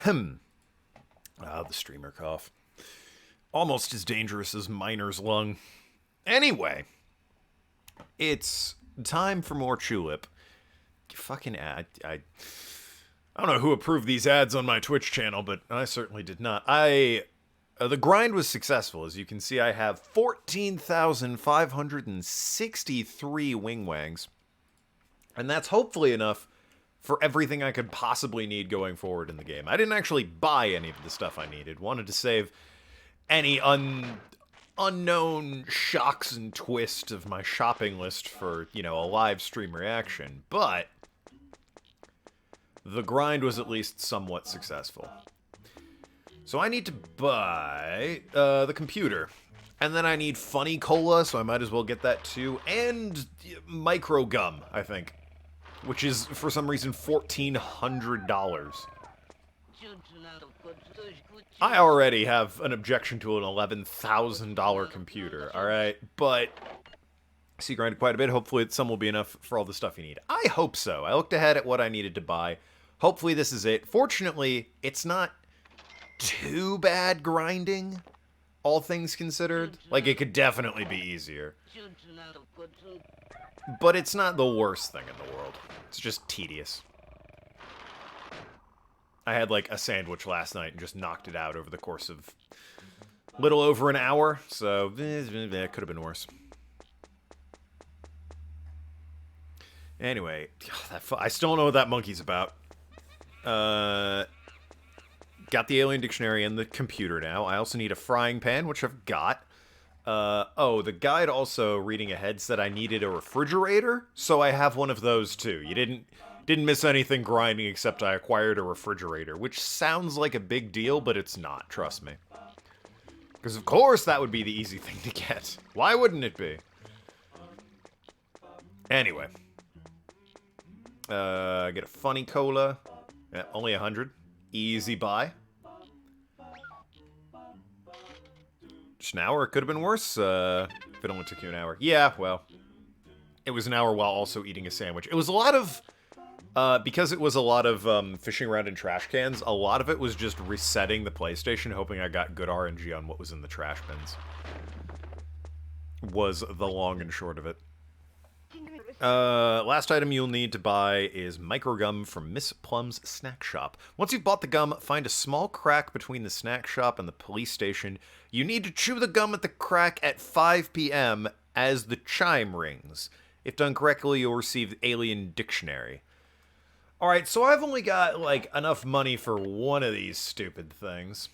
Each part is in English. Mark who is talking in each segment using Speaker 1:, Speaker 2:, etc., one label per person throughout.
Speaker 1: The streamer cough. Almost as dangerous as miner's lung. Anyway, it's time for more Chulip. Fucking ad. I don't know who approved these ads on my Twitch channel, but I certainly did not. The grind was successful. As you can see, I have 14,563 wing wangs. And that's hopefully enough for everything I could possibly need going forward in the game. I didn't actually buy any of the stuff I needed. Wanted to save any unknown shocks and twists of my shopping list for, a live stream reaction. But the grind was at least somewhat successful. So I need to buy the computer. And then I need Funny Cola, so I might as well get that too. And Micro Gum, I think. Which is, for some reason, $1,400. I already have an objection to an $11,000 computer, alright? But, so you grinded quite a bit. Hopefully some will be enough for all the stuff you need. I hope so. I looked ahead at what I needed to buy. Hopefully this is it. Fortunately, it's not too bad grinding, all things considered. Like, it could definitely be easier. But it's not the worst thing in the world. It's just tedious. I had, like, a sandwich last night and just knocked it out over the course of a little over an hour, so it could have been worse. Anyway, I still don't know what that monkey's about. Got the alien dictionary and the computer now. I also need a frying pan, which I've got. The guide also reading ahead said I needed a refrigerator, so I have one of those too. You didn't miss anything grinding except I acquired a refrigerator, which sounds like a big deal, but it's not, trust me. Because of course that would be the easy thing to get. Why wouldn't it be? Anyway. Get a Funny Cola. Yeah, only 100. Easy buy. Just an hour. It could have been worse if it only took you an hour. Yeah, well, it was an hour while also eating a sandwich. It was a lot of, because it was a lot of fishing around in trash cans, a lot of it was just resetting the PlayStation, hoping I got good RNG on what was in the trash bins. Was the long and short of it. Last item you'll need to buy is microgum from Miss Plum's snack shop. Once you've bought the gum, find a small crack between the snack shop and the police station. You need to chew the gum at the crack at 5 p.m. as the chime rings. If done correctly, you'll receive the alien dictionary. Alright, so I've only got, like, enough money for one of these stupid things.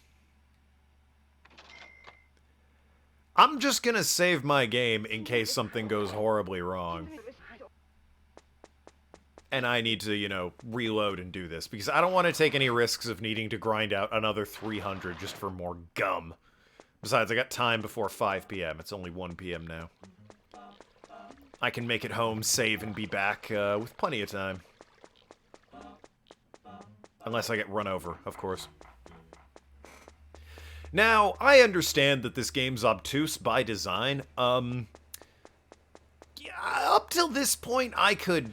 Speaker 1: I'm just gonna save my game in case something goes horribly wrong. And I need to, reload and do this, because I don't want to take any risks of needing to grind out another 300 just for more gum. Besides, I got time before 5 p.m. It's only 1 p.m. now. I can make it home, save, and be back with plenty of time. Unless I get run over, of course. Now, I understand that this game's obtuse by design. Yeah, up till this point, I could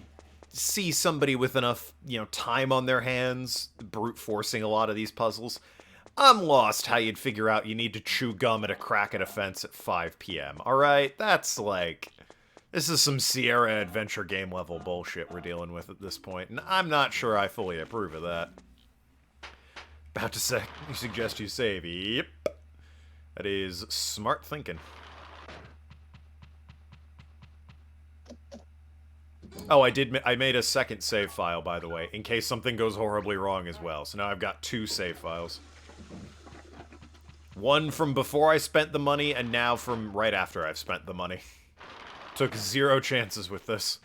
Speaker 1: see somebody with enough, time on their hands brute forcing a lot of these puzzles. I'm lost how you'd figure out you need to chew gum at a crack at a fence at 5 p.m. Alright, that's like... This is some Sierra Adventure game level bullshit we're dealing with at this point, and I'm not sure I fully approve of that. About to say, you suggest you save. Yep. That is smart thinking. Oh, I made a second save file, by the way, in case something goes horribly wrong as well. So now I've got 2 save files. One from before I spent the money, and now from right after I've spent the money. Took 0 chances with this.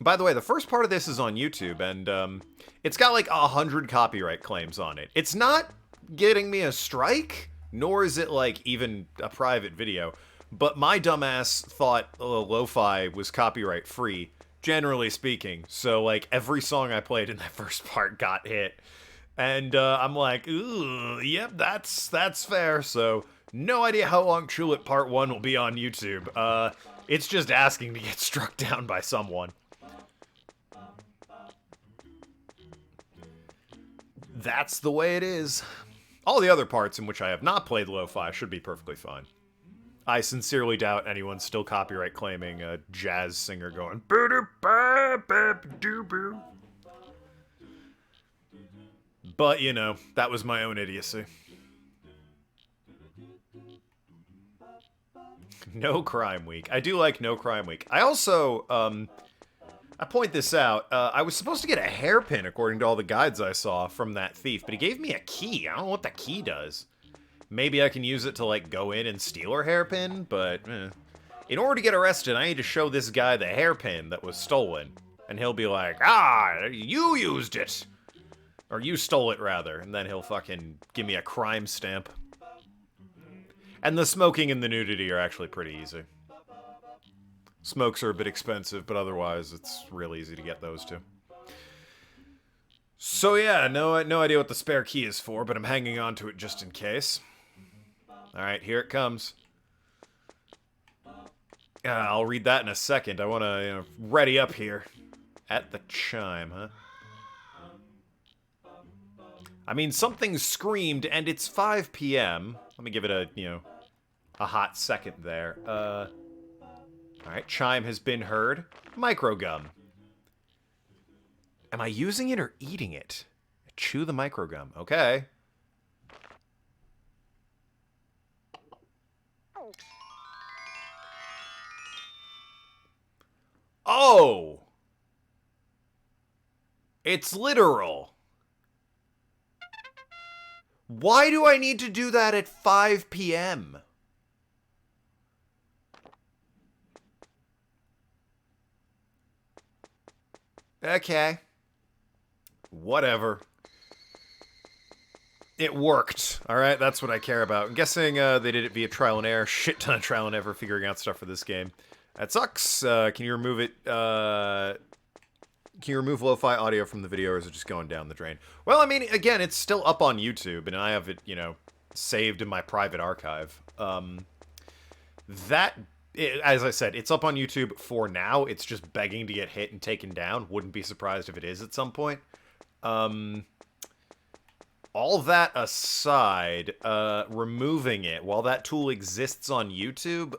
Speaker 1: By the way, the first part of this is on YouTube, and it's got like 100 copyright claims on it. It's not getting me a strike, nor is it like even a private video, but my dumbass thought lo-fi was copyright free, generally speaking, so like every song I played in that first part got hit. And I'm like, ooh, yep, that's fair, so no idea how long Chulip Part 1 will be on YouTube. It's just asking to get struck down by someone. That's the way it is. All the other parts in which I have not played lo-fi should be perfectly fine. I sincerely doubt anyone's still copyright claiming a jazz singer going boo-doo-ba-ba-doo-boo. But, you know, that was my own idiocy. No Crime Week. I do like No Crime Week. I also, I point this out. I was supposed to get a hairpin according to all the guides I saw from that thief, but he gave me a key. I don't know what the key does. Maybe I can use it to, like, go in and steal her hairpin, but in order to get arrested, I need to show this guy the hairpin that was stolen. And he'll be like, ah, you used it! Or you stole it, rather. And then he'll fucking give me a crime stamp. And the smoking and the nudity are actually pretty easy. Smokes are a bit expensive, but otherwise it's real easy to get those two. So yeah, no idea what the spare key is for, but I'm hanging on to it just in case. Alright, here it comes. I'll read that in a second. I want to, ready up here. At the chime, huh? I mean, something screamed, and it's 5 p.m. Let me give it a, a hot second there. Alright, chime has been heard. Microgum. Am I using it or eating it? Chew the microgum. Okay. Oh! It's literal. Why do I need to do that at 5 p.m.? Okay. Whatever. It worked. Alright, that's what I care about. I'm guessing they did it via trial and error. Shit ton of trial and error figuring out stuff for this game. That sucks. Can you remove it? Can you remove lo-fi audio from the video, or is it just going down the drain? Well, I mean, again, it's still up on YouTube, and I have it, saved in my private archive. As I said, it's up on YouTube for now. It's just begging to get hit and taken down. Wouldn't be surprised if it is at some point. All that aside, removing it, while that tool exists on YouTube,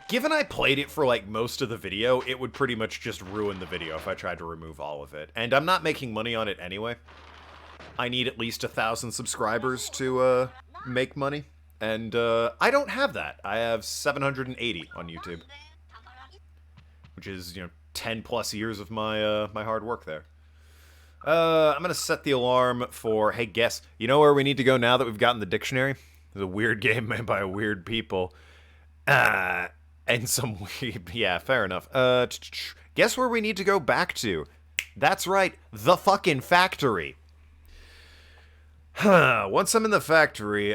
Speaker 1: given I played it for, like, most of the video, it would pretty much just ruin the video if I tried to remove all of it. And I'm not making money on it anyway. I need at least 1,000 subscribers to, make money. And, I don't have that. I have 780 on YouTube. Which is, 10 plus years of my, my hard work there. I'm gonna set the alarm for, hey, guess, you know where we need to go now that we've gotten the dictionary? It's a weird game made by weird people. And some weird, yeah, fair enough. Guess where we need to go back to? That's right, the fucking factory. Once I'm in the factory,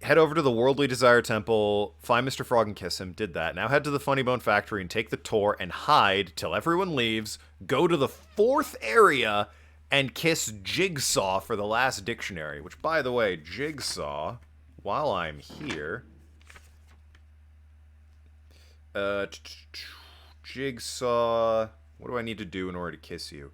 Speaker 1: head over to the Worldly Desire Temple, find Mr. Frog and kiss him. Did that. Now head to the Funny Bone Factory and take the tour and hide till everyone leaves. Go to the 4th area and kiss Jigsaw for the last dictionary. Which, by the way, Jigsaw, while I'm here... Jigsaw... What do I need to do in order to kiss you?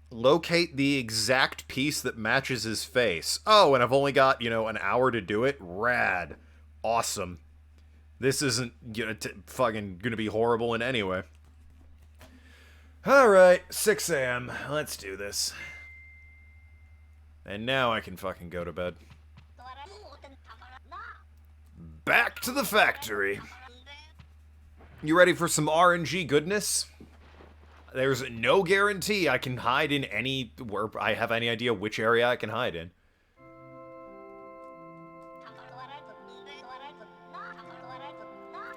Speaker 1: Locate the exact piece that matches his face. Oh, and I've only got, an hour to do it? Rad. Awesome. This isn't fucking gonna be horrible in any way. Alright, 6 a.m. Let's do this. And now I can fucking go to bed. Back to the factory. You ready for some RNG goodness? There's no guarantee I can hide in where I have any idea which area I can hide in.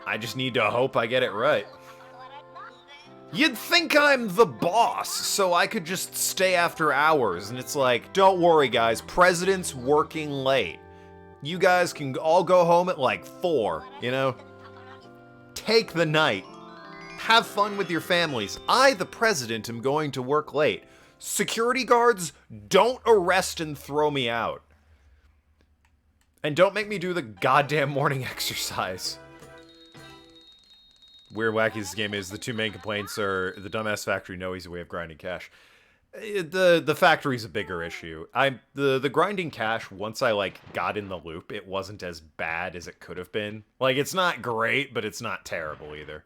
Speaker 1: I just need to hope I get it right. You'd think I'm the boss, so I could just stay after hours, and it's like, don't worry guys, President's working late. You guys can all go home at like 4, Take the night. Have fun with your families. I, the president, am going to work late. Security guards, don't arrest and throw me out. And don't make me do the goddamn morning exercise. Weird wacky this game is, the two main complaints are the dumbass factory, no easy way of grinding cash. The factory's a bigger issue. The grinding cash, once I like got in the loop, it wasn't as bad as it could have been. Like, it's not great, but it's not terrible either.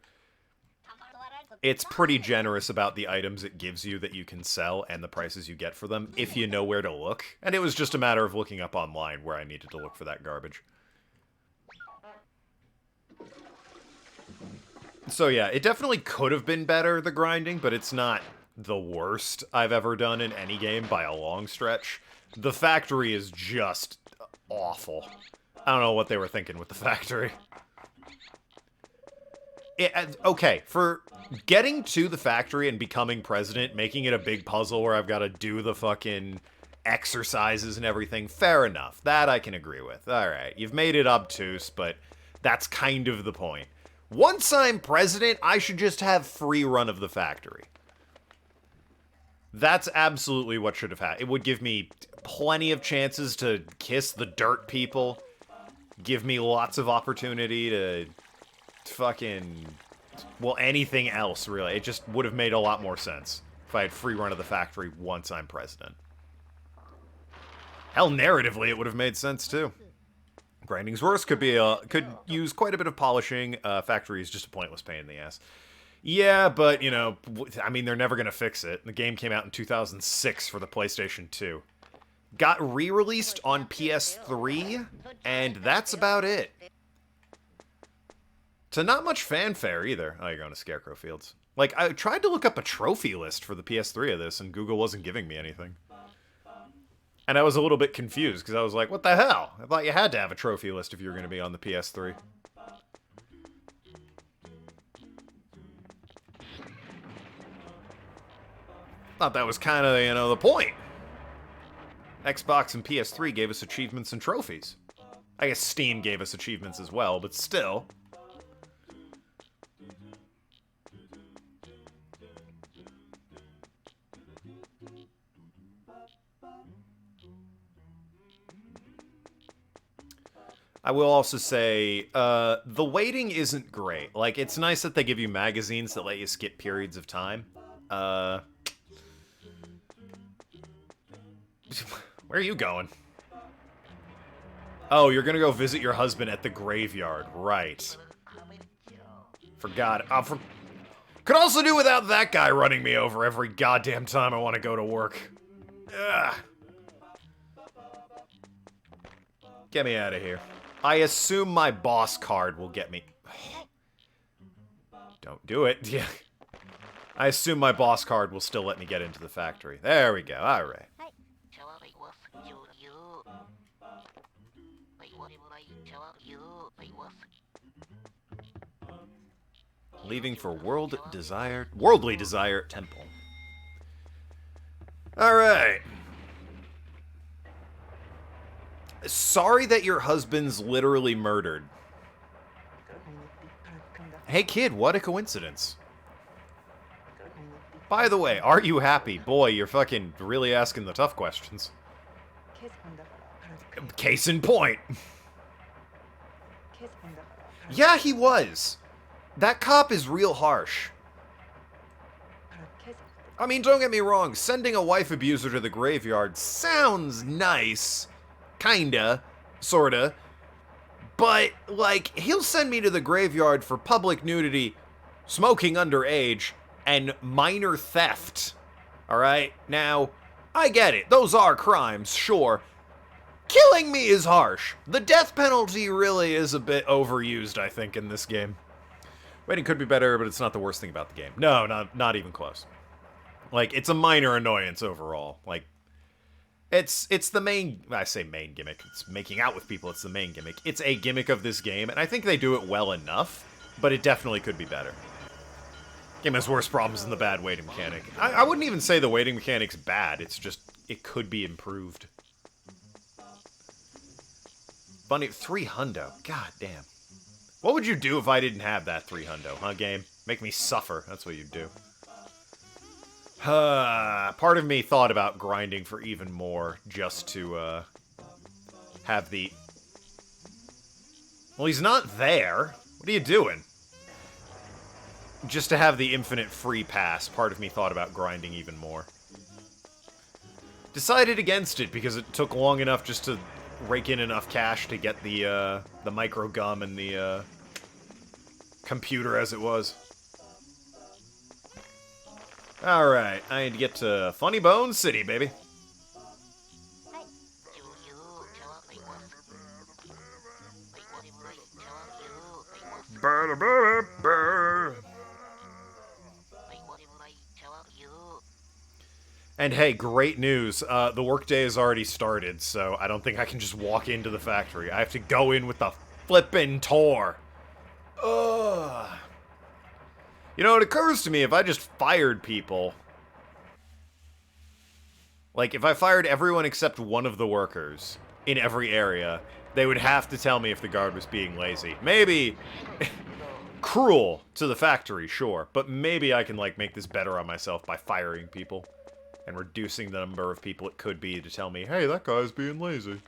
Speaker 1: It's pretty generous about the items it gives you that you can sell and the prices you get for them if you know where to look. And it was just a matter of looking up online where I needed to look for that garbage. So yeah, it definitely could have been better, the grinding, but it's not the worst I've ever done in any game by a long stretch. The factory is just awful. I don't know what they were thinking with the factory. Okay, for getting to the factory and becoming president, making it a big puzzle where I've got to do the fucking exercises and everything, fair enough. That I can agree with. Alright, you've made it obtuse, but that's kind of the point. Once I'm president, I should just have free run of the factory. That's absolutely what should have happened. It would give me plenty of chances to kiss the dirt people, give me lots of opportunity to fucking, well, anything else, really. It just would have made a lot more sense if I had free run of the factory once I'm president. Hell, narratively, it would have made sense, too. Grinding's worse, could use quite a bit of polishing. Factory is just a pointless pain in the ass. Yeah, but, you know, I mean, they're never going to fix it. The game came out in 2006 for the PlayStation 2. Got re-released on PS3, and that's about it. To not much fanfare, either. Oh, you're going to Scarecrow Fields. Like, I tried to look up a trophy list for the PS3 of this, and Google wasn't giving me anything. And I was a little bit confused, because I was like, what the hell? I thought you had to have a trophy list if you were going to be on the PS3. Thought that was kind of, you know, the point. Xbox and PS3 gave us achievements and trophies. I guess Steam gave us achievements as well, but still. I will also say, the waiting isn't great. Like, it's nice that they give you magazines that let you skip periods of time. Where are you going? Oh, you're gonna go visit your husband at the graveyard. Right. Forgot. Could also do without that guy running me over every goddamn time I want to go to work. Ugh. Get me out of here. I assume my boss card will get me... Don't do it. Yeah. I assume my boss card will still let me get into the factory. There we go. Alright. Leaving for Worldly Desire Temple. Alright. Sorry that your husband's literally murdered. Hey kid, what a coincidence. By the way, are you happy? Boy, you're fucking really asking the tough questions. Case in point. Yeah, he was. That cop is real harsh. I mean, don't get me wrong, sending a wife abuser to the graveyard sounds nice. Kinda. Sorta. But, like, he'll send me to the graveyard for public nudity, smoking underage, and minor theft. Alright? Now, I get it. Those are crimes, sure. Killing me is harsh. The death penalty really is a bit overused, I think, in this game. Waiting could be better, but it's not the worst thing about the game. No, not even close. Like, it's a minor annoyance overall. Like, it's the main... I say main gimmick. It's making out with people. It's the main gimmick. It's a gimmick of this game, and I think they do it well enough, but it definitely could be better. Game has worse problems than the bad waiting mechanic. I wouldn't even say the waiting mechanic's bad. It's just, it could be improved. Funny, 3 hundo. God damn. What would you do if I didn't have that 3 hundo, huh, game? Make me suffer. That's what you'd do. Part of me thought about grinding for even more just to have the Well, he's not there. What are you doing? Just to have the infinite free pass, part of me thought about grinding even more. Decided against it because it took long enough just to rake in enough cash to get the micro gum and the computer as it was. Alright, I need to get to Funny Bone City, baby. And hey, great news. The workday has already started, so I don't think I can just walk into the factory. I have to go in with the flippin' tour. Ugh. You know, it occurs to me if I just fired people... Like, if I fired everyone except one of the workers in every area, they would have to tell me if the guard was being lazy. Maybe... cruel to the factory, sure. But maybe I can, like, make this better on myself by firing people. And reducing the number of people it could be to tell me, hey, that guy's being lazy.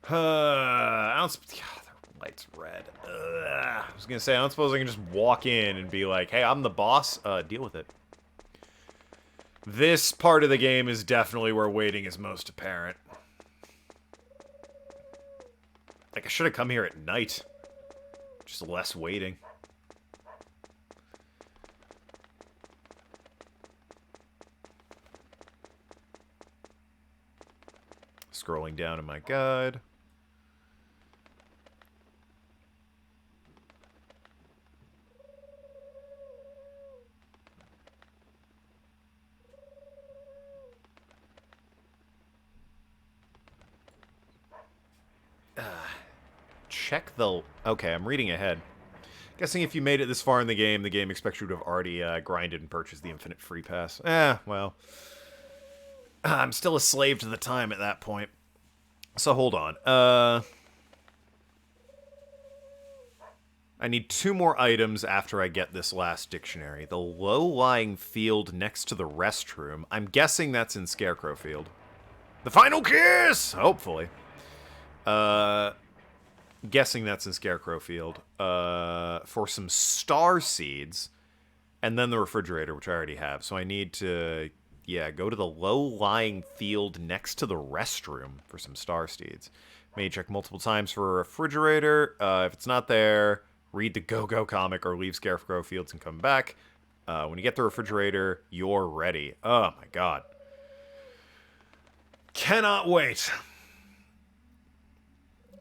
Speaker 1: I don't... God, the light's red. I was gonna say, I don't suppose I can just walk in and be like, hey, I'm the boss. Deal with it. This part of the game is definitely where waiting is most apparent. Like, I should have come here at night. Just less waiting. Scrolling down in my guide. Check the... Okay, I'm reading ahead. Guessing if you made it this far in the game expects you to have already grinded and purchased the infinite free pass. Well... I'm still a slave to the time at that point. So hold on. I need 2 more items after I get this last dictionary. The low-lying field next to the restroom. I'm guessing that's in Scarecrow Field. The final kiss! Hopefully. Guessing that's in Scarecrow Field. For some star seeds. And then the refrigerator, which I already have. So I need to... Yeah, go to the low-lying field next to the restroom for some star seeds. May check multiple times for a refrigerator. If it's not there, read the Go-Go comic or leave Scarecrow Fields and come back. When you get the refrigerator, you're ready. Oh my god. Cannot wait.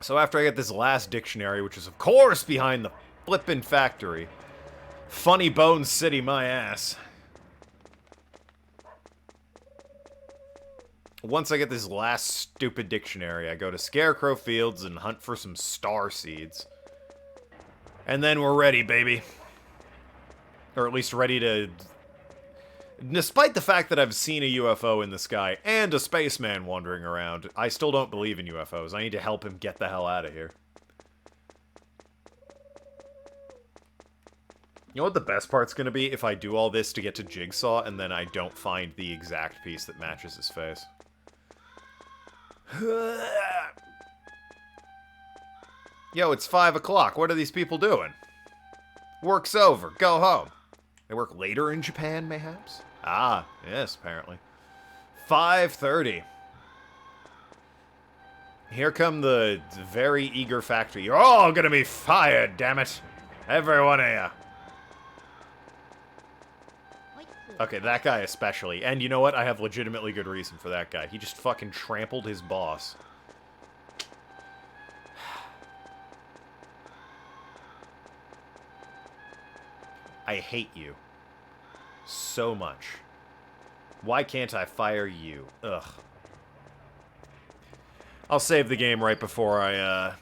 Speaker 1: So after I get this last dictionary, which is of course behind the flippin' factory. Funny Bone City, my ass. Once I get this last stupid dictionary, I go to Scarecrow Fields and hunt for some star seeds. And then we're ready, baby. Or at least ready to... Despite the fact that I've seen a UFO in the sky and a spaceman wandering around, I still don't believe in UFOs. I need to help him get the hell out of here. You know what the best part's gonna be? If I do all this to get to Jigsaw and then I don't find the exact piece that matches his face. Yo, it's 5 o'clock. What are these people doing? Work's over. Go home. They work later in Japan, mayhaps? Ah, yes, apparently. 5:30. Here come the very eager factory. You're all gonna be fired, damn it. Every one of you. Okay, that guy especially. And you know what? I have legitimately good reason for that guy. He just fucking trampled his boss. I hate you. So much. Why can't I fire you? Ugh. I'll save the game right before I,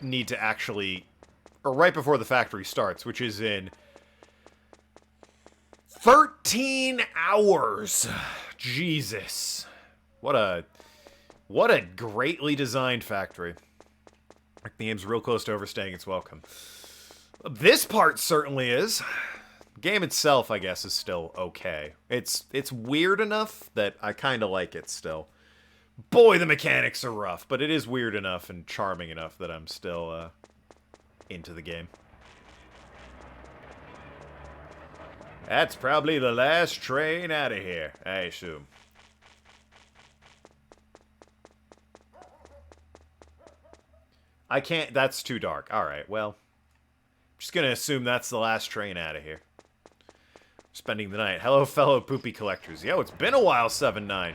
Speaker 1: need to actually... Or right before the factory starts, which is in... 13 hours! Jesus. What a greatly designed factory. The game's real close to overstaying its welcome. This part certainly is. The game itself, I guess, is still okay. It's weird enough that I kind of like it still. Boy, the mechanics are rough, but it is weird enough and charming enough that I'm still into the game. That's probably the last train out of here, I assume. I can't, that's too dark. Alright, well, I'm just gonna assume that's the last train out of here. Spending the night. Hello, fellow poopy collectors. Yo, it's been a while, 7-9.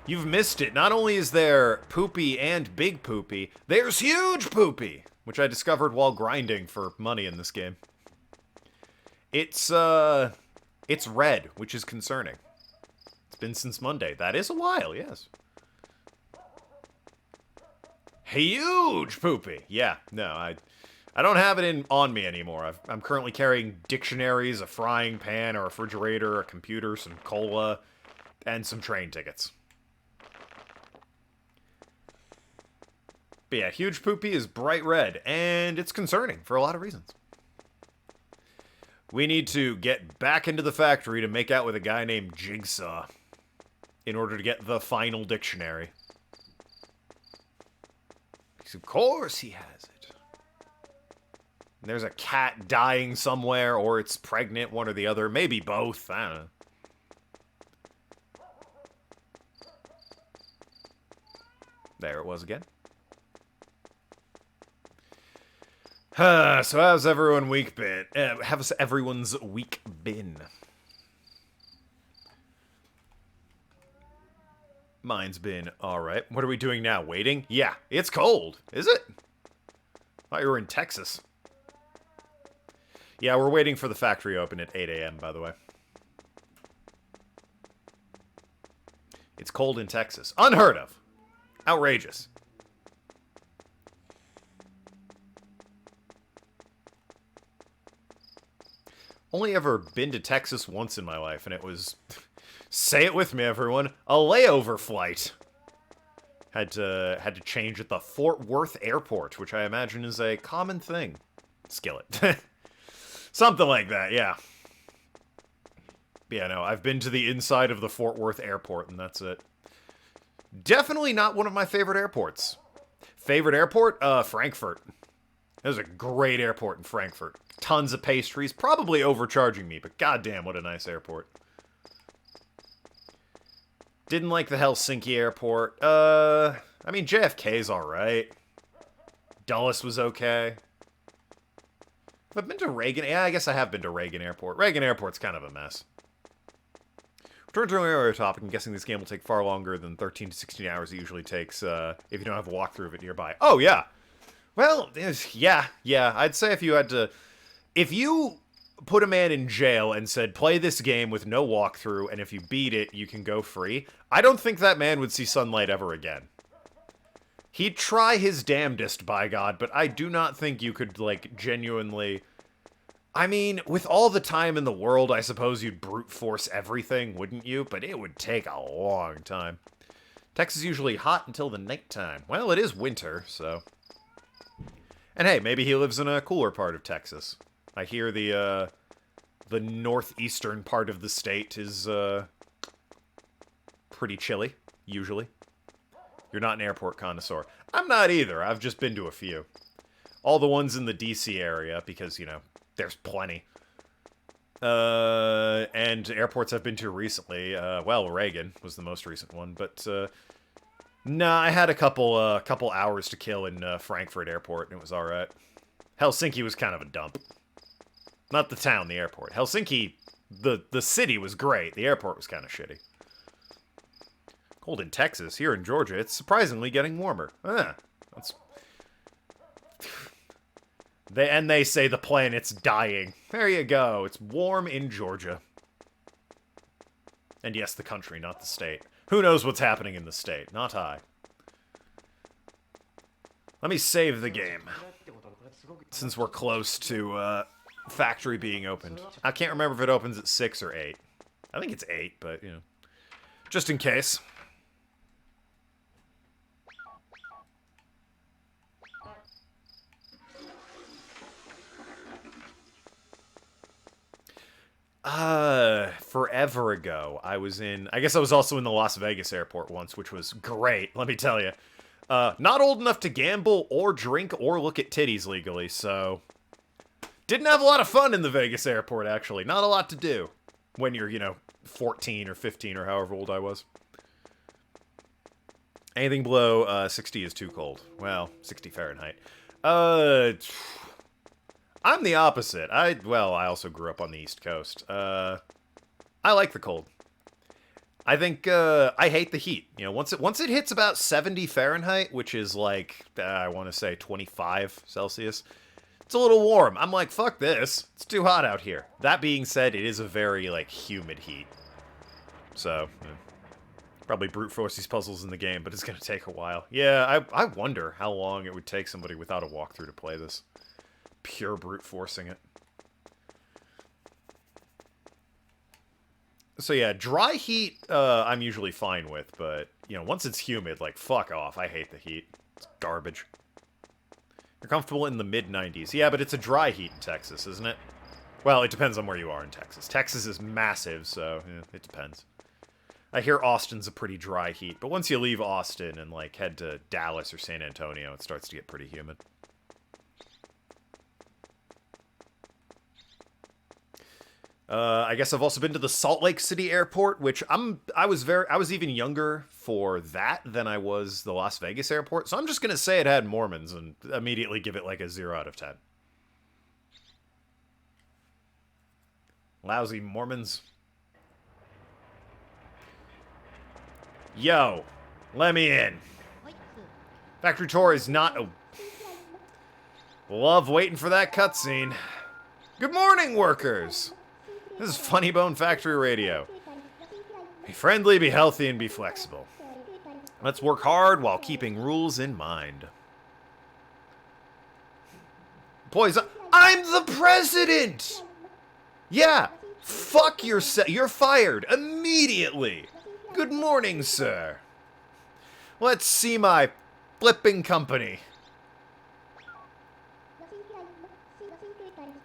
Speaker 1: You've missed it. Not only is there Poopy and Big Poopy, there's Huge Poopy, which I discovered while grinding for money in this game. It's red, which is concerning. It's been since Monday. That is a while, yes. Huge Poopy. Yeah, no, I don't have it on me anymore. I'm currently carrying dictionaries, a frying pan, a refrigerator, a computer, some cola, and some train tickets. But yeah, Huge Poopy is bright red, and it's concerning for a lot of reasons. We need to get back into the factory to make out with a guy named Jigsaw in order to get the final dictionary. Because of course he has it. And there's a cat dying somewhere, or it's pregnant, one or the other. Maybe both, I don't know. There it was again. So how's everyone's week been? How's everyone's week been? Mine's been alright. What are we doing now? Waiting? Yeah, it's cold. Is it? Thought you were in Texas. Yeah, we're waiting for the factory open at 8 a.m., by the way. It's cold in Texas. Unheard of. Outrageous. Only ever been to Texas once in my life, and it was, say it with me, everyone, a layover flight. Had to change at the Fort Worth airport, which I imagine is a common thing. Skillet. Something like that, yeah. Yeah, no, I've been to the inside of the Fort Worth airport, and that's it. Definitely not one of my favorite airports. Favorite airport? Frankfurt. There's a great airport in Frankfurt. Tons of pastries, probably overcharging me, but goddamn, what a nice airport. Didn't like the Helsinki airport. I mean, JFK's alright. Dulles was okay. I've been to Reagan. Yeah, I guess I have been to Reagan Airport. Reagan Airport's kind of a mess. Return to an earlier topic. I'm guessing this game will take far longer than 13 to 16 hours it usually takes if you don't have a walkthrough of it nearby. Oh, yeah. Well, yeah. I'd say if you put a man in jail and said, play this game with no walkthrough, and if you beat it, you can go free, I don't think that man would see sunlight ever again. He'd try his damnedest, by God, but I do not think you could, like, genuinely... I mean, with all the time in the world, I suppose you'd brute force everything, wouldn't you? But it would take a long time. Texas is usually hot until the nighttime. Well, it is winter, so... And hey, maybe he lives in a cooler part of Texas. I hear the northeastern part of the state is, pretty chilly, usually. You're not an airport connoisseur. I'm not either. I've just been to a few. All the ones in the DC area, because, you know, there's plenty. And airports I've been to recently, well, Reagan was the most recent one, but, nah, I had a couple hours to kill in, Frankfurt Airport, and it was alright. Helsinki was kind of a dump. Not the town, the airport. Helsinki, the city was great. The airport was kind of shitty. Cold in Texas. Here in Georgia, it's surprisingly getting warmer. That's... They say the planet's dying. There you go. It's warm in Georgia. And yes, the country, not the state. Who knows what's happening in the state? Not I. Let me save the game. Since we're close to, factory being opened. I can't remember if it opens at 6 or 8. I think it's 8, but, you know. Just in case. Forever ago, I guess I was also in the Las Vegas airport once, which was great, let me tell you. Not old enough to gamble or drink or look at titties legally, so... Didn't have a lot of fun in the Vegas airport, actually. Not a lot to do when you're, 14 or 15 or however old I was. Anything below 60 is too cold. Well, 60 Fahrenheit. I'm the opposite. I also grew up on the East Coast. I like the cold. I think I hate the heat. Once it hits about 70 Fahrenheit, which is like I want to say 25 Celsius, it's a little warm. I'm like, fuck this. It's too hot out here. That being said, it is a very humid heat. So, probably brute force these puzzles in the game, but it's gonna take a while. Yeah, I wonder how long it would take somebody without a walkthrough to play this. Pure brute forcing it. So yeah, dry heat I'm usually fine with, but once it's humid, fuck off. I hate the heat. It's garbage. You're comfortable in the mid-90s. Yeah, but it's a dry heat in Texas, isn't it? Well, it depends on where you are in Texas. Texas is massive, so it depends. I hear Austin's a pretty dry heat, but once you leave Austin and head to Dallas or San Antonio, it starts to get pretty humid. I guess I've also been to the Salt Lake City airport, which I was even younger for that than I was the Las Vegas airport, so I'm just gonna say it had Mormons and immediately give it a 0 out of 10. Lousy Mormons. Yo, let me in. Factory tour is not a... Love waiting for that cutscene. Good morning, workers. This is Funny Bone Factory Radio. Be friendly, be healthy, and be flexible. Let's work hard while keeping rules in mind. Boys, I'm the president! Yeah, fuck yourself. You're fired immediately. Good morning, sir. Let's see my flipping company.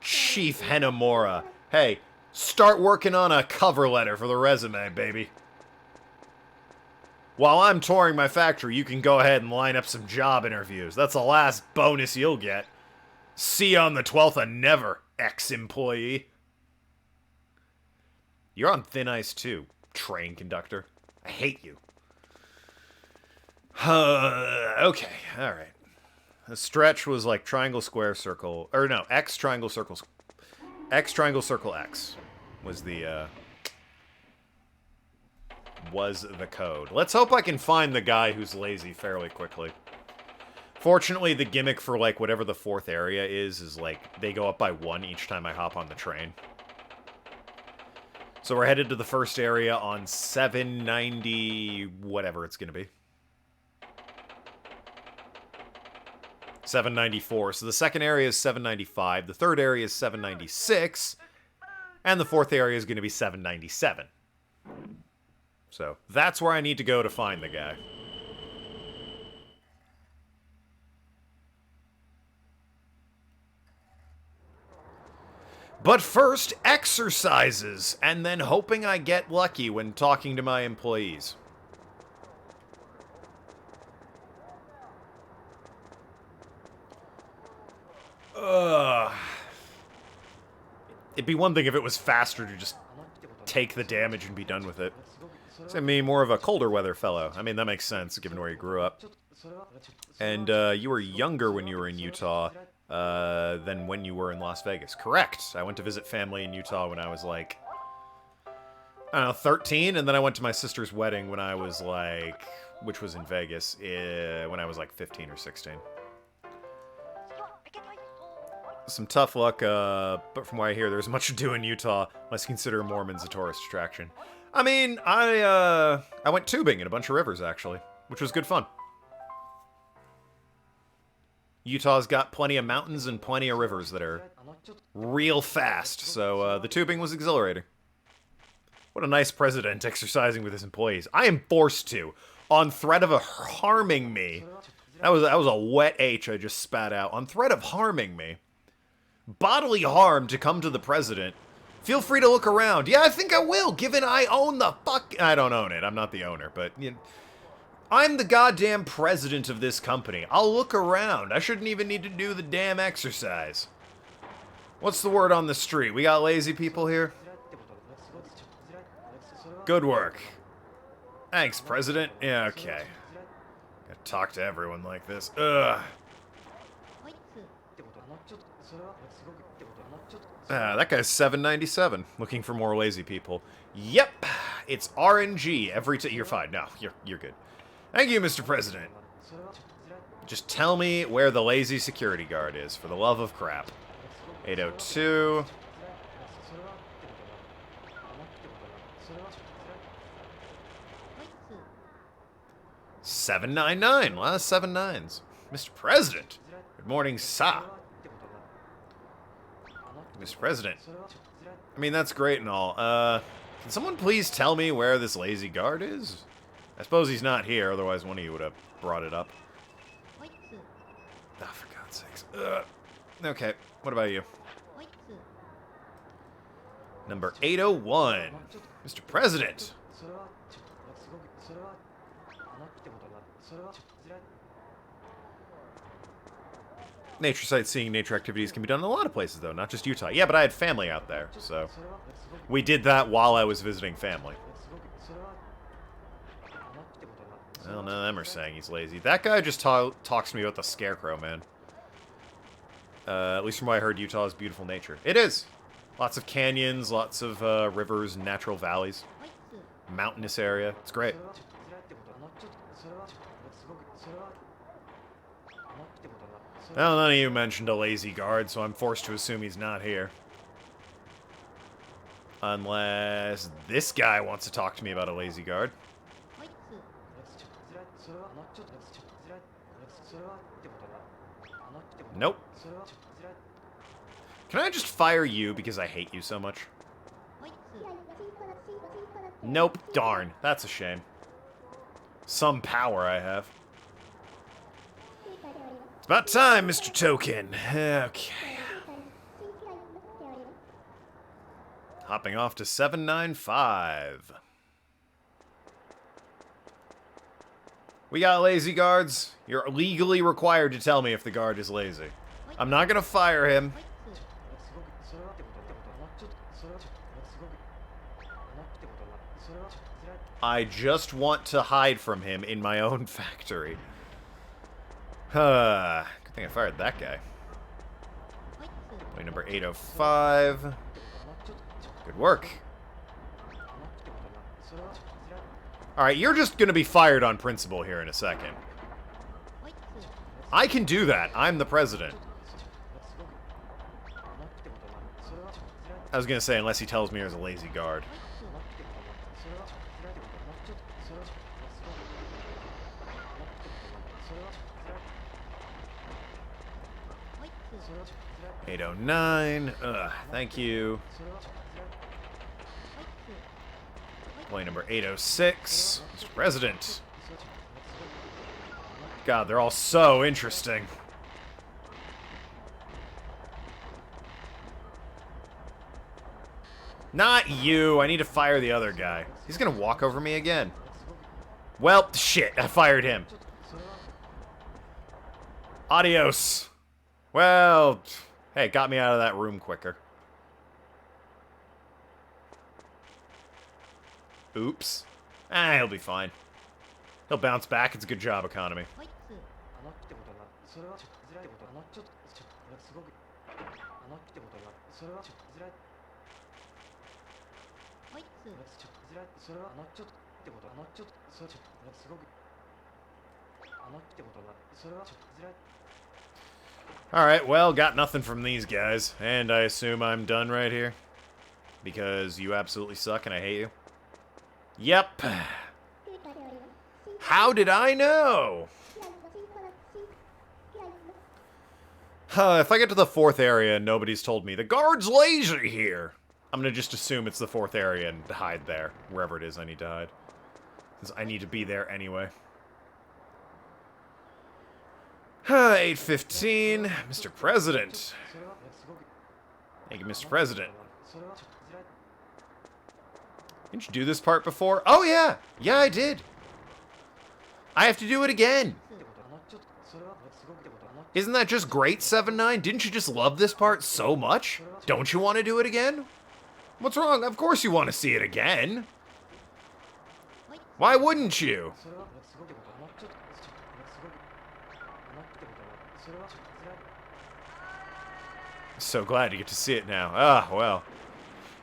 Speaker 1: Chief Henamora. Hey, start working on a cover letter for the resume, baby. While I'm touring my factory, you can go ahead and line up some job interviews. That's the last bonus you'll get. See you on the 12th of never, ex-employee. You're on thin ice too, train conductor. I hate you. Okay, alright. The stretch was triangle, square, circle... Or no, X, triangle, circle... X, triangle, circle, X. Was the code. Let's hope I can find the guy who's lazy fairly quickly. Fortunately, the gimmick for, whatever the fourth area is, they go up by 1 each time I hop on the train. So we're headed to the first area on 790... whatever it's gonna be. 794. So the second area is 795, the third area is 796, and the fourth area is going to be 797. So that's where I need to go to find the guy. But first, exercises, and then hoping I get lucky when talking to my employees. It'd be one thing if it was faster to just take the damage and be done with it. It's gonna be more of a colder weather fellow. I mean, that makes sense, given where you grew up. And, you were younger when you were in Utah, than when you were in Las Vegas. Correct! I went to visit family in Utah when I was, I don't know, 13, and then I went to my sister's wedding when I was, which was in Vegas, when I was, 15 or 16. Some tough luck, but from what I hear, there's much to do in Utah. Must consider Mormons a tourist attraction. I mean, I went tubing in a bunch of rivers, actually, which was good fun. Utah's got plenty of mountains and plenty of rivers that are real fast, so the tubing was exhilarating. What a nice president exercising with his employees. I am forced to, on threat of harming me. That was a wet H I just spat out. On threat of harming me. Bodily harm to come to the president, Feel free to look around. Yeah, I think I will, given I own the fuck... I don't own it. I'm not the owner, but... You know, I'm the goddamn president of this company. I'll look around. I shouldn't even need to do the damn exercise. What's the word on the street? We got lazy people here? Good work. Thanks, President. Yeah, okay. Gotta talk to everyone like this. Ugh. That guy's 797. Looking for more lazy people. Yep. It's RNG every You're fine. No, you're good. Thank you, Mr. President. Just tell me where the lazy security guard is, for the love of crap. 802. $799. A lot of 7 nines. Mr. President. Good morning, sir. Mr. President. I mean, that's great and all. Can someone please tell me where this lazy guard is? I suppose he's not here, otherwise one of you would have brought it up. Oh, for God's sakes. Okay, what about you? Number 801. Mr. President. Nature sightseeing, nature activities can be done in a lot of places, though, not just Utah. Yeah, but I had family out there, so we did that while I was visiting family. Well, none of them are saying he's lazy. That guy just talks to me about the scarecrow, man. At least from what I heard, Utah is beautiful nature. It is! Lots of canyons, lots of rivers, natural valleys. Mountainous area. It's great. Well, none of you mentioned a lazy guard, so I'm forced to assume he's not here. Unless this guy wants to talk to me about a lazy guard. Nope. Can I just fire you because I hate you so much? Nope. Darn. That's a shame. Some power I have. It's about time, Mr. Token. Okay. Hopping off to 795. We got lazy guards. You're legally required to tell me if the guard is lazy. I'm not gonna fire him. I just want to hide from him in my own factory. Good thing I fired that guy. Play number 805. Good work. Alright, you're just gonna be fired on principle here in a second. I can do that. I'm the president. I was gonna say, unless he tells me there's a lazy guard. $809. Thank you. Play number 806. Mr. President. God, they're all so interesting. Not you. I need to fire the other guy. He's gonna walk over me again. Well, shit. I fired him. Adios. Well, hey, it got me out of that room quicker. Oops. He'll be fine. He'll bounce back. It's a good job economy. Alright, well, got nothing from these guys. And I assume I'm done right here. Because you absolutely suck and I hate you. Yep. How did I know? If I get to the 4th area and nobody's told me, the guard's lazy here, I'm gonna just assume it's the 4th area and hide there, wherever it is I need to hide. Because I need to be there anyway. 815, Mr. President. Thank you, Mr. President. Didn't you do this part before? Oh, yeah. Yeah, I did. I have to do it again. Isn't that just great, 7-9? Didn't you just love this part so much? Don't you want to do it again? What's wrong? Of course you want to see it again. Why wouldn't you? So glad to get to see it now. Ah, well.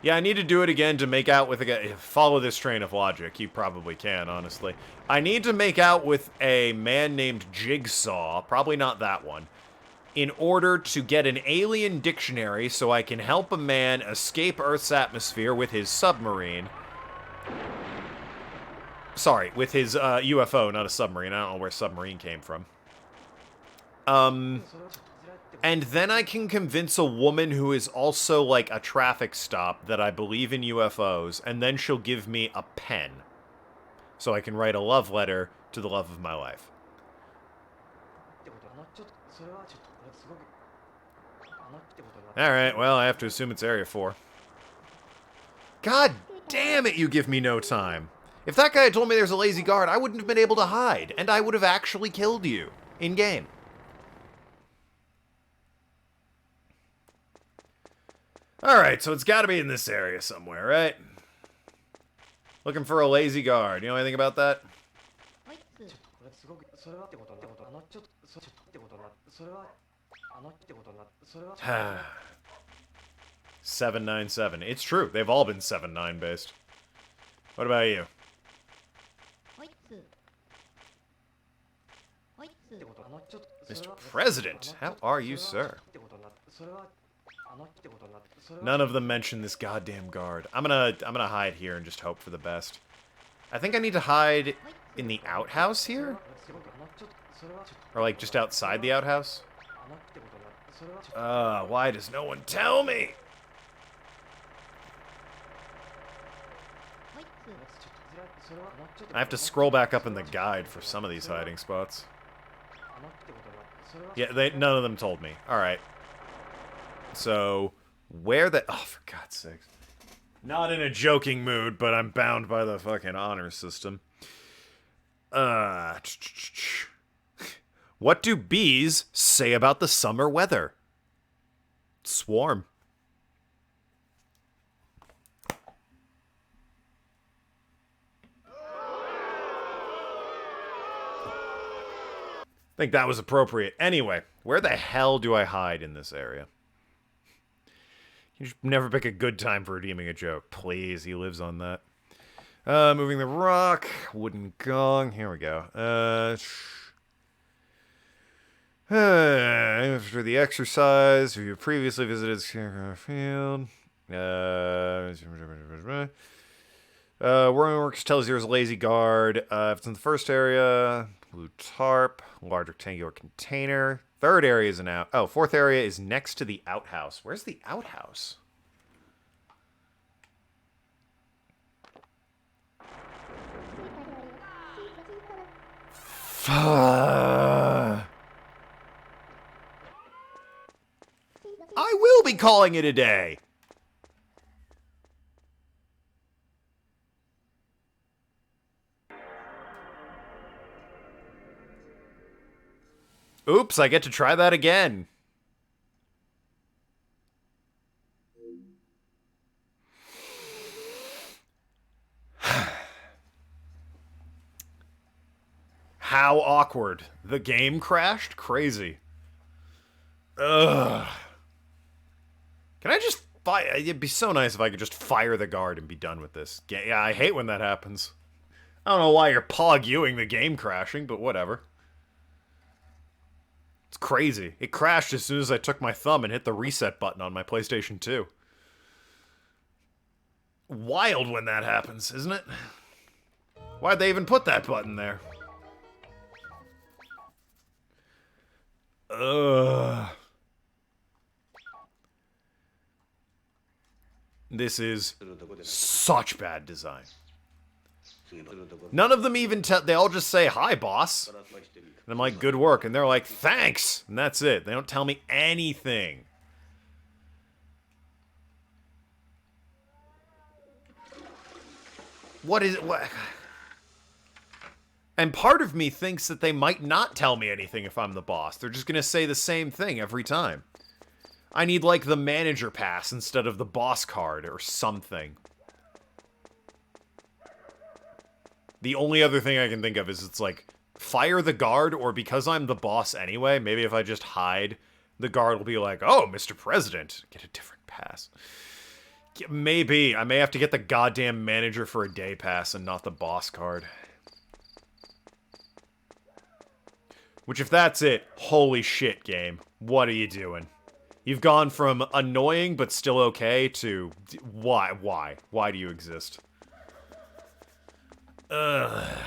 Speaker 1: Yeah, I need to do it again to make out with a guy. Follow this train of logic. You probably can, honestly. I need to make out with a man named Jigsaw. Probably not that one. In order to get an alien dictionary so I can help a man escape Earth's atmosphere with his submarine. Sorry, with his UFO, not a submarine. I don't know where submarine came from. And then I can convince a woman who is also, like, a traffic stop that I believe in UFOs, and then she'll give me a pen. So I can write a love letter to the love of my life. Alright, well, I have to assume it's Area 4. God damn it, you give me no time. If that guy had told me there's a lazy guard, I wouldn't have been able to hide, and I would have actually killed you. In-game. Alright, so it's gotta be in this area somewhere, right? Looking for a lazy guard. You know anything about that? 797. It's true. They've all been 7-9 based. What about you? Mr. President, how are you, sir? None of them mention this goddamn guard. I'm gonna hide here and just hope for the best. I think I need to hide in the outhouse here? Or like just outside the outhouse? Why does no one tell me? I have to scroll back up in the guide for some of these hiding spots. Yeah, none of them told me. Alright. So, where the... Oh, for God's sake. Not in a joking mood, but I'm bound by the fucking honor system. What do bees say about the summer weather? Swarm. I think that was appropriate. Anyway, where the hell do I hide in this area? You should never pick a good time for redeeming a joke. Please, he lives on that. Moving the rock. Wooden gong. Here we go. After the exercise, if you previously visited Field. Works tells you there's a lazy guard. If it's in the first area, blue tarp, large rectangular container. Third area is an out. Oh, fourth area is next to the outhouse. Where's the outhouse? I will be calling it a day. Oops, I get to try that again. How awkward. The game crashed? Crazy. Ugh. Can I just fire? It'd be so nice if I could just fire the guard and be done with this. Yeah, I hate when that happens. I don't know why you're pog-ewing the game crashing, but whatever. It's crazy. It crashed as soon as I took my thumb and hit the reset button on my PlayStation 2. Wild when that happens, isn't it? Why'd they even put that button there? Ugh. This is such bad design. None of them even tell. They all just say, "Hi, boss." And I'm like, "Good work." And they're like, "Thanks." And that's it. They don't tell me anything. What is it? What? And part of me thinks that they might not tell me anything if I'm the boss. They're just gonna say the same thing every time. I need, like, the manager pass instead of the boss card or something. The only other thing I can think of is it's like, fire the guard, or because I'm the boss anyway, maybe if I just hide, the guard will be like, oh, Mr. President, get a different pass. Maybe. I may have to get the goddamn manager for a day pass and not the boss card. Which, if that's it, holy shit, game. What are you doing? You've gone from annoying but still okay to... Why? Why? Why do you exist? Ugh.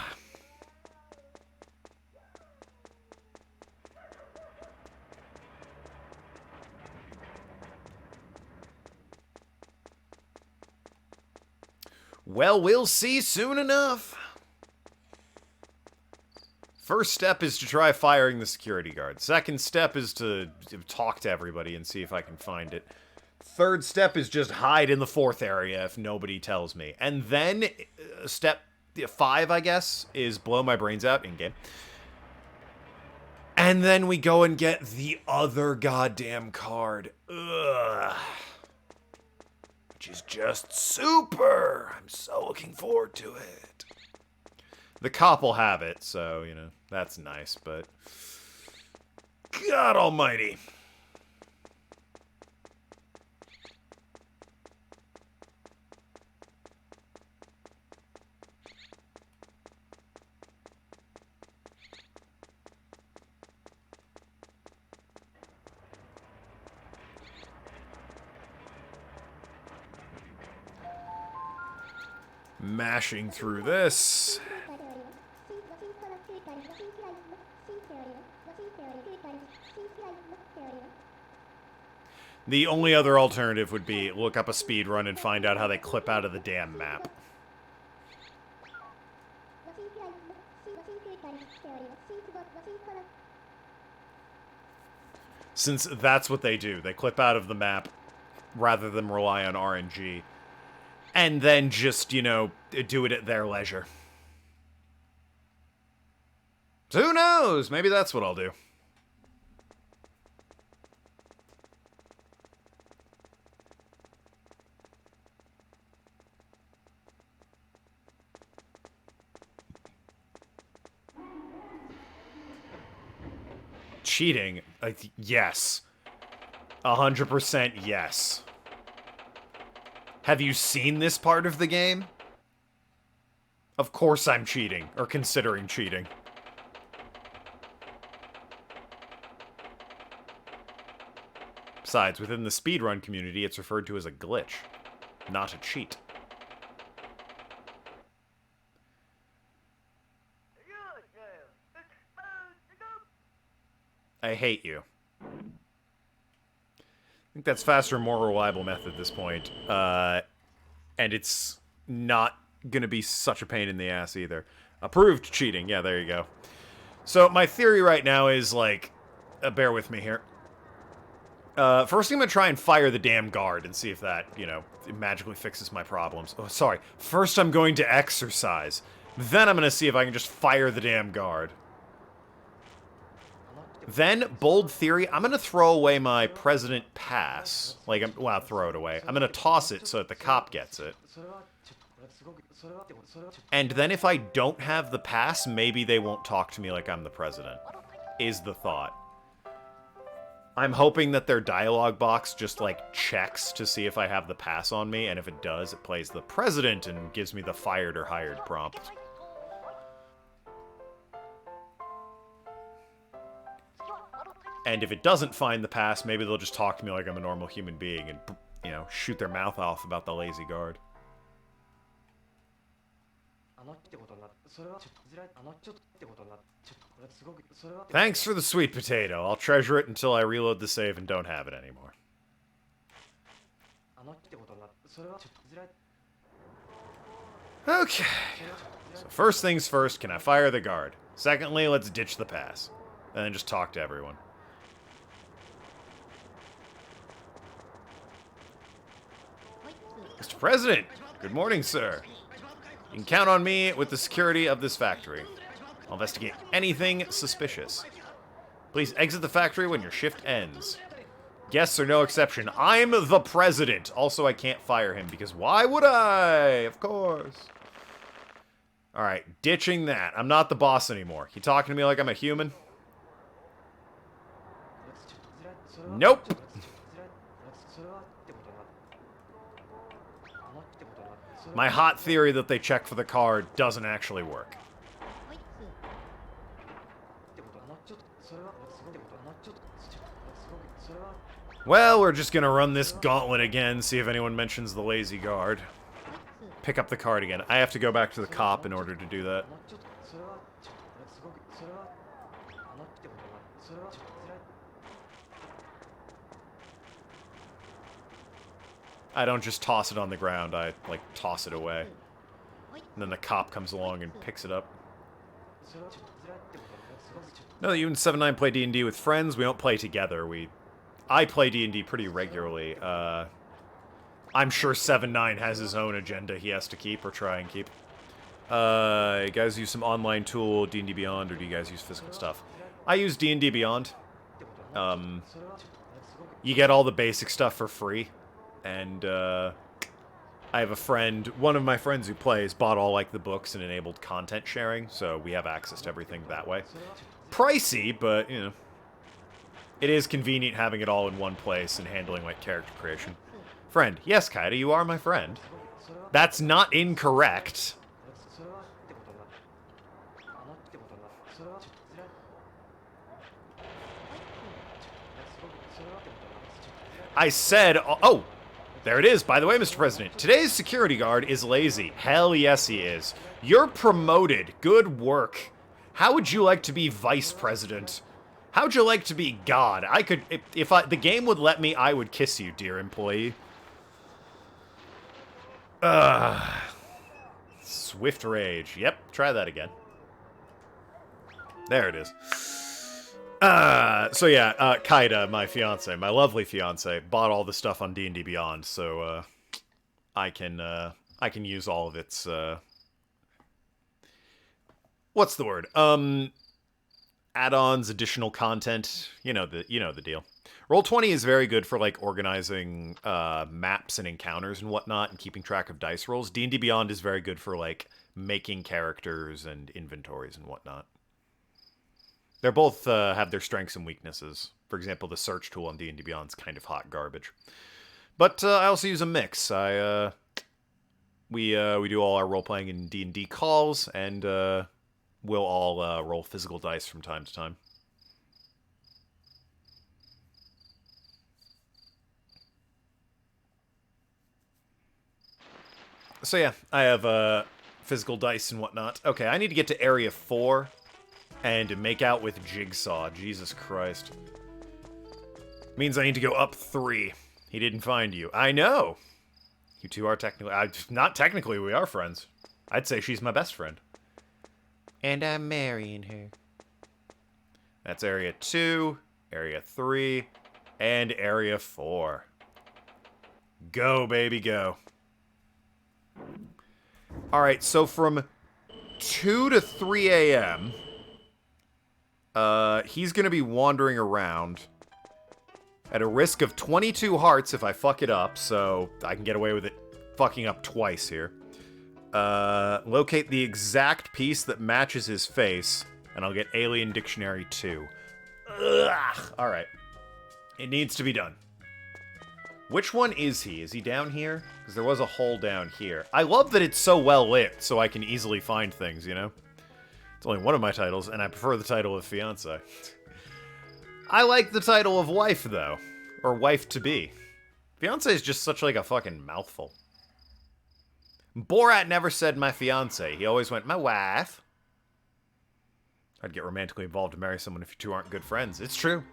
Speaker 1: Well, we'll see soon enough. First step is to try firing the security guard. Second step is to talk to everybody and see if I can find it. Third step is just hide in the fourth area if nobody tells me. And then step 5, I guess, is blow my brains out in-game. And then we go and get the other goddamn card. Ugh. Which is just super. I'm so looking forward to it. The cop will have it, so, you know, that's nice, but... God almighty. Mashing through this. The only other alternative would be look up a speed run and find out how they clip out of the damn map. Since that's what they do. They clip out of the map rather than rely on RNG. And then just, you know, do it at their leisure. So who knows? Maybe that's what I'll do. Cheating? Yes. 100% yes. Have you seen this part of the game? Of course I'm cheating, or considering cheating. Besides, within the speedrun community, it's referred to as a glitch, not a cheat. I hate you. I think that's faster and more reliable method at this point. And it's not gonna be such a pain in the ass either. Approved cheating. Yeah, there you go. So my theory right now is, like, bear with me here. First I'm gonna try and fire the damn guard and see if that, you know, magically fixes my problems. Oh, sorry. First I'm going to exercise. Then I'm gonna see if I can just fire the damn guard. Then, bold theory, I'm gonna throw away my president pass. Like, well, throw it away. I'm gonna toss it so that the cop gets it. And then if I don't have the pass, maybe they won't talk to me like I'm the president. Is the thought. I'm hoping that their dialogue box just, like, checks to see if I have the pass on me, and if it does, it plays the president and gives me the fired or hired prompt. And if it doesn't find the pass, maybe they'll just talk to me like I'm a normal human being and, you know, shoot their mouth off about the lazy guard. Thanks for the sweet potato. I'll treasure it until I reload the save and don't have it anymore. Okay. So first things first, can I fire the guard? Secondly, let's ditch the pass. And then just talk to everyone. Mr. President, good morning, sir. You can count on me with the security of this factory. I'll investigate anything suspicious. Please exit the factory when your shift ends. Guests are no exception. I'm the president. Also, I can't fire him because why would I? Of course. Alright, ditching that. I'm not the boss anymore. You talking to me like I'm a human? Nope. My hot theory that they check for the card doesn't actually work. Well, we're just gonna run this gauntlet again, see if anyone mentions the lazy guard. Pick up the card again. I have to go back to the cop in order to do that. I don't just toss it on the ground, I, like, toss it away. And then the cop comes along and picks it up. No, you and 7-9 play D&D with friends. We don't play together. I play D&D pretty regularly. I'm sure 7-9 has his own agenda he has to keep, or try and keep. You guys use some online tool, D&D Beyond, or do you guys use physical stuff? I use D&D Beyond. You get all the basic stuff for free. And, I have a friend, one of my friends who plays, bought all, like, the books and enabled content sharing, so we have access to everything that way. Pricey, but, you know. It is convenient having it all in one place and handling, like, character creation. Friend. Yes, Kaida, you are my friend. That's not incorrect. I said... Oh! There it is. By the way, Mr. President, today's security guard is lazy. Hell yes, he is. You're promoted. Good work. How would you like to be vice president? How'd you like to be God? I could... If the game would let me, I would kiss you, dear employee. Swift rage. Yep, try that again. There it is. So yeah, Kaida, my fiance, my lovely fiance, bought all the stuff on D&D Beyond, so, I can use all of its, what's the word? Add-ons, additional content, you know the deal. Roll20 is very good for, like, organizing, maps and encounters and whatnot, and keeping track of dice rolls. D&D Beyond is very good for, like, making characters and inventories and whatnot. They're both, have their strengths and weaknesses. For example, the search tool on D&D Beyond is kind of hot garbage. But, I also use a mix. We do all our role-playing in D&D calls, and, we'll all, roll physical dice from time to time. So yeah, I have, physical dice and whatnot. Okay, I need to get to Area 4. And make out with Jigsaw. Jesus Christ. Means I need to go up 3. He didn't find you. I know! You two are technically... not technically, we are friends. I'd say she's my best friend. And I'm marrying her. That's Area 2, Area 3, and Area 4. Go, baby, go. Alright, so from 2 to 3 a.m., he's gonna be wandering around at a risk of 22 hearts if I fuck it up, so I can get away with it fucking up twice here. Locate the exact piece that matches his face, and I'll get Alien Dictionary 2. Ugh. Alright. It needs to be done. Which one is he? Is he down here? Because there was a hole down here. I love that it's so well lit, so I can easily find things, you know? It's only one of my titles, and I prefer the title of fiancé. I like the title of wife, though. Or wife-to-be. Fiancé is just such, like, a fucking mouthful. Borat never said my fiancé. He always went, my wife. I'd get romantically involved to marry someone if you two aren't good friends. It's true.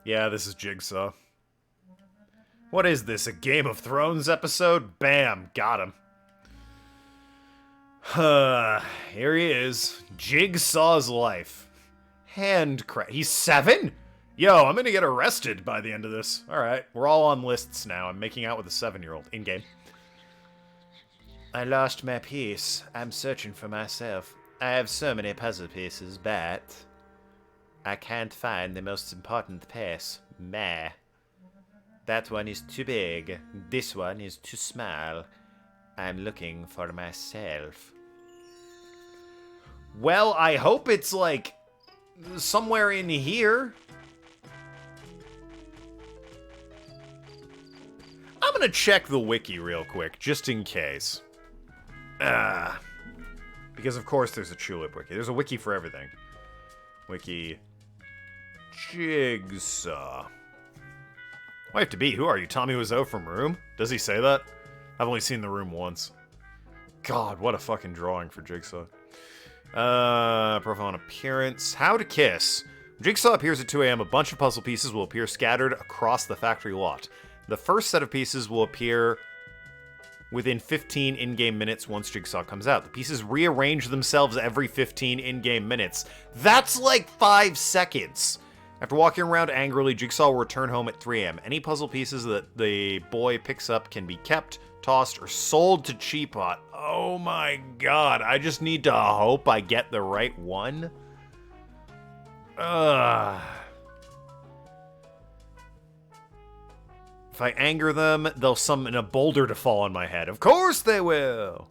Speaker 1: Yeah, this is Jigsaw. What is this, a Game of Thrones episode? Bam, got him. Here he is. Jigsaw's life. He's 7? Yo, I'm gonna get arrested by the end of this. Alright, we're all on lists now. I'm making out with a 7-year-old. In-game. I lost my piece. I'm searching for myself. I have so many puzzle pieces, but I can't find the most important piece. Meh. That one is too big. This one is too small. I'm looking for myself. Well, I hope it's, like, somewhere in here. I'm gonna check the wiki real quick, just in case. Because, of course, there's a Chulip wiki. There's a wiki for everything. Wiki. Jigsaw. Wife to be, who are you? Tommy Wiseau from Room? Does he say that? I've only seen The Room once. God, what a fucking drawing for Jigsaw. Profile and appearance. How to kiss. When Jigsaw appears at 2 a.m., a bunch of puzzle pieces will appear scattered across the factory lot. The first set of pieces will appear within 15 in-game minutes once Jigsaw comes out. The pieces rearrange themselves every 15 in-game minutes. That's like 5 seconds! After walking around angrily, Jigsaw will return home at 3 a.m. Any puzzle pieces that the boy picks up can be kept, tossed, or sold to Cheapot. Oh my god, I just need to hope I get the right one. Ugh. If I anger them, they'll summon a boulder to fall on my head. Of course they will!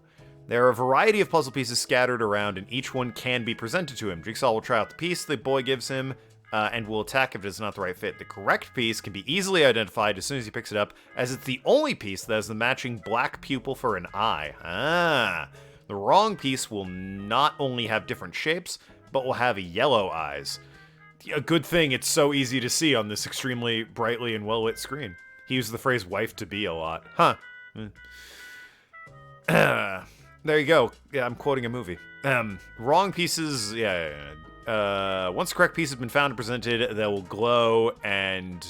Speaker 1: There are a variety of puzzle pieces scattered around, and each one can be presented to him. Jigsaw will try out the piece the boy gives him, and will attack if it is not the right fit. The correct piece can be easily identified as soon as he picks it up, as it's the only piece that has the matching black pupil for an eye. The wrong piece will not only have different shapes, but will have yellow eyes. A good thing it's so easy to see on this extremely brightly and well-lit screen. He uses the phrase wife to be a lot. Huh. There you go. Yeah, I'm quoting a movie. Wrong pieces, once the correct piece has been found and presented, they will glow, and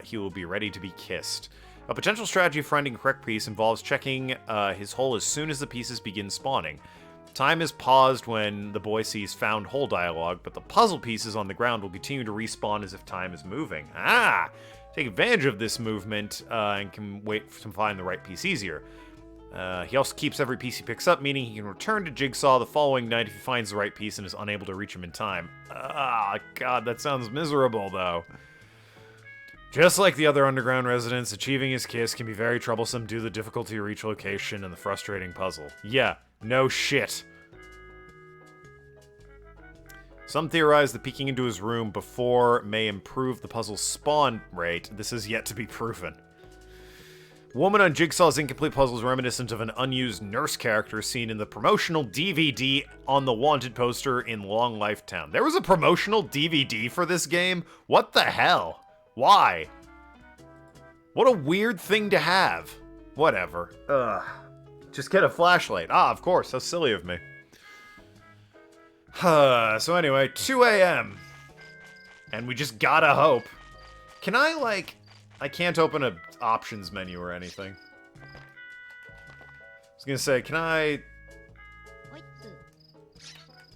Speaker 1: he will be ready to be kissed. A potential strategy for finding a correct piece involves checking his hole as soon as the pieces begin spawning. Time is paused when the boy sees found hole dialogue, but the puzzle pieces on the ground will continue to respawn as if time is moving. Take advantage of this movement and can wait to find the right piece easier. He also keeps every piece he picks up, meaning he can return to Jigsaw the following night if he finds the right piece and is unable to reach him in time. God, that sounds miserable, though. Just like the other underground residents, achieving his kiss can be very troublesome due to the difficulty of each location and the frustrating puzzle. Yeah, no shit. Some theorize that peeking into his room before may improve the puzzle's spawn rate. This is yet to be proven. Woman on Jigsaw's incomplete puzzle is reminiscent of an unused nurse character seen in the promotional DVD on the Wanted poster in Long Life Town. There was a promotional DVD for this game? What the hell? Why? What a weird thing to have. Whatever. Just get a flashlight. Of course. How silly of me. So anyway, 2 a.m. And we just gotta hope. Can I, like... I can't open a options menu or anything. I was gonna say, can I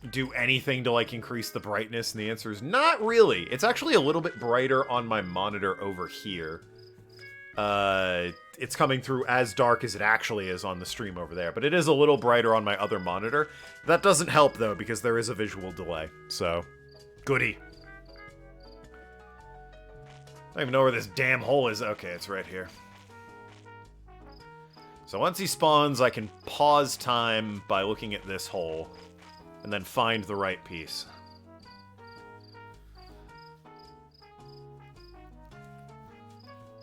Speaker 1: do anything to, like, increase the brightness? And the answer is not really. It's actually a little bit brighter on my monitor over here. It's coming through as dark as it actually is on the stream over there, but it is a little brighter on my other monitor. That doesn't help, though, because there is a visual delay, so goody. I don't even know where this damn hole is. Okay, it's right here. So once he spawns, I can pause time by looking at this hole, and then find the right piece.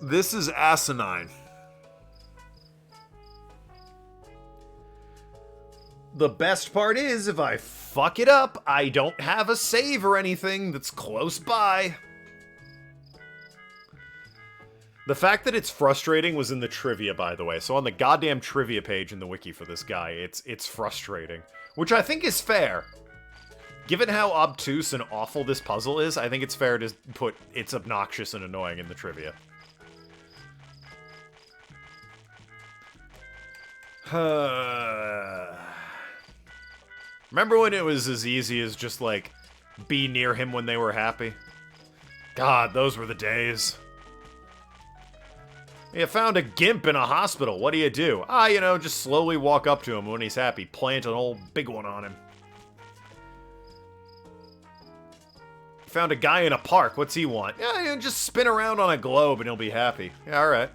Speaker 1: This is asinine. The best part is, if I fuck it up, I don't have a save or anything that's close by. The fact that it's frustrating was in the trivia, by the way. So on the goddamn trivia page in the wiki for this guy, it's frustrating. Which I think is fair. Given how obtuse and awful this puzzle is, I think it's fair to put it's obnoxious and annoying in the trivia. Remember when it was as easy as just, like, be near him when they were happy? God, those were the days. You found a gimp in a hospital. What do you do? You know, just slowly walk up to him when he's happy. Plant an old big one on him. Found a guy in a park. What's he want? Yeah, you know, just spin around on a globe and he'll be happy. Yeah, alright.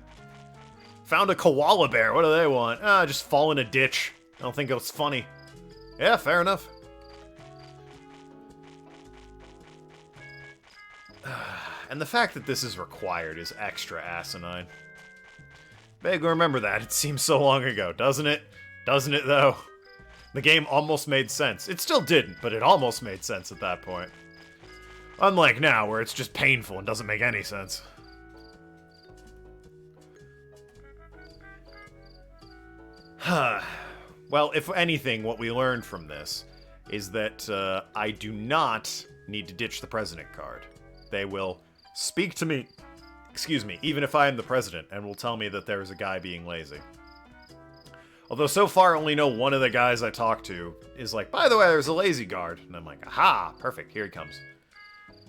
Speaker 1: Found a koala bear. What do they want? Just fall in a ditch. I don't think it's funny. Yeah, fair enough. And the fact that this is required is extra asinine. Vaguely remember that. It seems so long ago, doesn't it? Doesn't it, though? The game almost made sense. It still didn't, but it almost made sense at that point. Unlike now, where it's just painful and doesn't make any sense. Well, if anything, what we learned from this is that I do not need to ditch the president card. They will speak to me, excuse me, even if I am the president, and will tell me that there is a guy being lazy. Although so far I only know one of the guys I talk to is like, by the way, there's a lazy guard. And I'm like, aha, perfect, here he comes. Yeah,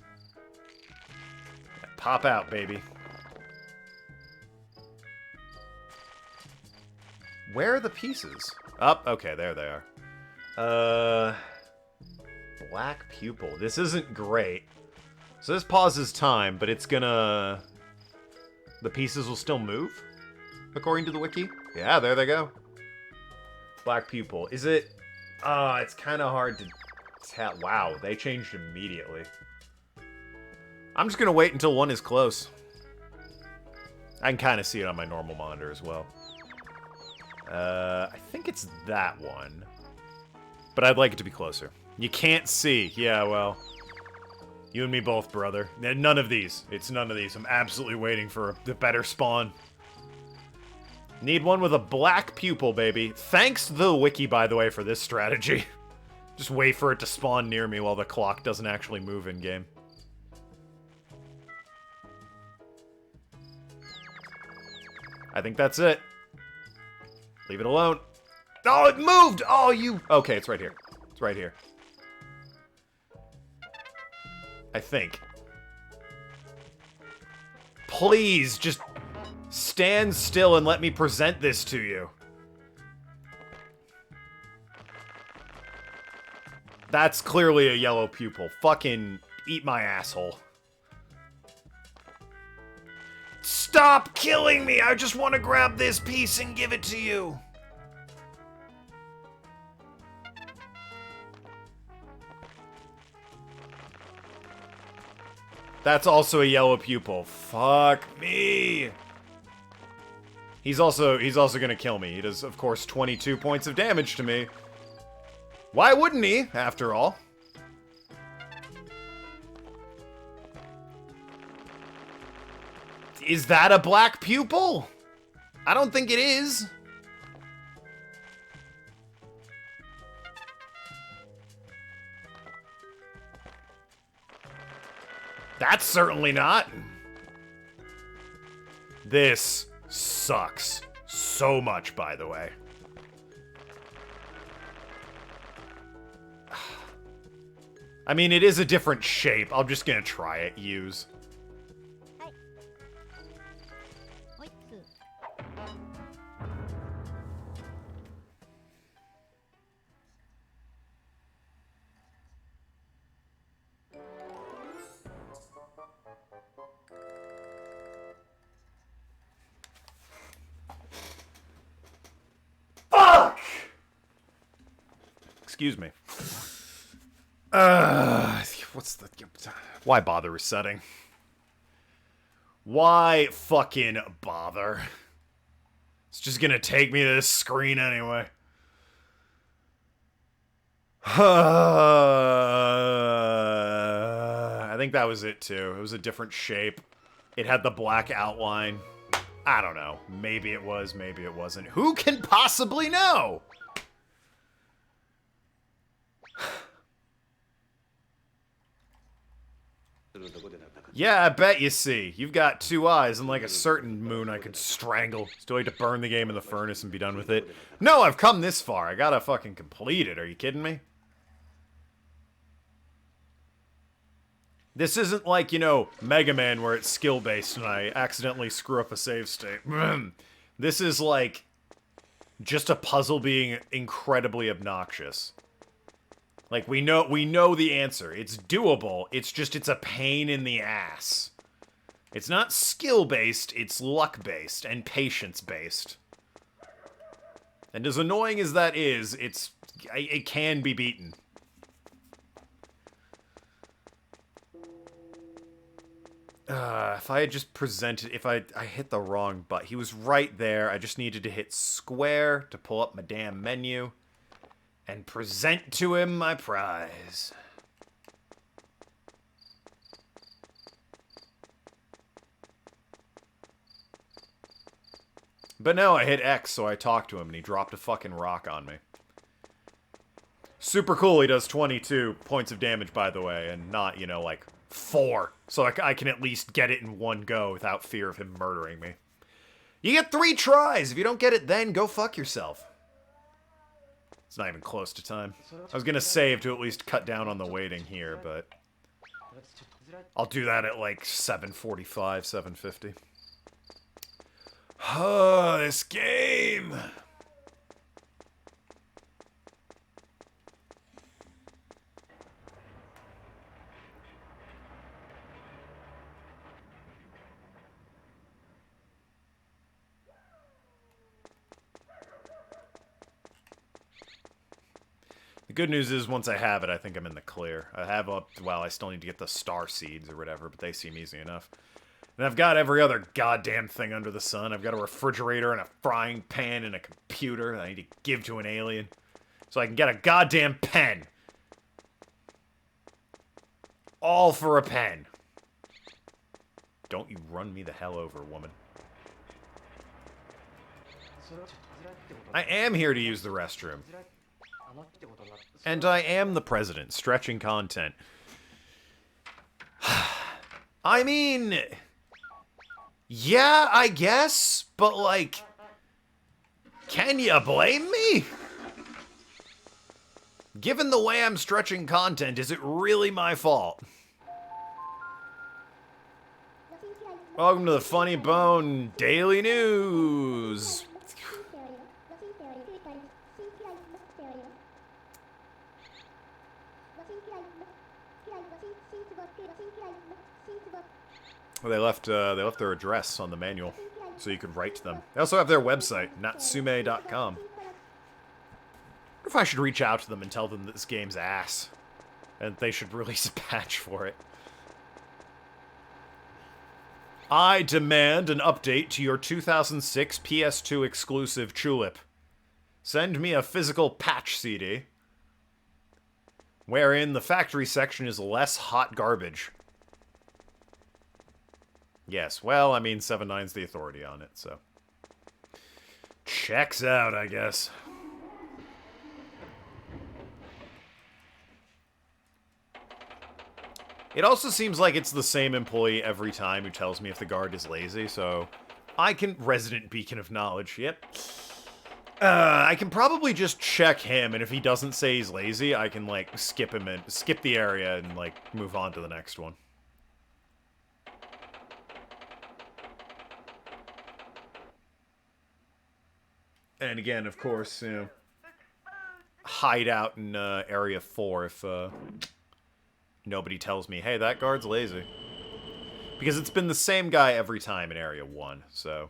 Speaker 1: pop out, baby. Where are the pieces? Oh, okay, there they are. Black pupil. This isn't great. So this pauses time, but it's gonna... The pieces will still move? According to the wiki? Yeah, there they go. Black pupil. Is it... it's kind of hard to tell. Wow, they changed immediately. I'm just gonna wait until one is close. I can kind of see it on my normal monitor as well. I think it's that one. But I'd like it to be closer. You can't see. Yeah, well... You and me both, brother. None of these. It's none of these. I'm absolutely waiting for the better spawn. Need one with a black pupil, baby. Thanks to the wiki, by the way, for this strategy. Just wait for it to spawn near me while the clock doesn't actually move in-game. I think that's it. Leave it alone. Oh, it moved! Oh, you... Okay, it's right here. It's right here. I think. Please, just stand still and let me present this to you. That's clearly a yellow pupil. Fucking eat my asshole. Stop killing me! I just want to grab this piece and give it to you. That's also a yellow pupil. Fuck me. He's also gonna kill me. He does, of course, 22 points of damage to me. Why wouldn't he, after all? Is that a black pupil? I don't think it is. That's certainly not. This sucks so much, by the way. I mean, it is a different shape. I'm just gonna try it. Use. Excuse me. What's the... Why bother resetting? Why fucking bother? It's just gonna take me to this screen anyway. I think that was it too. It was a different shape. It had the black outline. I don't know. Maybe it was, maybe it wasn't. Who can possibly know? Yeah, I bet you see. You've got two eyes and like a certain moon I could strangle. Still need to burn the game in the furnace and be done with it. No, I've come this far. I gotta fucking complete it. Are you kidding me? This isn't like, you know, Mega Man where it's skill-based and I accidentally screw up a save state. This is like just a puzzle being incredibly obnoxious. Like, we know the answer. It's doable. It's a pain in the ass. It's not skill-based, it's luck-based and patience-based. And as annoying as that is, it can be beaten. If I had just presented... If I hit the wrong button. He was right there. I just needed to hit square to pull up my damn menu. And present to him my prize. But no, I hit X, so I talked to him, and he dropped a fucking rock on me. Super cool, he does 22 points of damage, by the way, and not, you know, like, 4. So I can at least get it in one go without fear of him murdering me. You get 3 tries! If you don't get it then, go fuck yourself. It's not even close to time. I was gonna save to at least cut down on the waiting here, but... I'll do that at, like, 7:45, 7:50. Oh, this game! The good news is, once I have it, I think I'm in the clear. I have up... Well, I still need to get the star seeds or whatever, but they seem easy enough. And I've got every other goddamn thing under the sun. I've got a refrigerator and a frying pan and a computer that I need to give to an alien. So I can get a goddamn pen. All for a pen. Don't you run me the hell over, woman. I am here to use the restroom. And I am the president, stretching content. I mean... Yeah, I guess, but like... Can you blame me? Given the way I'm stretching content, is it really my fault? Welcome to the Funny Bone Daily News. Well, they left their address on the manual, so you could write to them. They also have their website, natsume.com. I wonder if I should reach out to them and tell them that this game's ass, and they should release a patch for it. I demand an update to your 2006 PS2 exclusive Chulip. Send me a physical patch CD, wherein the factory section is less hot garbage. Yes, well, I mean, 7.9's the authority on it, so... Checks out, I guess. It also seems like it's the same employee every time who tells me if the guard is lazy, so... I can... Resident beacon of knowledge, yep. I can probably just check him, and if he doesn't say he's lazy, I can, like, skip him and... Skip the area and, like, move on to the next one. And again, of course, you know, hide out in Area 4 if nobody tells me, hey, that guard's lazy. Because it's been the same guy every time in Area 1, so...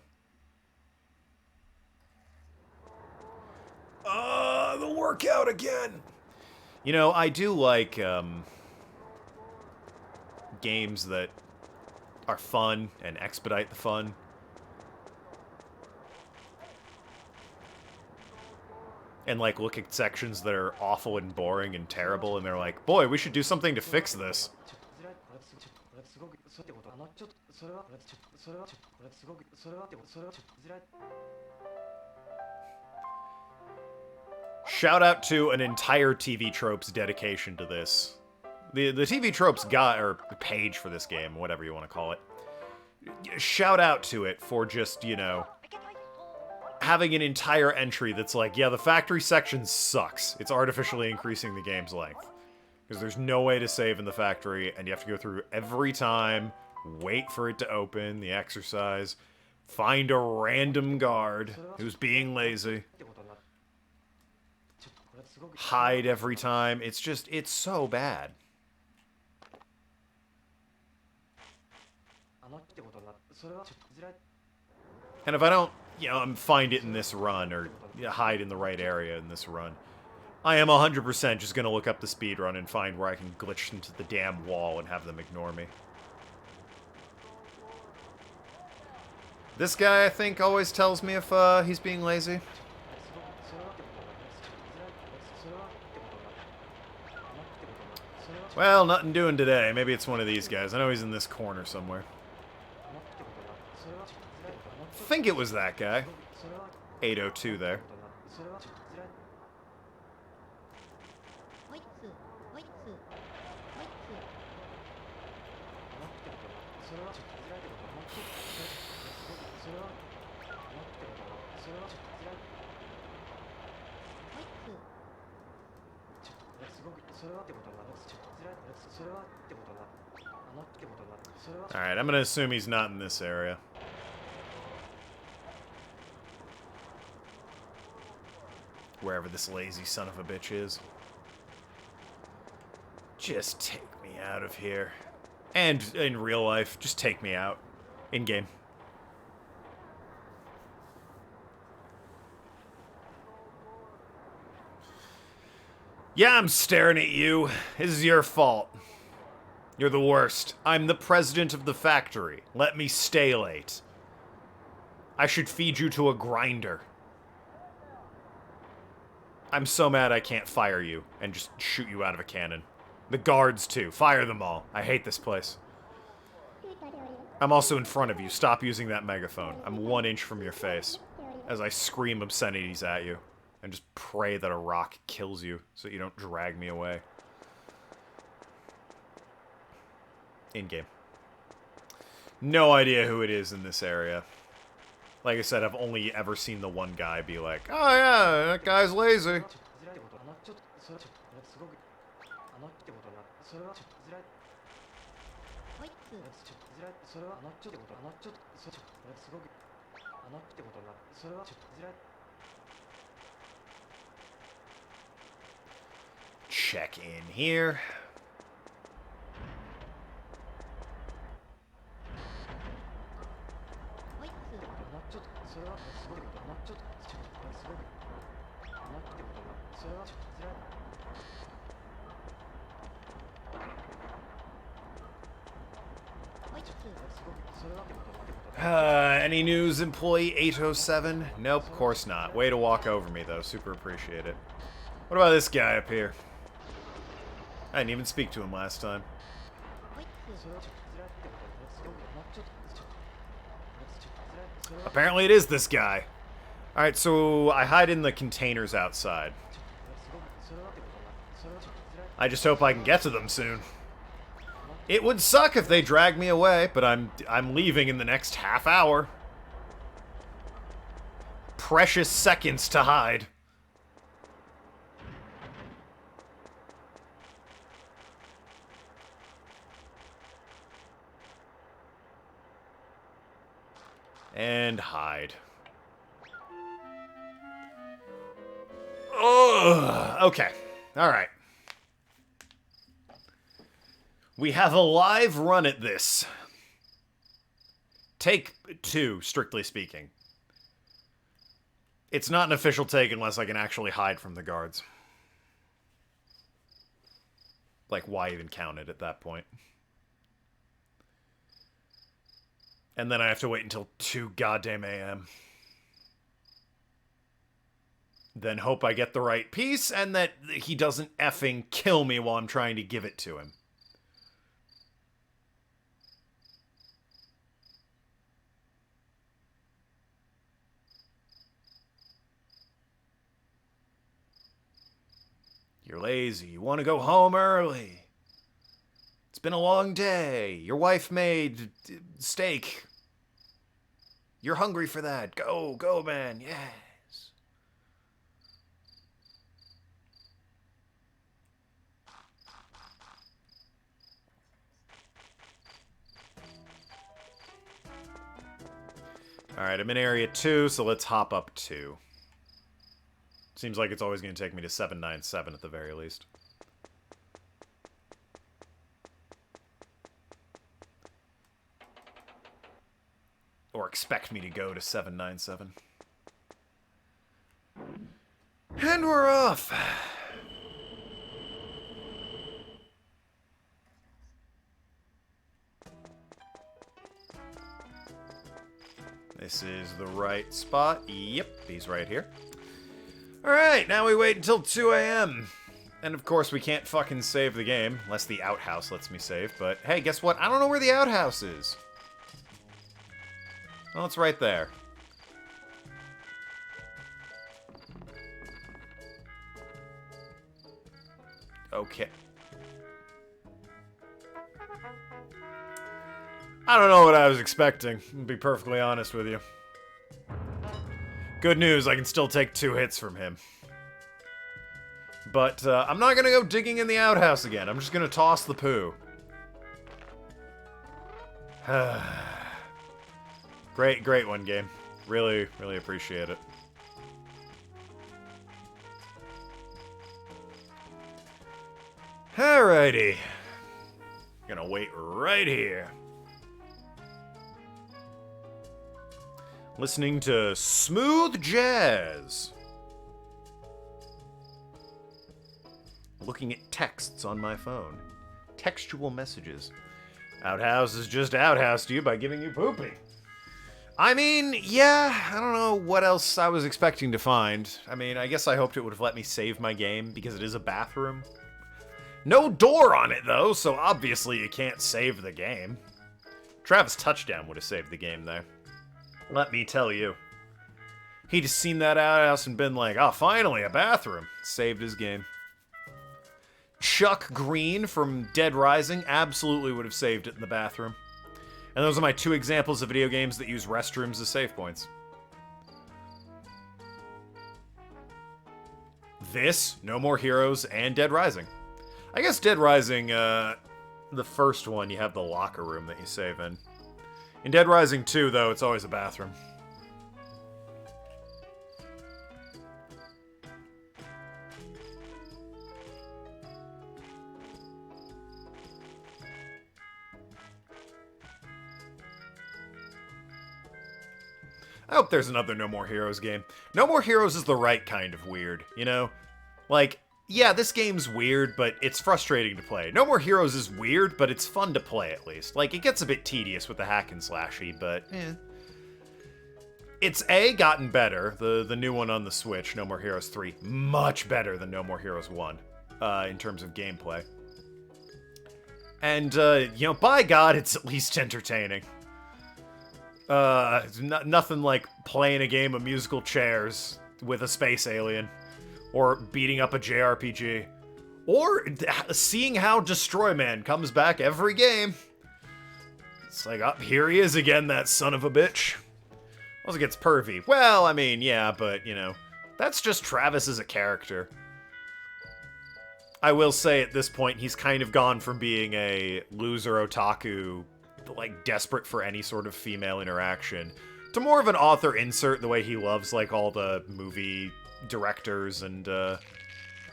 Speaker 1: The workout again! You know, I do like, games that are fun and expedite the fun. And, like, look at sections that are awful and boring and terrible, and they're like, boy, we should do something to fix this. Shout out to an entire TV Tropes dedication to this. The TV Tropes or page for this game, whatever you want to call it. Shout out to it for just, you know... having an entire entry that's like, yeah, the factory section sucks. It's artificially increasing the game's length. Because there's no way to save in the factory, and you have to go through every time, wait for it to open, the exercise, find a random guard who's being lazy, hide every time. It's just, it's so bad. And if I don't, find it in this run, or hide in the right area in this run, I am 100% just gonna look up the speedrun and find where I can glitch into the damn wall and have them ignore me. This guy, I think, always tells me if he's being lazy. Well, nothing doing today. Maybe it's one of these guys. I know he's in this corner somewhere. I think it was that guy. 802 there. Alright, I'm gonna assume he's not in this area. Wherever this lazy son of a bitch is. Just take me out of here. And in real life, just take me out. In-game. Yeah, I'm staring at you. This is your fault. You're the worst. I'm the president of the factory. Let me stay late. I should feed you to a grinder. I'm so mad I can't fire you and just shoot you out of a cannon. The guards, too. Fire them all. I hate this place. I'm also in front of you. Stop using that megaphone. I'm 1 inch from your face as I scream obscenities at you and just pray that a rock kills you so you don't drag me away. In-game. No idea who it is in this area. Like I said, I've only ever seen the one guy be like, oh yeah, that guy's lazy. Check in here. Any news, employee 807? Nope, of course not. Way to walk over me, though. Super appreciate it. What about this guy up here? I didn't even speak to him last time. Apparently it is this guy. Alright, so I hide in the containers outside. I just hope I can get to them soon. It would suck if they drag me away, but I'm leaving in the next half hour. Precious seconds to hide. And hide. Ugh. Okay. Alright. We have a live run at this. Take 2, strictly speaking. It's not an official take unless I can actually hide from the guards. Like, why even count it at that point? And then I have to wait until 2 goddamn a.m. Then hope I get the right piece and that he doesn't effing kill me while I'm trying to give it to him. You're lazy. You want to go home early. It's been a long day. Your wife made steak. You're hungry for that. Go, go, man. Yes. Alright, I'm in area 2, so let's hop up 2. Seems like it's always going to take me to 797 at the very least. Or expect me to go to 797. And we're off! This is the right spot. Yep, he's right here. Alright, now we wait until 2 a.m. And of course we can't fucking save the game, unless the outhouse lets me save. But hey, guess what? I don't know where the outhouse is. Well, it's right there. Okay. I don't know what I was expecting, to be perfectly honest with you. Good news, I can still take 2 hits from him. But I'm not gonna go digging in the outhouse again. I'm just gonna toss the poo. Great one, game. Really, really appreciate it. Alrighty. Gonna wait right here. Listening to smooth jazz. Looking at texts on my phone. Textual messages. Outhouse is just outhoused you by giving you poopy. I mean, yeah, I don't know what else I was expecting to find. I mean, I guess I hoped it would have let me save my game because it is a bathroom. No door on it, though, so obviously you can't save the game. Travis Touchdown would have saved the game there. Let me tell you. He'd just seen that outhouse and been like, oh, finally, a bathroom. Saved his game. Chuck Green from Dead Rising absolutely would have saved it in the bathroom. And those are my 2 examples of video games that use restrooms as save points. This, No More Heroes, and Dead Rising. I guess Dead Rising, the first one, you have the locker room that you save in. In Dead Rising 2, though, it's always a bathroom. I hope there's another No More Heroes game. No More Heroes is the right kind of weird, you know? Like, yeah, this game's weird, but it's frustrating to play. No More Heroes is weird, but it's fun to play, at least. Like, it gets a bit tedious with the hack and slashy, but It's gotten better. The new one on the Switch, No More Heroes 3, much better than No More Heroes 1, in terms of gameplay. And, you know, by God, it's at least entertaining. Nothing like playing a game of musical chairs with a space alien. Or beating up a JRPG. Or seeing how Destroy Man comes back every game. It's like, oh, here he is again, that son of a bitch. Also gets pervy. Well, I mean, yeah, but, you know, that's just Travis as a character. I will say at this point, he's kind of gone from being a loser otaku, like, desperate for any sort of female interaction, to more of an author insert, the way he loves, like, all the movie directors and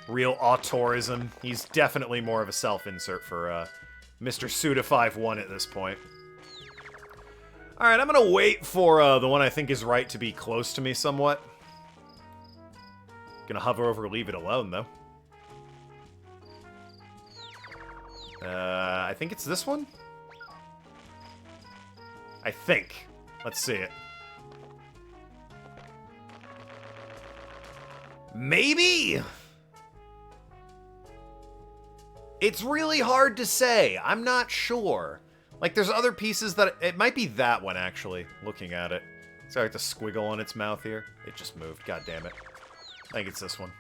Speaker 1: real auteurism. He's definitely more of a self-insert for Mr. Suda51 at this point. Alright, I'm gonna wait for the one I think is right to be close to me somewhat. Gonna hover over Leave It Alone, though. I think it's this one? I think. Let's see it. Maybe? It's really hard to say. I'm not sure. Like, there's other pieces that... It might be that one, actually, looking at it. Sorry, the squiggle on its mouth here. It just moved. God damn it. I think it's this one.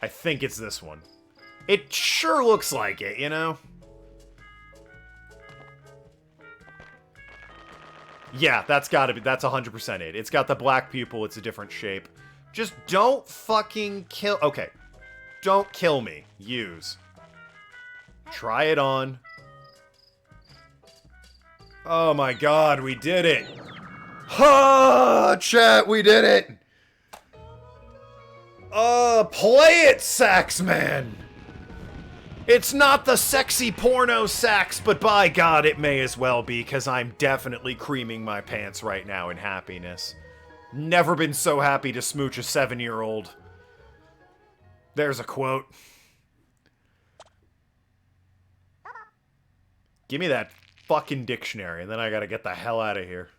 Speaker 1: I think it's this one. It sure looks like it, you know? Yeah, that's gotta be... That's 100% it. It's got the black pupil. It's a different shape. Just don't fucking kill... Okay. Don't kill me. Use. Try it on. Oh my god, we did it. Ha! Chat, we did it! Play it, sax man! It's not the sexy porno sax, but by God, it may as well be, because I'm definitely creaming my pants right now in happiness. Never been so happy to smooch a 7-year-old. There's a quote. Give me that fucking dictionary, and then I gotta get the hell out of here.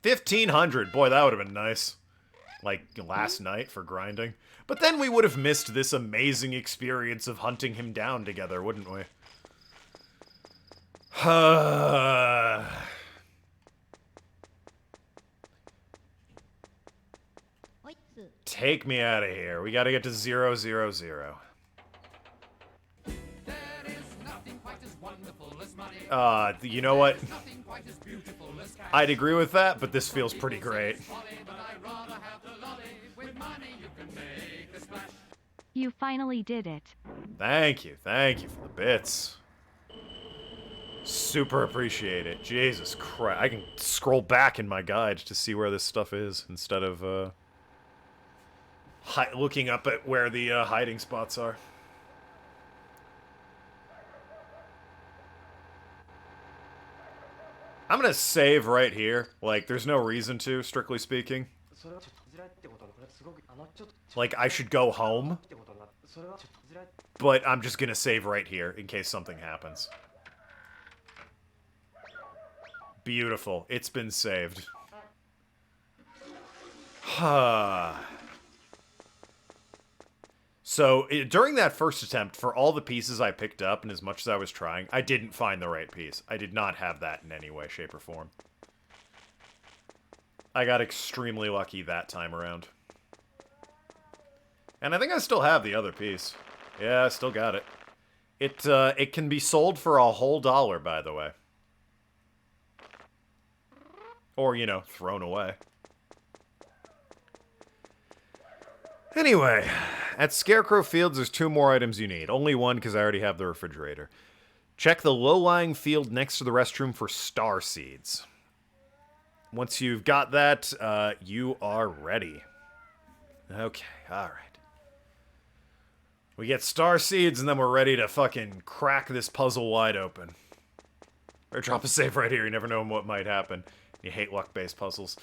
Speaker 1: 1,500. Boy, that would have been nice. Like, last night for grinding. But then we would have missed this amazing experience of hunting him down together, wouldn't we? Take me out of here. We gotta get to 000. You know what? I'd agree with that, but this feels pretty great.
Speaker 2: You finally did it.
Speaker 1: Thank you for the bits. Super appreciate it. Jesus Christ. I can scroll back in my guide to see where this stuff is instead of looking up at where the hiding spots are. I'm gonna save right here. Like, there's no reason to, strictly speaking. Like, I should go home. But I'm just gonna save right here in case something happens. Beautiful. It's been saved. So, during that first attempt, for all the pieces I picked up, and as much as I was trying, I didn't find the right piece. I did not have that in any way, shape, or form. I got extremely lucky that time around. And I think I still have the other piece. Yeah, I still got it. It can be sold for a whole $1, by the way. Or, you know, thrown away. Anyway, at Scarecrow Fields, there's 2 more items you need. Only one, because I already have the refrigerator. Check the low-lying field next to the restroom for star seeds. Once you've got that, you are ready. Okay, alright. We get star seeds, and then we're ready to fucking crack this puzzle wide open. Or drop a save right here, you never know what might happen. You hate luck-based puzzles.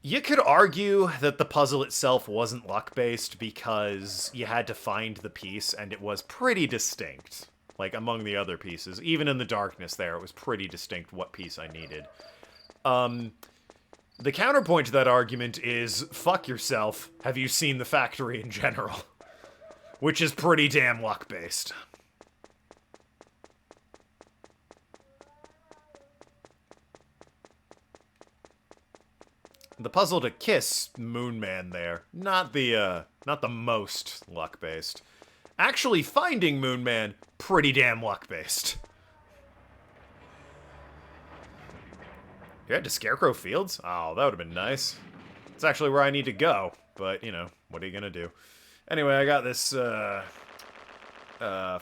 Speaker 1: You could argue that the puzzle itself wasn't luck-based because you had to find the piece, and it was pretty distinct. Like, among the other pieces. Even in the darkness there, it was pretty distinct what piece I needed. The counterpoint to that argument is, fuck yourself, have you seen the factory in general? Which is pretty damn luck-based. The puzzle to kiss Moon Man there, not the most luck-based. Actually finding Moon Man, pretty damn luck-based. You head to Scarecrow Fields? Oh, that would have been nice. It's actually where I need to go, but, you know, what are you gonna do? Anyway, I got this,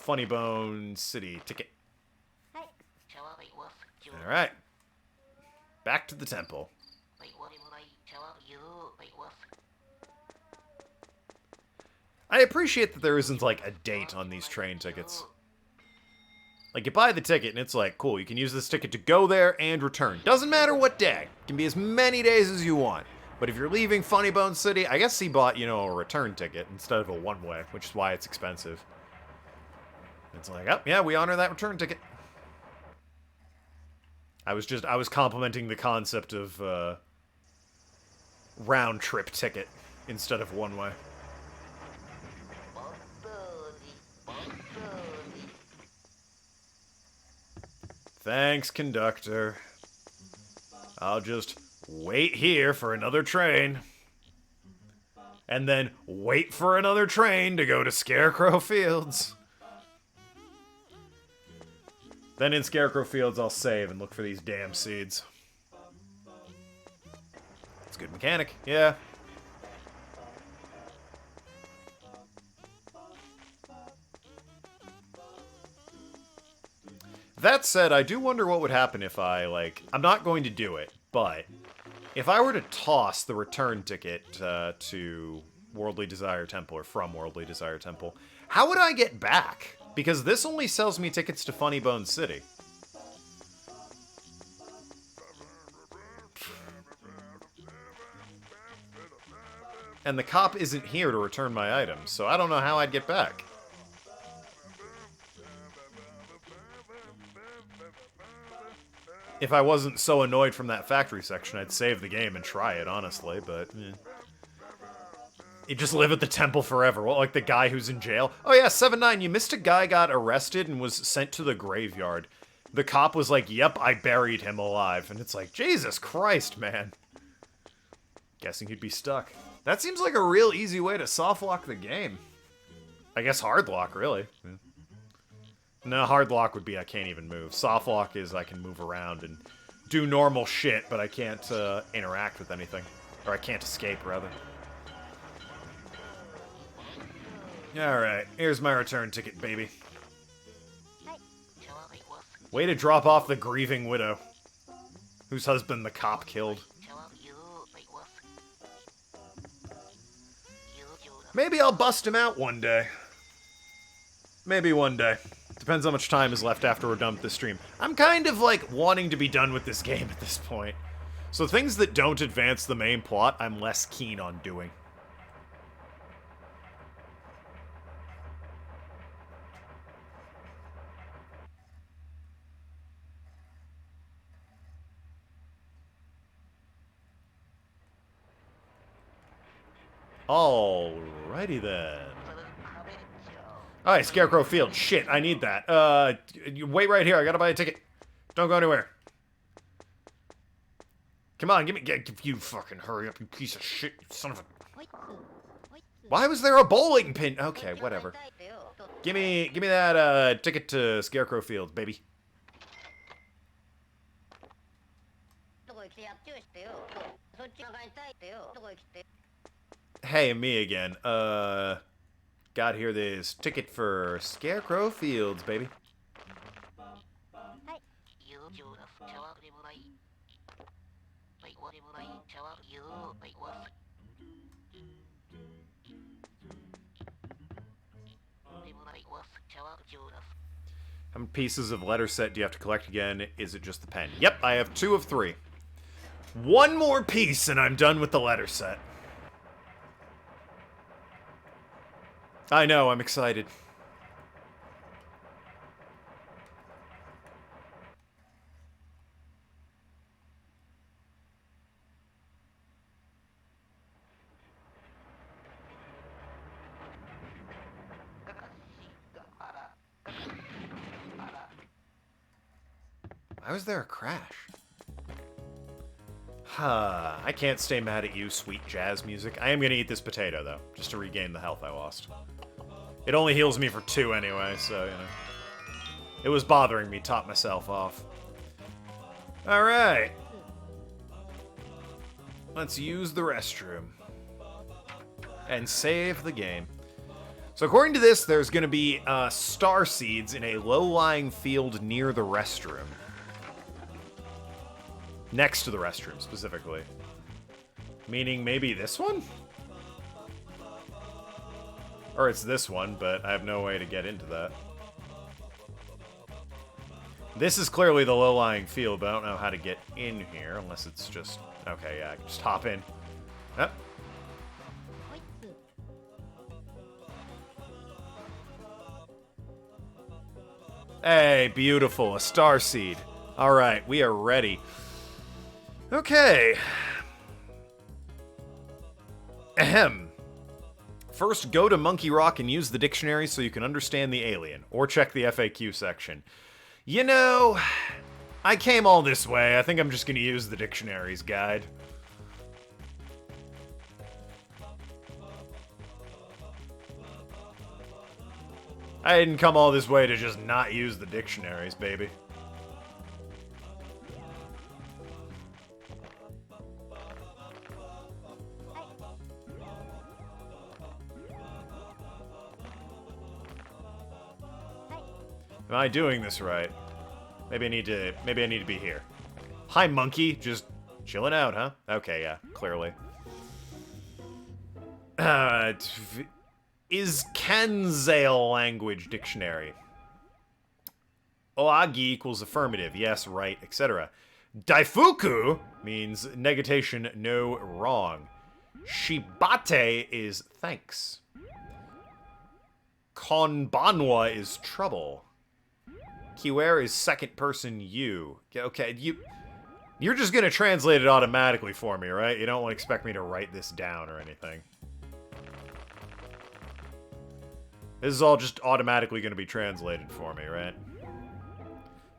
Speaker 1: Funny Bone City ticket. Alright. Back to the temple. I appreciate that there isn't, like, a date on these train tickets. Like, you buy the ticket, and it's like, cool, you can use this ticket to go there and return. Doesn't matter what day. It can be as many days as you want. But if you're leaving Funny Bone City, I guess he bought, you know, a return ticket instead of a one-way, which is why it's expensive. It's like, oh, yeah, we honor that return ticket. I was complimenting the concept of, round-trip ticket instead of one-way. Thanks, conductor. I'll just wait here for another train. And then wait for another train to go to Scarecrow Fields. Then in Scarecrow Fields, I'll save and look for these damn seeds. It's a good mechanic, yeah. That said, I do wonder what would happen if I, like... I'm not going to do it, but... If I were to toss the return ticket to Worldly Desire Temple, or from Worldly Desire Temple, how would I get back? Because this only sells me tickets to Funny Bone City. And the cop isn't here to return my items, so I don't know how I'd get back. If I wasn't so annoyed from that factory section, I'd save the game and try it, honestly, but... You just live at the temple forever. What, like the guy who's in jail? Oh yeah, 7-9, you missed a guy got arrested and was sent to the graveyard. The cop was like, yep, I buried him alive. And it's like, Jesus Christ, man. Guessing he'd be stuck. That seems like a real easy way to soft lock the game. I guess hard lock, really. Yeah. No, hard lock would be I can't even move. Soft lock is I can move around and do normal shit, but I can't interact with anything. Or I can't escape, rather. Alright, here's my return ticket, baby. Way to drop off the grieving widow, whose husband the cop killed. Maybe I'll bust him out one day. Maybe one day. Depends how much time is left after we're done with this stream. I'm kind of, like, wanting to be done with this game at this point. So things that don't advance the main plot, I'm less keen on doing. Alrighty then. Alright, Scarecrow Field. Shit, I need that. You wait right here. I gotta buy a ticket. Don't go anywhere. Come on, you fucking hurry up, you piece of shit, you son of a... Why was there a bowling pin? Okay, whatever. Give me that, ticket to Scarecrow Field, baby. Hey, me again. Got here this ticket for Scarecrow Fields, baby. How many pieces of letter set do you have to collect again? Is it just the pen? Yep, I have 2 of 3. One more piece and I'm done with the letter set. I know, I'm excited. Why was there a crash? I can't stay mad at you, sweet jazz music. I am gonna eat this potato, though, just to regain the health I lost. It only heals me for 2 anyway, so, you know. It was bothering me, top myself off. Alright. Let's use the restroom. And save the game. So according to this, there's gonna be, star seeds in a low-lying field near the restroom. Next to the restroom, specifically. Meaning maybe this one? Or it's this one, but I have no way to get into that. This is clearly the low-lying field, but I don't know how to get in here, unless it's just... Okay, yeah, I can just hop in. Oh. Hey, beautiful, a star seed. Alright, we are ready. Okay. Ahem. First, go to Monkey Rock and use the dictionary so you can understand the alien, or check the FAQ section. You know, I came all this way. I think I'm just gonna use the dictionary's guide. I didn't come all this way to just not use the dictionaries, baby. Am I doing this right? Maybe I need to be here. Hi, monkey. Just chilling out, huh? Okay, yeah, clearly. Is Kanzale language dictionary. Oagi equals affirmative, yes, right, etc. Daifuku means negation, no, wrong. Shibate is thanks. Konbanwa is trouble. Kiware is second person you. Okay, you're just gonna translate it automatically for me, right? You don't expect me to write this down or anything. This is all just automatically gonna be translated for me, right?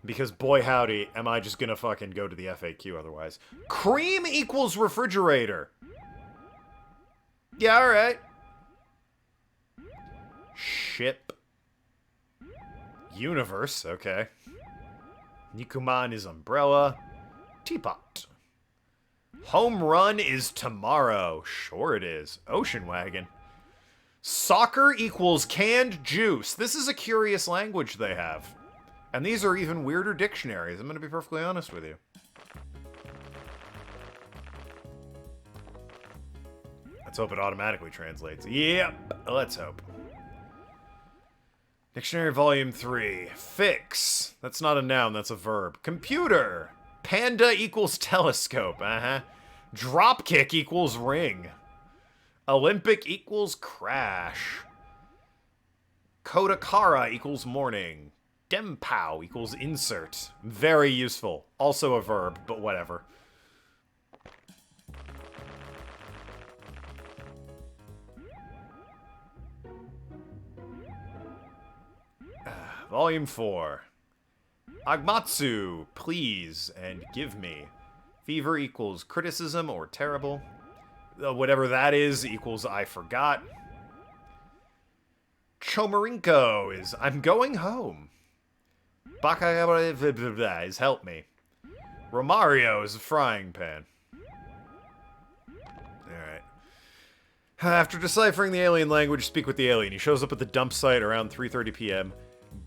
Speaker 1: Because boy howdy, am I just gonna fucking go to the FAQ otherwise. Cream equals refrigerator. Yeah, alright. Ship. Universe, okay. Nikuman is umbrella. Teapot. Home run is tomorrow. Sure it is. Ocean wagon. Soccer equals canned juice. This is a curious language they have. And these are even weirder dictionaries, I'm gonna be perfectly honest with you. Let's hope it automatically translates. Yep, let's hope. Dictionary Volume 3. Fix. That's not a noun, that's a verb. Computer. Panda equals telescope. Dropkick equals ring. Olympic equals crash. Kodakara equals morning. Dempow equals insert. Very useful. Also a verb, but whatever. Volume 4. Agmatsu, please, and give me. Fever equals criticism or terrible. Whatever that is equals I forgot. Chomarinko is I'm going home. Baka is help me. Romario is a frying pan. Alright. After deciphering the alien language, speak with the alien. He shows up at the dump site around 3:30 p.m.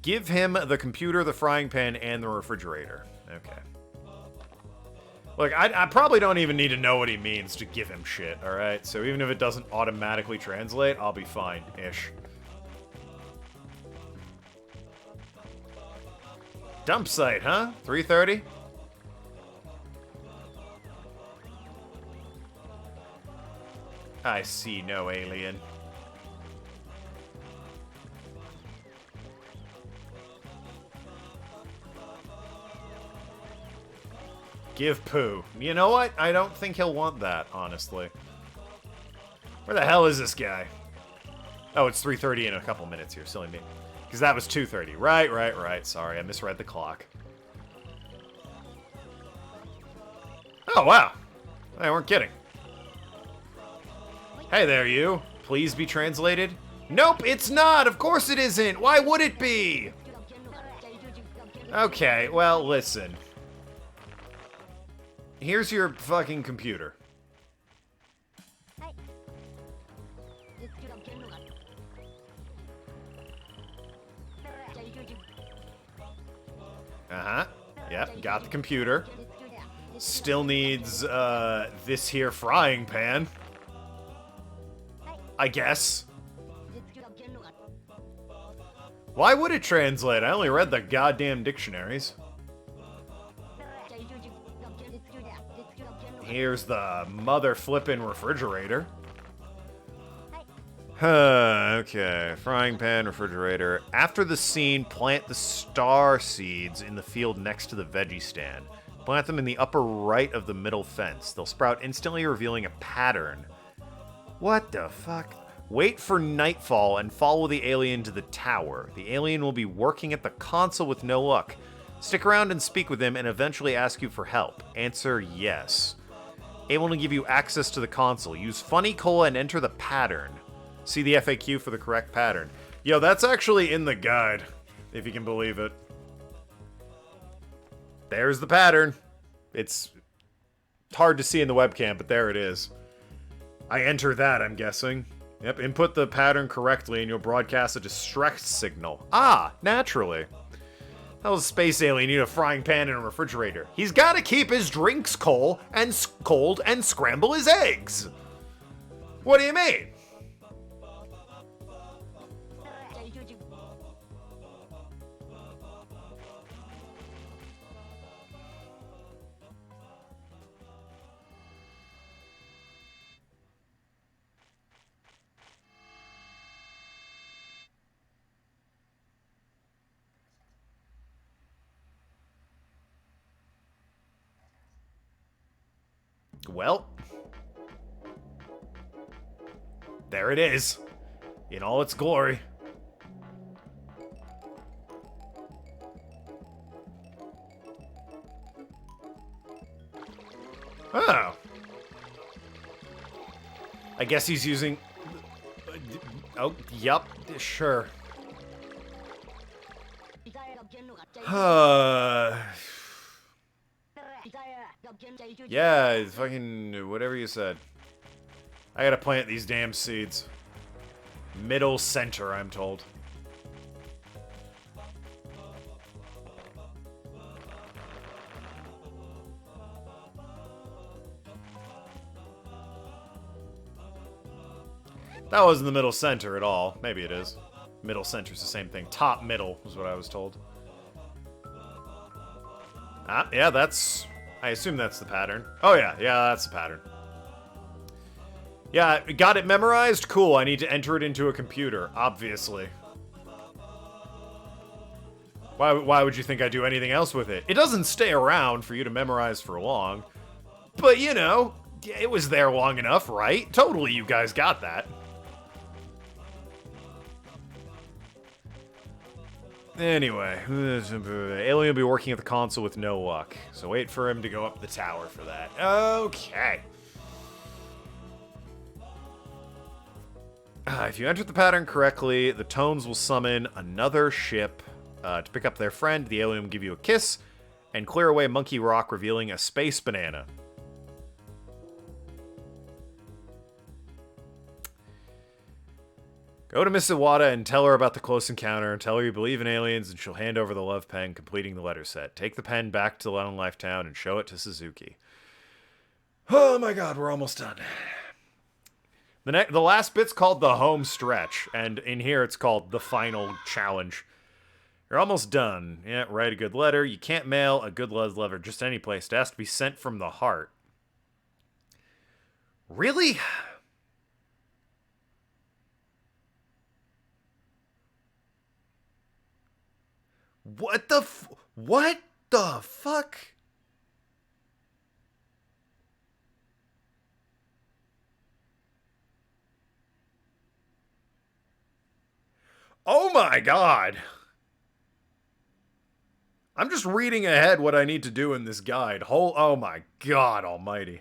Speaker 1: Give him the computer, the frying pan, and the refrigerator. Okay. Look, I probably don't even need to know what he means to give him shit, alright? So even if it doesn't automatically translate, I'll be fine-ish. Dump site, huh? 3:30? I see no alien. Give poo. You know what? I don't think he'll want that, honestly. Where the hell is this guy? Oh, it's 3:30 in a couple minutes here. Silly me. Because that was 2:30. Right. Sorry, I misread the clock. Oh, wow. They weren't kidding. Hey there, you. Please be translated. Nope, it's not. Of course it isn't. Why would it be? Okay, well, listen. Here's your fucking computer. Uh-huh. Yep, got the computer. Still needs, this here frying pan. I guess. Why would it translate? I only read the goddamn dictionaries. Here's the mother flippin' refrigerator. Okay. Frying pan, refrigerator. After the scene, plant the star seeds in the field next to the veggie stand. Plant them in the upper right of the middle fence. They'll sprout instantly, revealing a pattern. What the fuck? Wait for nightfall and follow the alien to the tower. The alien will be working at the console with no luck. Stick around and speak with him and eventually ask you for help. Answer yes. Able to give you access to the console. Use funny cola and enter the pattern. See the FAQ for the correct pattern. Yo, that's actually in the guide, if you can believe it. There's the pattern. It's hard to see in the webcam, but there it is. I enter that, I'm guessing. Yep, input the pattern correctly and you'll broadcast a distress signal. Ah, naturally. How's a space alien need a frying pan and a refrigerator? He's gotta keep his drinks cold and scramble his eggs. What do you mean? Well, there it is, in all its glory. Oh. I guess he's using... Oh, yep, sure. Yeah, fucking whatever you said. I gotta plant these damn seeds. Middle center, I'm told. That wasn't the middle center at all. Maybe it is. Middle center's the same thing. Top middle was what I was told. Ah, yeah, that's... I assume that's the pattern. Oh yeah, that's the pattern. Yeah, got it memorized? Cool, I need to enter it into a computer, obviously. Why would you think I do anything else with it? It doesn't stay around for you to memorize for long. But, you know, it was there long enough, right? Totally, you guys got that. Anyway, Alien will be working at the console with no luck, so wait for him to go up the tower for that. Okay. If you enter the pattern correctly, the tones will summon another ship to pick up their friend. The alien will give you a kiss and clear away Monkey Rock, revealing a space banana. Go to Miss Iwata and tell her about the close encounter. Tell her you believe in aliens, and she'll hand over the love pen, completing the letter set. Take the pen back to Lone Life Town and show it to Suzuki. Oh my god, we're almost done. The last bit's called the home stretch, and in here it's called the final challenge. You're almost done. Yeah, write a good letter. You can't mail a good love letter just any place. It has to be sent from the heart. Really? What the fuck? Oh my god. I'm just reading ahead what I need to do in this guide. Oh my god almighty.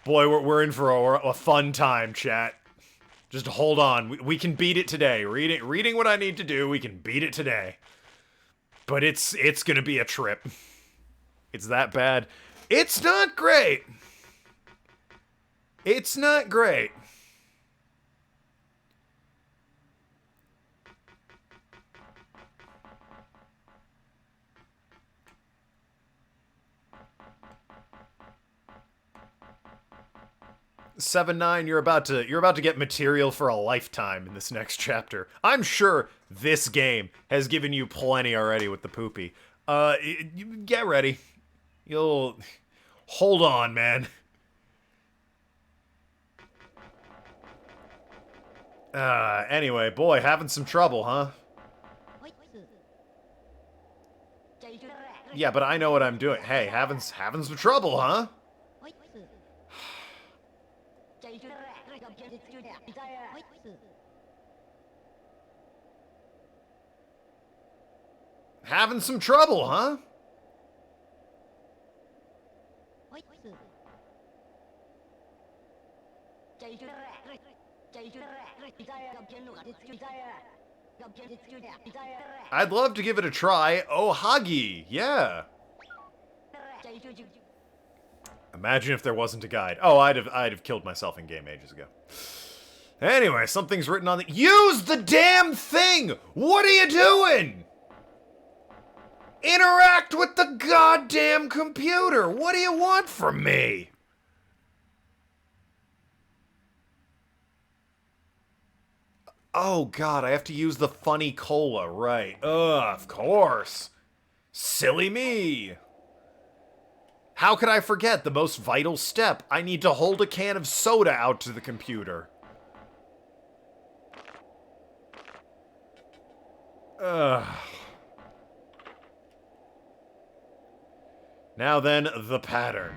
Speaker 1: Boy, we're in for a fun time, chat. Just hold on. We can beat it today. Reading what I need to do, we can beat it today. But it's gonna be a trip. It's that bad. It's not great. It's not great. Seven, you're about to get material for a lifetime in this next chapter. I'm sure this game has given you plenty already with the poopy. Get ready. You'll hold on, man. Anyway, boy, having some trouble, huh? Yeah, but I know what I'm doing. Hey, having some trouble, huh? Having some trouble, huh? I'd love to give it a try. Oh, Hagi, yeah. Imagine if there wasn't a guide. Oh, I'd have killed myself in game ages ago. Anyway, something's written on the... Use the damn thing! What are you doing? Interact with the goddamn computer! What do you want from me? Oh god, I have to use the funny cola, right. Of course. Silly me. How could I forget the most vital step? I need to hold a can of soda out to the computer. Ugh. Now then, the pattern.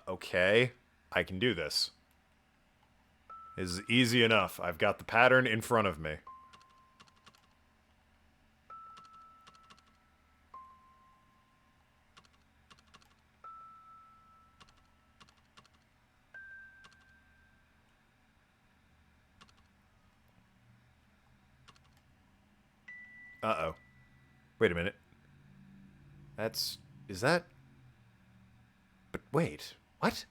Speaker 1: Okay. I can do this. This is easy enough. I've got the pattern in front of me. Uh-oh. Wait a minute. Is that... But wait, what?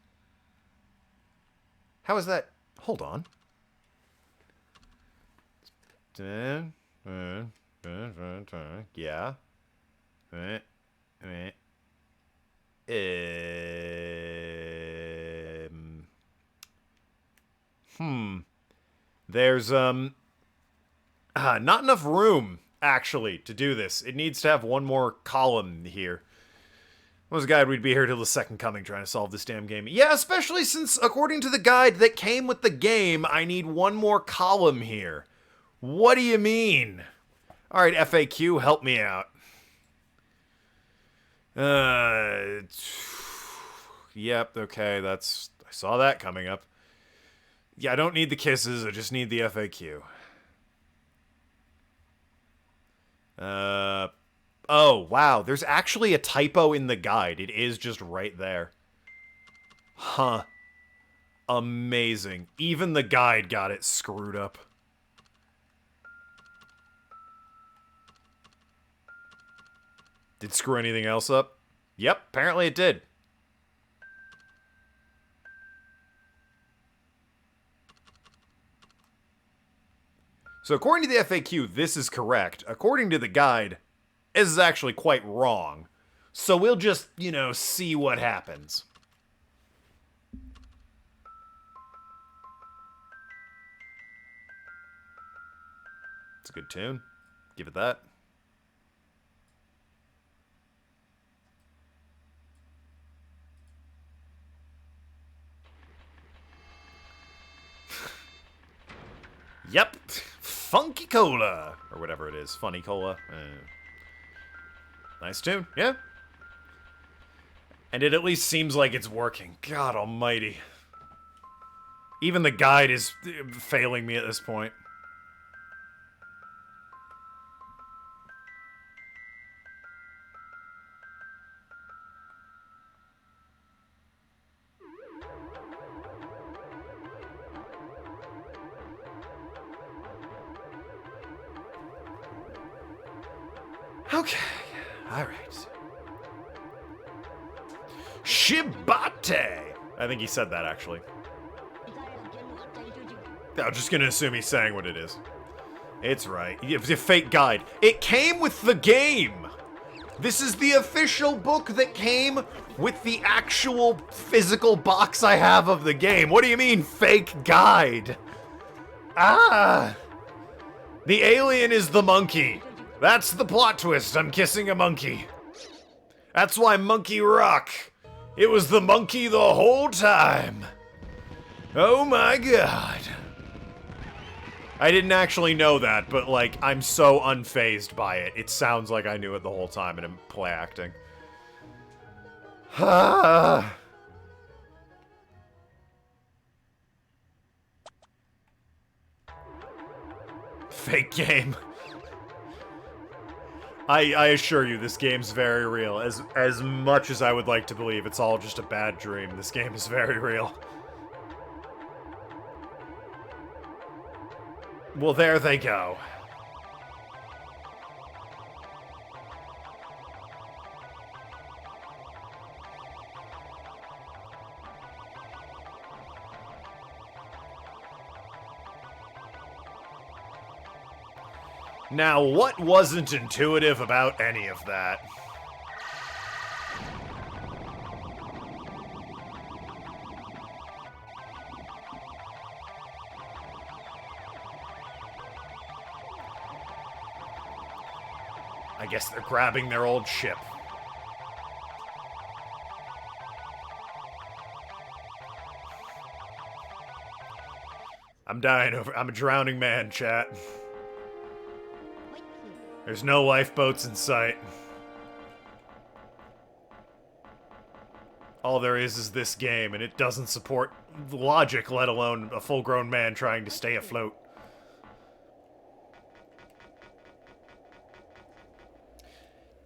Speaker 1: How is that... Hold on. Yeah. There's, not enough room, actually, to do this. It needs to have one more column here. Was a guide, we'd be here till the second coming trying to solve this damn game. Yeah, especially since, according to the guide that came with the game, I need one more column here. What do you mean? Alright, FAQ, help me out. Yep, okay, that's... I saw that coming up. Yeah, I don't need the kisses, I just need the FAQ. Oh, wow, there's actually a typo in the guide. It is just right there. Huh. Amazing. Even the guide got it screwed up. Did it screw anything else up? Yep, apparently it did. So according to the FAQ, this is correct. According to the guide, this is actually quite wrong. So we'll just, you know, see what happens. It's a good tune. Give it that. Yep. Funky Cola. Or whatever it is. Funny Cola. Nice tune. Yeah. And it at least seems like it's working. God almighty. Even the guide is failing me at this point. Okay, alright. Shibate! I think he said that, actually. I'm just gonna assume he's saying what it is. It's right. It's a fake guide. It came with the game! This is the official book that came with the actual physical box I have of the game. What do you mean, fake guide? Ah! The alien is the monkey. That's the plot twist. I'm kissing a monkey. That's why Monkey Rock. It was the monkey the whole time. Oh my god. I didn't actually know that, but like, I'm so unfazed by it. It sounds like I knew it the whole time and I'm play acting. Fake game. I assure you, this game's very real. As much as I would like to believe it's all just a bad dream, this game is very real. Well, there they go. Now, what wasn't intuitive about any of that? I guess they're grabbing their old ship. I'm dying over. I'm a drowning man, chat. There's no lifeboats in sight. All there is this game, and it doesn't support logic, let alone a full-grown man trying to stay afloat.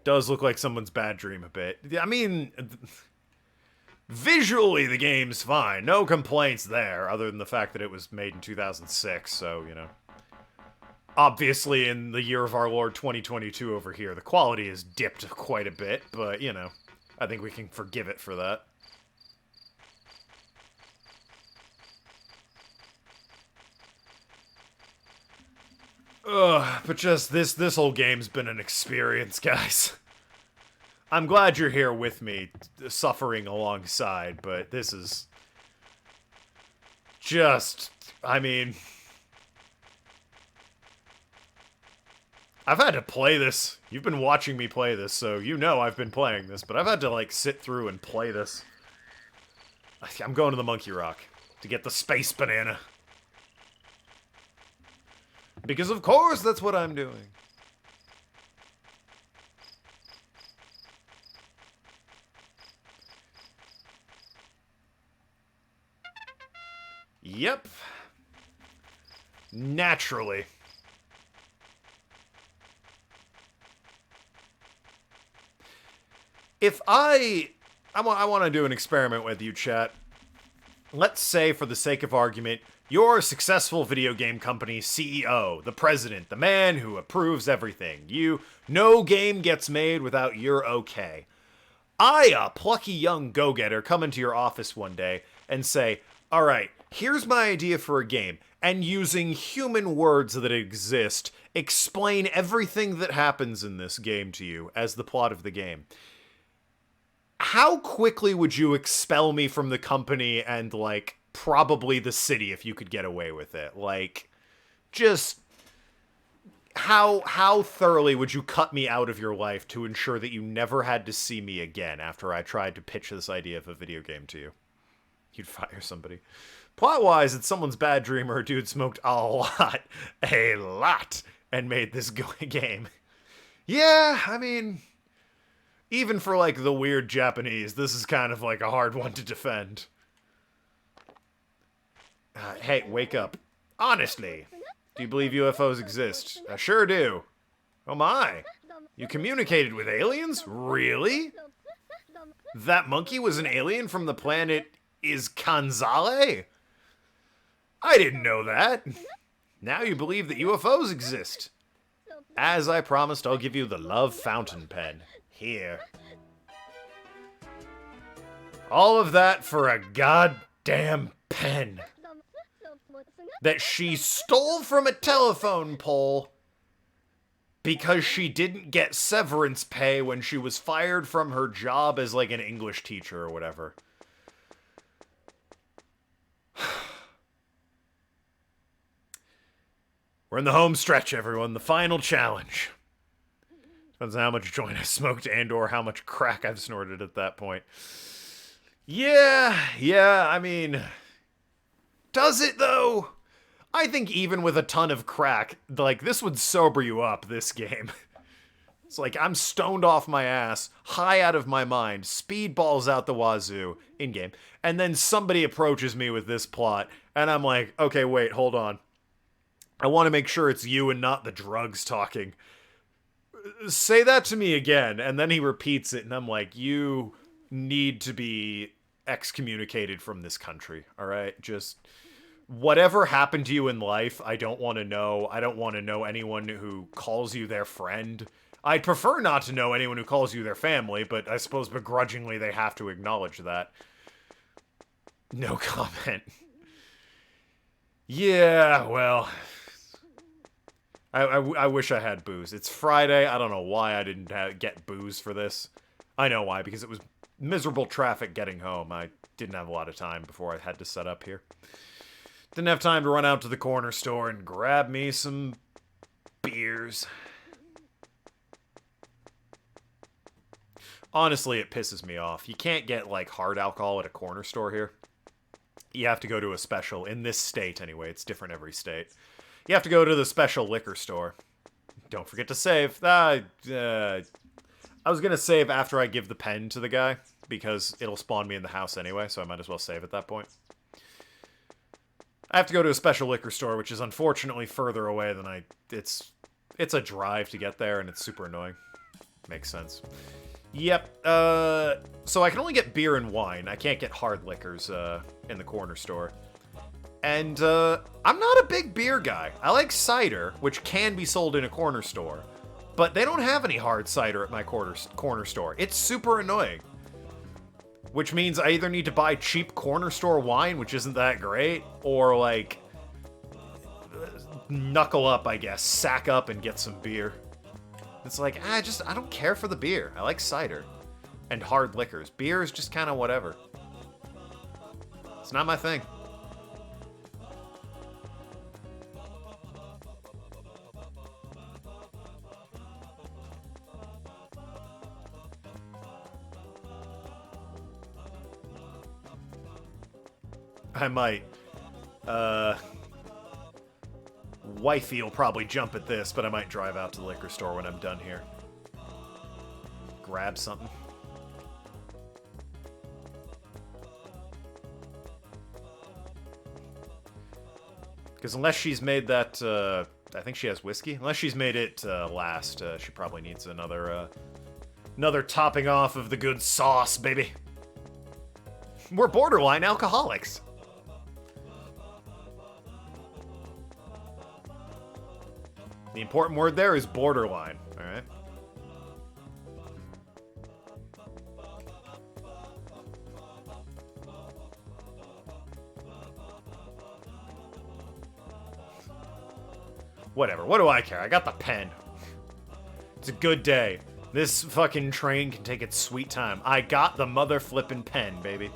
Speaker 1: Does look like someone's bad dream a bit. I mean, visually the game's fine. No complaints there, other than the fact that it was made in 2006, so, you know. Obviously, in the year of our Lord 2022 over here, the quality has dipped quite a bit, but, you know, I think we can forgive it for that. Ugh, but just this whole game's been an experience, guys. I'm glad you're here with me, suffering alongside, but this is just, I mean, I've had to play this. You've been watching me play this, so you know I've been playing this, but I've had to, like, sit through and play this. I'm going to the Monkey Rock to get the space banana. Because of course that's what I'm doing. Yep. Naturally. If I want to do an experiment with you, chat. Let's say, for the sake of argument, you're a successful video game company CEO, the president, the man who approves everything. No game gets made without your okay. I, a plucky young go-getter, come into your office one day and say, all right, here's my idea for a game, and using human words that exist, explain everything that happens in this game to you as the plot of the game. How quickly would you expel me from the company and, like, probably the city if you could get away with it? Like, just how thoroughly would you cut me out of your life to ensure that you never had to see me again after I tried to pitch this idea of a video game to you? You'd fire somebody. Plot-wise, it's someone's bad dream or a dude smoked a lot, and made this game. Yeah, I mean, even for, like, the weird Japanese, this is kind of, like, a hard one to defend. Hey, wake up. Honestly, do you believe UFOs exist? I sure do. Oh my. You communicated with aliens? Really? That monkey was an alien from the planet Kanzale? I didn't know that. Now you believe that UFOs exist. As I promised, I'll give you the love fountain pen. Here. All of that for a goddamn pen that she stole from a telephone pole because she didn't get severance pay when she was fired from her job as, like, an English teacher or whatever. We're in the home stretch, everyone. The final challenge. Depends on how much joint I smoked and or how much crack I've snorted at that point. Yeah, I mean, does it, though? I think even with a ton of crack, like, this would sober you up, this game. It's like, I'm stoned off my ass, high out of my mind, speedballs out the wazoo, in-game, and then somebody approaches me with this plot, and I'm like, okay, wait, hold on. I want to make sure it's you and not the drugs talking. Say that to me again, and then he repeats it, and I'm like, you need to be excommunicated from this country, alright? Just, whatever happened to you in life, I don't want to know. I don't want to know anyone who calls you their friend. I'd prefer not to know anyone who calls you their family, but I suppose begrudgingly they have to acknowledge that. No comment. Yeah, well, I wish I had booze. It's Friday. I don't know why I didn't get booze for this. I know why, because it was miserable traffic getting home. I didn't have a lot of time before I had to set up here. Didn't have time to run out to the corner store and grab me some beers. Honestly, it pisses me off. You can't get, like, hard alcohol at a corner store here. You have to go to a special, in this state anyway, it's different every state. You have to go to the special liquor store. Don't forget to save. I was gonna save after I give the pen to the guy, because it'll spawn me in the house anyway, so I might as well save at that point. I have to go to a special liquor store, which is unfortunately further away than it's a drive to get there, and it's super annoying. Makes sense. Yep, so I can only get beer and wine. I can't get hard liquors, in the corner store. And, I'm not a big beer guy. I like cider, which can be sold in a corner store. But they don't have any hard cider at my corner store. It's super annoying. Which means I either need to buy cheap corner store wine, which isn't that great, or, like, knuckle up, I guess. Sack up and get some beer. It's like, I don't care for the beer. I like cider. And hard liquors. Beer is just kind of whatever. It's not my thing. I might. Wifey will probably jump at this, but I might drive out to the liquor store when I'm done here. Grab something. Because unless she's made that, I think she has whiskey. Unless she's made it last, she probably needs another topping off of the good sauce, baby. We're borderline alcoholics. The important word there is borderline, alright? Whatever, what do I care? I got the pen. It's a good day. This fucking train can take its sweet time. I got the mother flippin' pen, baby.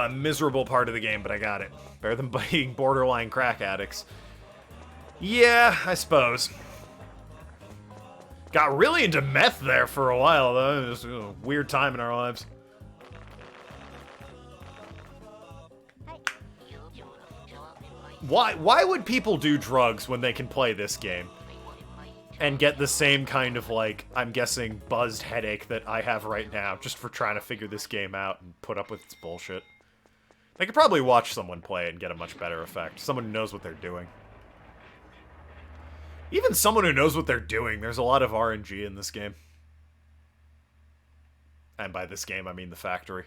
Speaker 1: Miserable part of the game, but I got it. Better than being borderline crack addicts. Yeah, I suppose. Got really into meth there for a while, though. It was a weird time in our lives. Why would people do drugs when they can play this game? And get the same kind of, like, I'm guessing, buzzed headache that I have right now, just for trying to figure this game out and put up with its bullshit. They could probably watch someone play it and get a much better effect. Someone who knows what they're doing. Even someone who knows what they're doing, there's a lot of RNG in this game. And by this game, I mean the factory.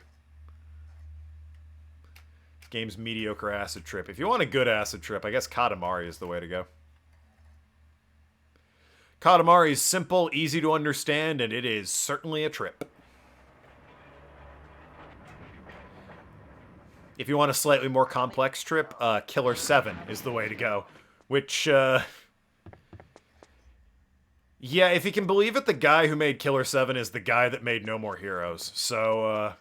Speaker 1: This game's mediocre acid trip. If you want a good acid trip, I guess Katamari is the way to go. Katamari is simple, easy to understand, and it is certainly a trip. If you want a slightly more complex trip, Killer 7 is the way to go. Which, yeah, if you can believe it, the guy who made Killer 7 is the guy that made No More Heroes. So,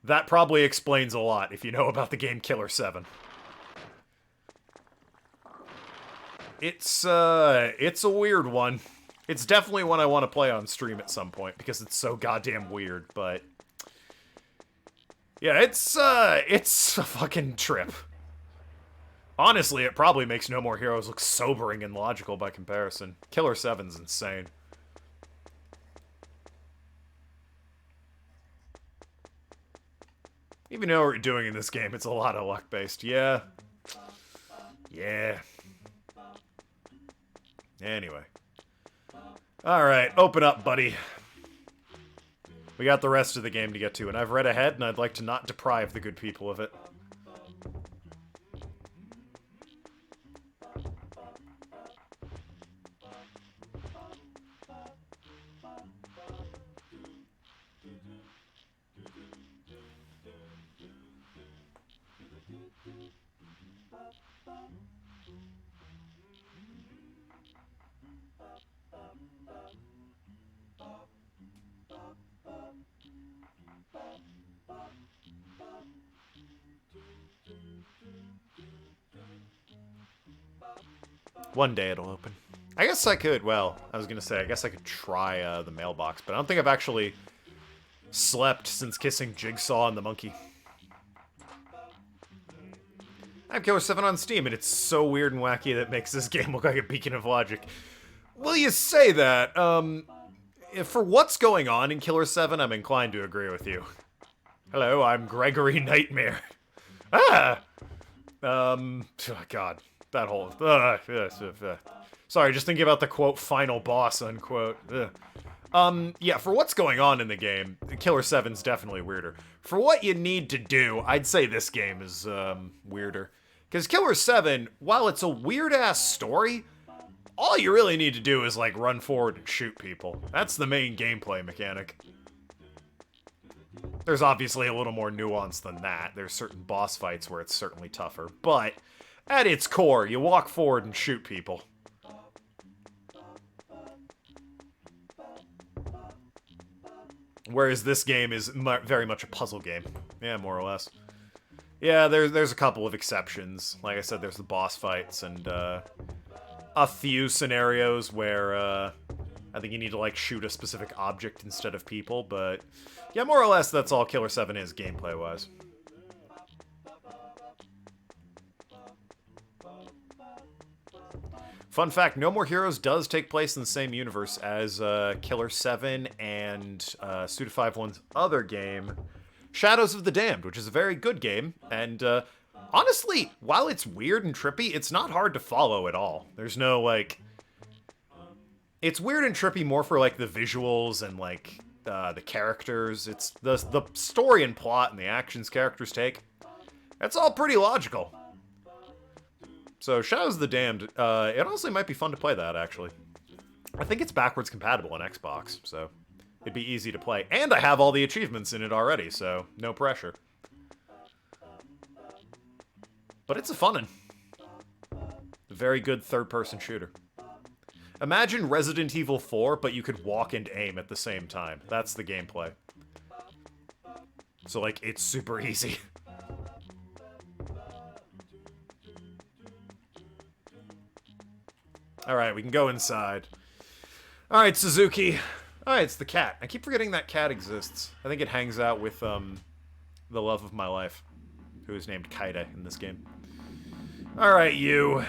Speaker 1: that probably explains a lot if you know about the game Killer 7. It's a weird one. It's definitely one I want to play on stream at some point, because it's so goddamn weird, but... yeah, it's a fucking trip. Honestly, it probably makes No More Heroes look sobering and logical by comparison. Killer 7's insane. Even though what you're doing in this game, it's a lot of luck-based. Yeah. Yeah. Anyway. Alright, open up, buddy. We got the rest of the game to get to, and I've read ahead, and I'd like to not deprive the good people of it. One day it'll open. I guess I could, well, I was gonna say, I guess I could try the mailbox, but I don't think I've actually slept since kissing Jigsaw and the monkey. I have Killer 7 on Steam, and it's so weird and wacky that it makes this game look like a beacon of logic. Will you say that? For what's going on in Killer 7, I'm inclined to agree with you. Hello, I'm Gregory Nightmare. Ah! Oh God. That whole... Sorry, just thinking about the, quote, final boss, unquote. Yeah, for what's going on in the game, Killer 7's definitely weirder. For what you need to do, I'd say this game is, weirder. Because Killer 7, while it's a weird-ass story, all you really need to do is, like, run forward and shoot people. That's the main gameplay mechanic. There's obviously a little more nuance than that. There's certain boss fights where it's certainly tougher. But, at its core, you walk forward and shoot people. Whereas this game is very much a puzzle game. Yeah, more or less. Yeah, there's a couple of exceptions. Like I said, there's the boss fights and a few scenarios where I think you need to like shoot a specific object instead of people, but yeah, more or less that's all Killer 7 is gameplay-wise. Fun fact, No More Heroes does take place in the same universe as Killer 7 and Suda51's other game, Shadows of the Damned, which is a very good game, and honestly, while it's weird and trippy, it's not hard to follow at all. There's no, like... It's weird and trippy more for, like, the visuals and, like, the characters. It's the story and plot and the actions characters take. That's all pretty logical. So, Shadows of the Damned, it honestly might be fun to play that, actually. I think it's backwards compatible on Xbox, so it'd be easy to play. And I have all the achievements in it already, so no pressure. But it's a fun one. A very good third-person shooter. Imagine Resident Evil 4, but you could walk and aim at the same time. That's the gameplay. So, like, it's super easy. Alright, we can go inside. Alright, Suzuki. Alright, it's the cat. I keep forgetting that cat exists. I think it hangs out with, the love of my life, who is named Kaide in this game. Alright, you.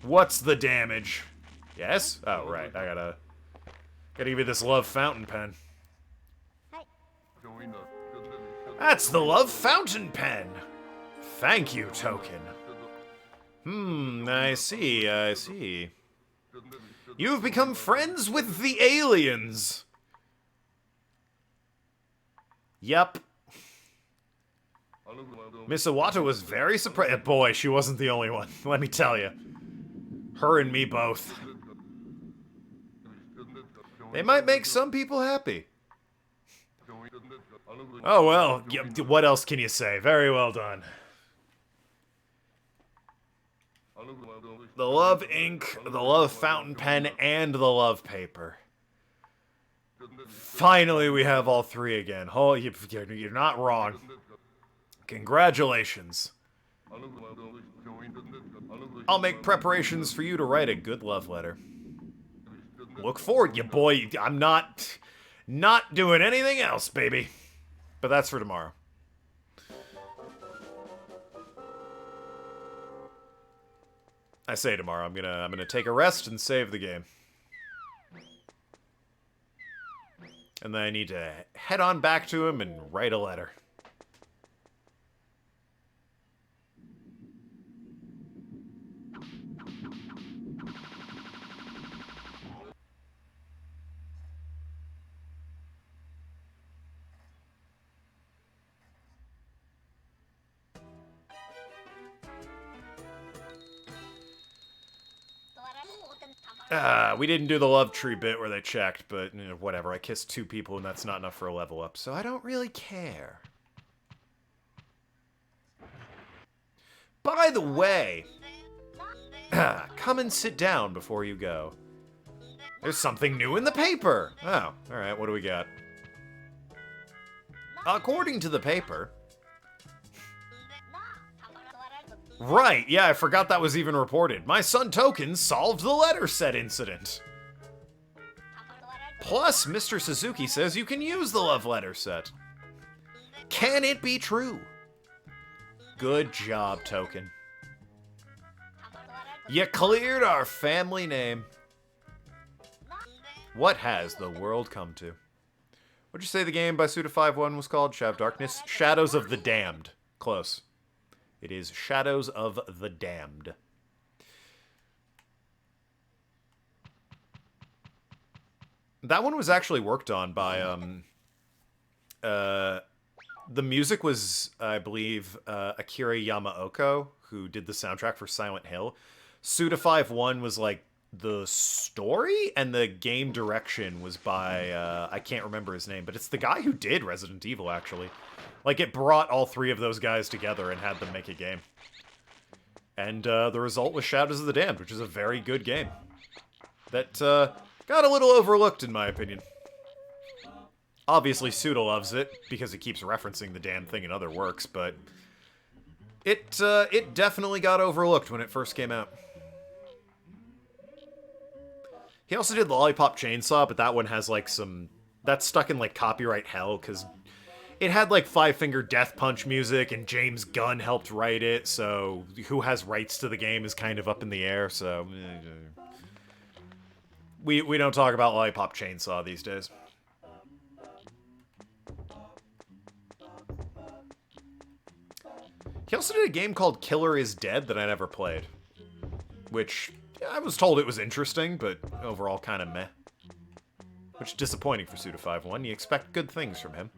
Speaker 1: What's the damage? Yes? Oh, right. I gotta give you this love fountain pen. That's the love fountain pen! Thank you, Token. I see, I see. You've become friends with the aliens! Yep. Miss Iwata was very surprised. Boy, she wasn't the only one, let me tell you. Her and me both. They might make some people happy. Oh well, what else can you say? Very well done. The love ink, the love fountain pen, and the love paper. Finally, we have all three again. Oh, you're not wrong. Congratulations. I'll make preparations for you to write a good love letter. Look forward, you boy. I'm not doing anything else, baby. But that's for tomorrow. I say tomorrow. I'm gonna take a rest and save the game. And then I need to head on back to him and write a letter. We didn't do the love tree bit where they checked, but you know, whatever. I kissed 2 people and that's not enough for a level up, so I don't really care. By the way, come and sit down before you go. There's something new in the paper. Oh, alright, what do we got? According to the paper, Right, yeah, I forgot that was even reported. My son Token solved the letter set incident. Plus, Mr. Suzuki says you can use the love letter set. Can it be true? Good job, Token. You cleared our family name. What has the world come to? What'd you say the game by Suda51 was called? Shadow of Darkness? Shadows of the Damned. Close. It is Shadows of the Damned. That one was actually worked on by, the music was, I believe, Akira Yamaoka, who did the soundtrack for Silent Hill. Suda51 was, like, the story, and the game direction was by, I can't remember his name, but it's the guy who did Resident Evil, actually. Like, it brought all three of those guys together and had them make a game. And, the result was Shadows of the Damned, which is a very good game. That, got a little overlooked, in my opinion. Obviously, Suda loves it, because he keeps referencing the damn thing in other works, but... It definitely got overlooked when it first came out. He also did Lollipop Chainsaw, but that one has, like, some... That's stuck in, like, copyright hell, because it had, like, Five Finger Death Punch music, and James Gunn helped write it, so who has rights to the game is kind of up in the air, so... We don't talk about Lollipop Chainsaw these days. He also did a game called Killer is Dead that I never played. Which, I was told it was interesting, but overall kind of meh. Which is disappointing for Suda51. You expect good things from him.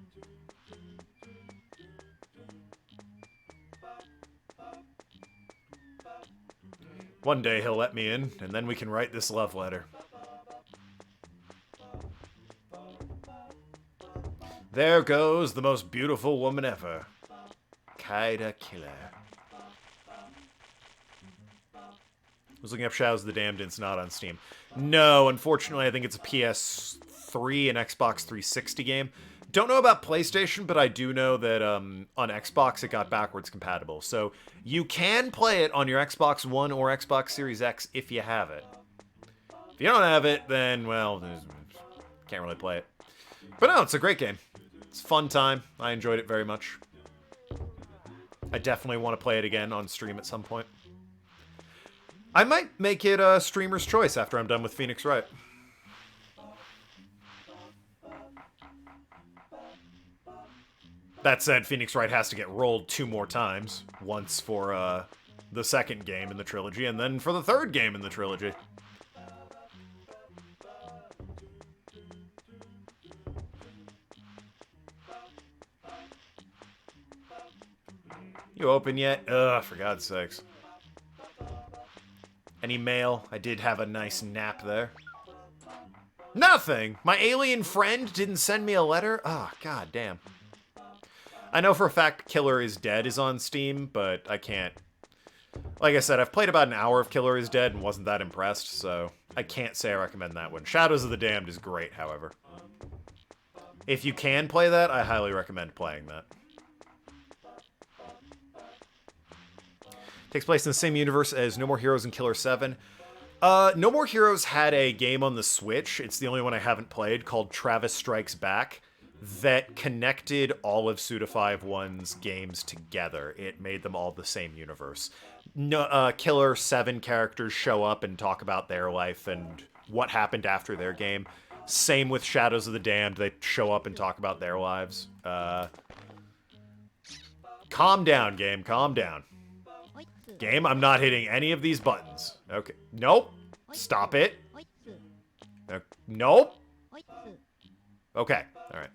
Speaker 1: One day he'll let me in, and then we can write this love letter. There goes the most beautiful woman ever. Kaida Killer. I was looking up Shadows of the Damned, and it's not on Steam. No, unfortunately, I think it's a PS3 and Xbox 360 game. Don't know about PlayStation, but I do know that on Xbox it got backwards compatible. So you can play it on your Xbox One or Xbox Series X if you have it. If you don't have it, then, well, can't really play it. But no, it's a great game. It's a fun time. I enjoyed it very much. I definitely want to play it again on stream at some point. I might make it a streamer's choice after I'm done with Phoenix Wright. That said, Phoenix Wright has to get rolled 2 more times. Once for the second game in the trilogy, and then for the third game in the trilogy. You open yet? Ugh, for God's sakes. Any mail? I did have a nice nap there. Nothing! My alien friend didn't send me a letter? Ah, oh, god damn. I know for a fact Killer is Dead is on Steam, but I can't... Like I said, I've played about an hour of Killer is Dead and wasn't that impressed, so I can't say I recommend that one. Shadows of the Damned is great, however. If you can play that, I highly recommend playing that. Takes place in the same universe as No More Heroes and Killer 7. No More Heroes had a game on the Switch, it's the only one I haven't played, called Travis Strikes Back, that connected all of Suda51's games together. It made them all the same universe. No, Killer 7 characters show up and talk about their life and what happened after their game. Same with Shadows of the Damned, they show up and talk about their lives. Calm down, game, calm down. Game, I'm not hitting any of these buttons. Okay. Nope. Stop it. Nope. Okay. Alright.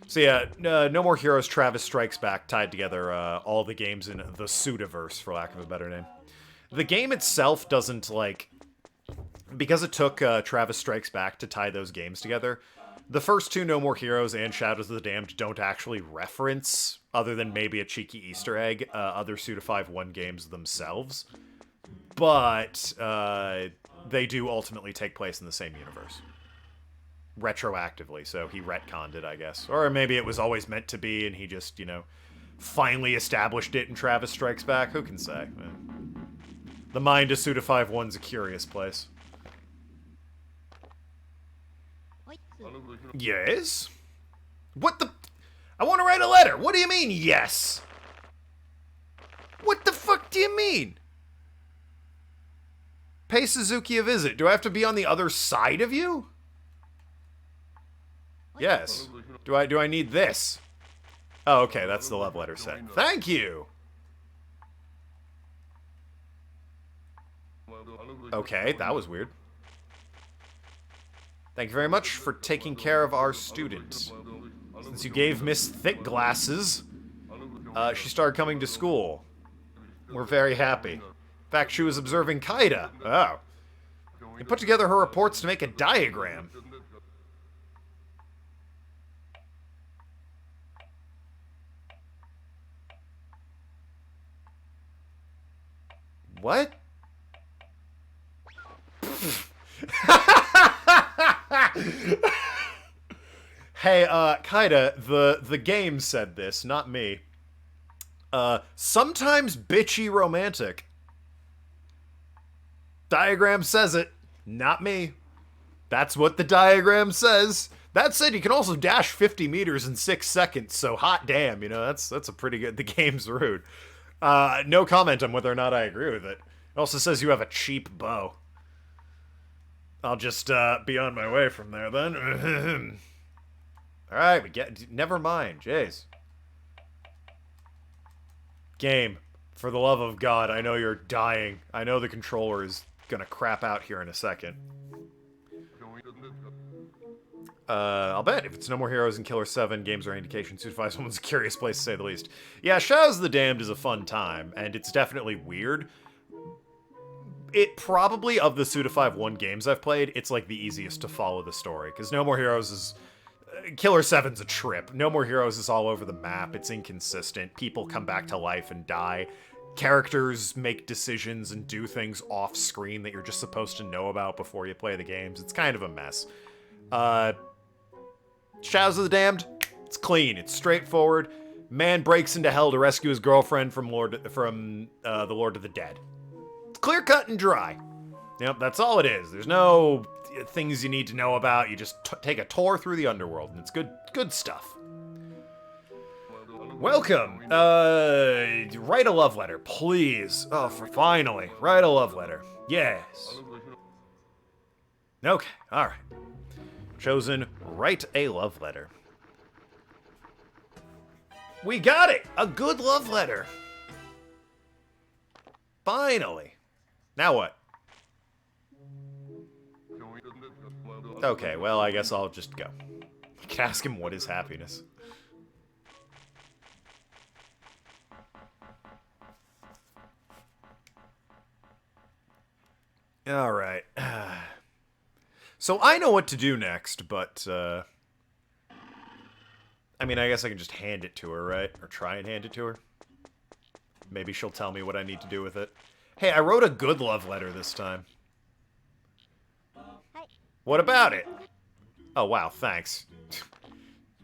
Speaker 1: So yeah, No More Heroes Travis Strikes Back tied together all the games in the Sudaverse, for lack of a better name. The game itself doesn't, like... Because it took Travis Strikes Back to tie those games together, the first 2 No More Heroes and Shadows of the Damned don't actually reference, other than maybe a cheeky Easter egg, other Suda51 games themselves. But they do ultimately take place in the same universe. Retroactively, so he retconned it, I guess. Or maybe it was always meant to be, and he just, you know, finally established it in Travis Strikes Back. Who can say? The mind of Suda 5-1's a curious place. Yes? What the... I want to write a letter. What do you mean, yes? What the fuck do you mean? Pay Suzuki a visit. Do I have to be on the other side of you? Yes. Do I need this? Oh, okay, that's the love letter set. Thank you! Okay, that was weird. Thank you very much for taking care of our student. Since you gave Miss Thick Glasses, she started coming to school. We're very happy. In fact, she was observing Kaida. Oh. You put together her reports to make a diagram. What? Hey, Kaida, the game said this, not me. Sometimes bitchy romantic. Diagram says it, not me. That's what the diagram says. That said, you can also dash 50 meters in 6 seconds, so hot damn, you know, that's a pretty good... The game's rude. No comment on whether or not I agree with it. It also says you have a cheap bow. I'll just, be on my way from there, then. Alright, we get... Never mind, jeez. Game, for the love of God, I know you're dying. I know the controller is gonna crap out here in a second. I'll bet. If it's No More Heroes and Killer 7, games are indication Suda 5's a curious place to say the least. Yeah, Shadows of the Damned is a fun time, and it's definitely weird. It probably, of the Suda 5-1 games I've played, it's like the easiest to follow the story, because No More Heroes is... Killer 7's a trip. No More Heroes is all over the map, it's inconsistent, people come back to life and die. Characters make decisions and do things off-screen that you're just supposed to know about before you play the games. It's kind of a mess. Shadows of the Damned, it's clean, it's straightforward. Man breaks into hell to rescue his girlfriend from the Lord of the Dead. It's clear cut and dry. Yep, that's all it is. There's no things you need to know about. You just take a tour through the underworld, and it's good stuff. Welcome. Write a love letter, please. Oh, finally, write a love letter. Yes. Okay, all right. Chosen, write a love letter. We got it! A good love letter! Finally. Now what? Okay, well, I guess I'll just go. I can ask him what is happiness. Alright. So I know what to do next, but, I mean, I guess I can just hand it to her, right? Or try and hand it to her. Maybe she'll tell me what I need to do with it. Hey, I wrote a good love letter this time. What about it? Oh, wow, thanks.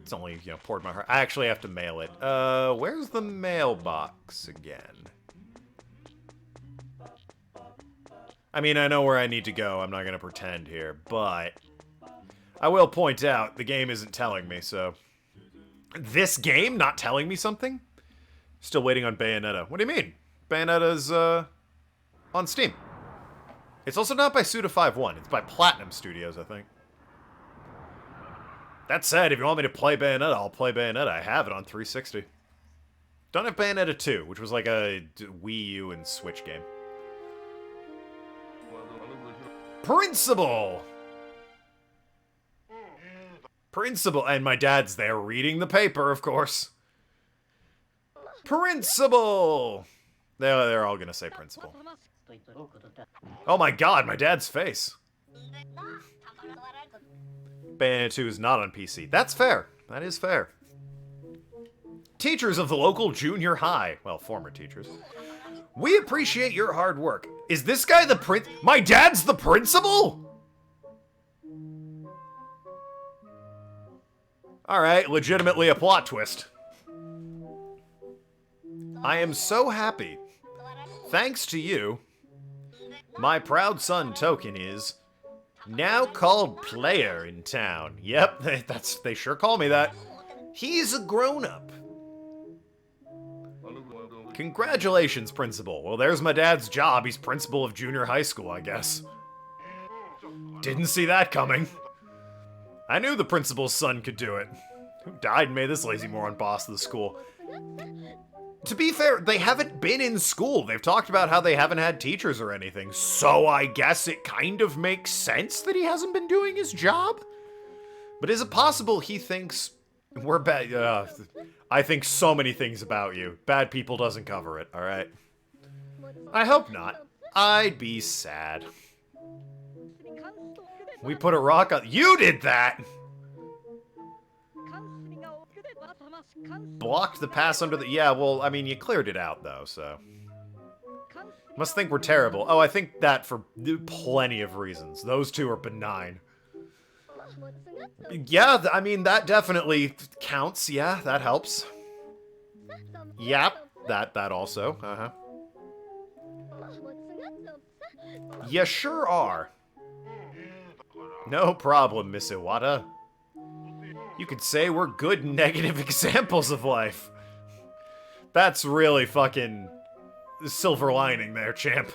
Speaker 1: It's only, you know, poured my heart. I actually have to mail it. Where's the mailbox again? I mean, I know where I need to go. I'm not going to pretend here, but I will point out the game isn't telling me, so... This game not telling me something? Still waiting on Bayonetta. What do you mean? Bayonetta's, on Steam. It's also not by Suda 5-1. It's by Platinum Studios, I think. That said, if you want me to play Bayonetta, I'll play Bayonetta. I have it on 360. Don't have Bayonetta 2, which was like a Wii U and Switch game. Principal! Principal! And my dad's there reading the paper, of course. Principal! They're all gonna say principal. Oh my god, my dad's face. Bayonetta 2 is not on PC. That's fair. That is fair. Teachers of the local junior high. Well, former teachers. We appreciate your hard work. Is this guy the My dad's the principal?! Alright, legitimately a plot twist. I am so happy. Thanks to you, my proud son Token is now called Player in town. Yep, they sure call me that. He's a grown-up. Congratulations, Principal. Well, there's my dad's job. He's principal of junior high school, I guess. Didn't see that coming. I knew the principal's son could do it. Who died and made this lazy moron boss of the school? To be fair, they haven't been in school. They've talked about how they haven't had teachers or anything, so I guess it kind of makes sense that he hasn't been doing his job? But is it possible he thinks we're bad? I think so many things about you. Bad people doesn't cover it, alright? I hope not. I'd be sad. We put a rock on— You did that! Blocked the pass under the— Yeah, well, I mean, you cleared it out, though, so... Must think we're terrible. Oh, I think that for plenty of reasons. Those two are benign. Yeah, I mean, that definitely counts. Yeah, that helps. Yep, that also. Uh-huh. You sure are. No problem, Miss Iwata. You could say we're good negative examples of life. That's really fucking silver lining there, champ.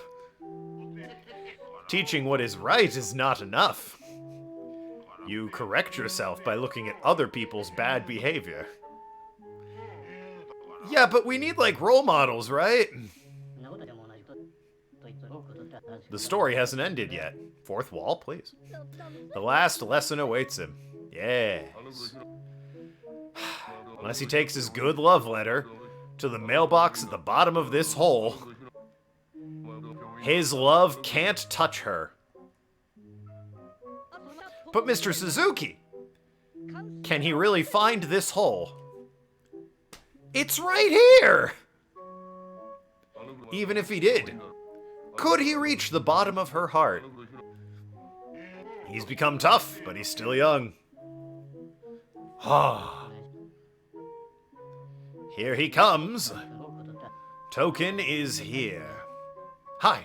Speaker 1: Teaching what is right is not enough. You correct yourself by looking at other people's bad behavior. Yeah, but we need, like, role models, right? The story hasn't ended yet. Fourth wall, please. The last lesson awaits him. Yes. Unless he takes his good love letter to the mailbox at the bottom of this hole, his love can't touch her. But Mr. Suzuki, can he really find this hole? It's right here! Even if he did, could he reach the bottom of her heart? He's become tough, but he's still young. Ah. Here he comes. Token is here. Hide.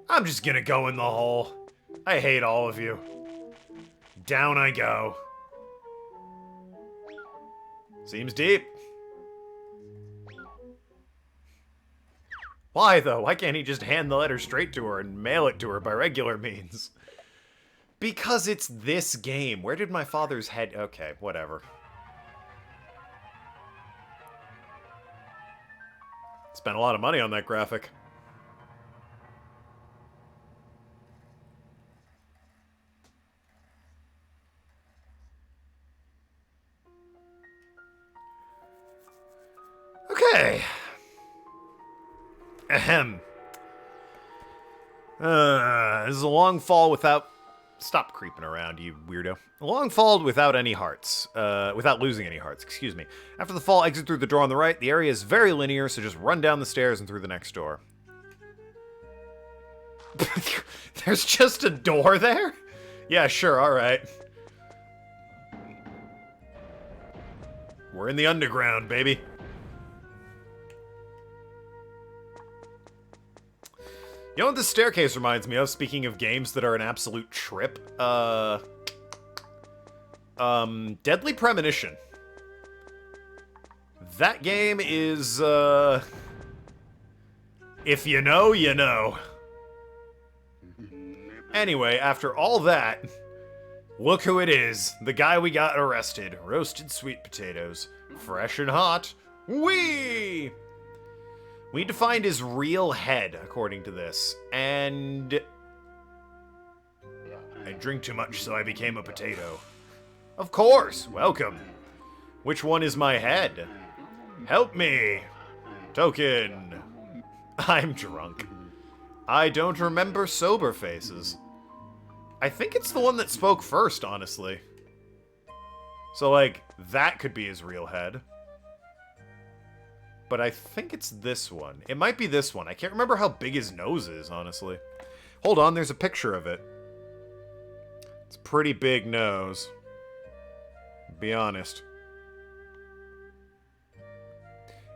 Speaker 1: I'm just gonna go in the hole. I hate all of you. Down I go. Seems deep. Why, though? Why can't he just hand the letter straight to her and mail it to her by regular means? Because it's this game. Where did my father's head... Okay, whatever. Spent a lot of money on that graphic. Okay. Ahem. This is a long fall without... Stop creeping around, you weirdo. A long fall without any hearts. Without losing any hearts, excuse me. After the fall, exit through the door on the right. The area is very linear, so just run down the stairs and through the next door. There's just a door there? Yeah, sure, alright. We're in the underground, baby. You know what this staircase reminds me of, speaking of games that are an absolute trip? Deadly Premonition. That game is, if you know, you know. Anyway, after all that, look who it is. The guy we got arrested. Roasted sweet potatoes. Fresh and hot. Whee! We need to find his real head, according to this. And... I drink too much, so I became a potato. Of course! Welcome! Which one is my head? Help me! Token! I'm drunk. I don't remember sober faces. I think it's the one that spoke first, honestly. So, like, that could be his real head. But I think it's this one. It might be this one. I can't remember how big his nose is, honestly. Hold on, there's a picture of it. It's a pretty big nose. be honest.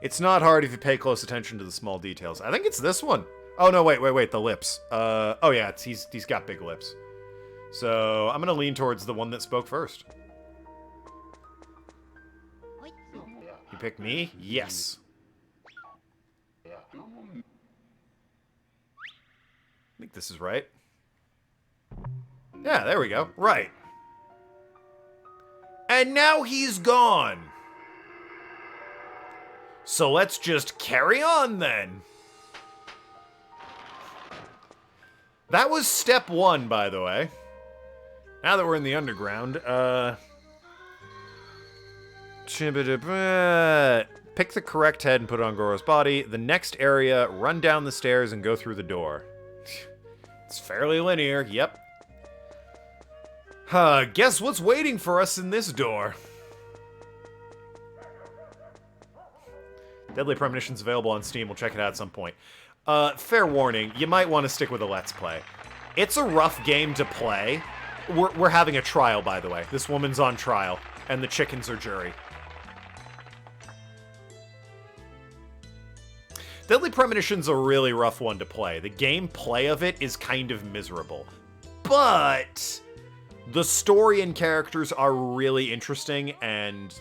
Speaker 1: It's not hard if you pay close attention to the small details. I think it's this one. Oh, no, wait, the lips. Oh yeah, he's got big lips. So, I'm gonna lean towards the one that spoke first. You pick me? Yes. I think this is right. Yeah, there we go. Right. And now he's gone. So let's just carry on then. That was step 1, by the way. Now that we're in the underground, pick the correct head and put it on Goro's body. The next area, run down the stairs and go through the door. It's fairly linear, yep. Guess what's waiting for us in this door? Deadly Premonitions available on Steam. We'll check it out at some point. Fair warning, you might want to stick with a Let's Play. It's a rough game to play. We're having a trial, by the way. This woman's on trial, and the chickens are jury. Deadly Premonition's a really rough one to play. The gameplay of it is kind of miserable. But the story and characters are really interesting, and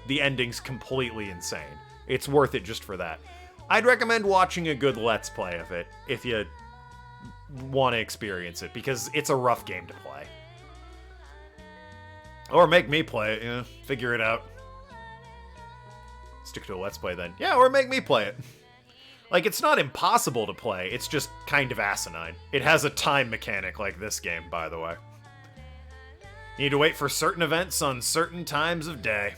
Speaker 1: the ending's completely insane. It's worth it just for that. I'd recommend watching a good Let's Play of it if you want to experience it, because it's a rough game to play. Or make me play it, you know, figure it out. Stick to a Let's Play then. Yeah, or make me play it. Like, it's not impossible to play, it's just kind of asinine. It has a time mechanic like this game, by the way. You need to wait for certain events on certain times of day.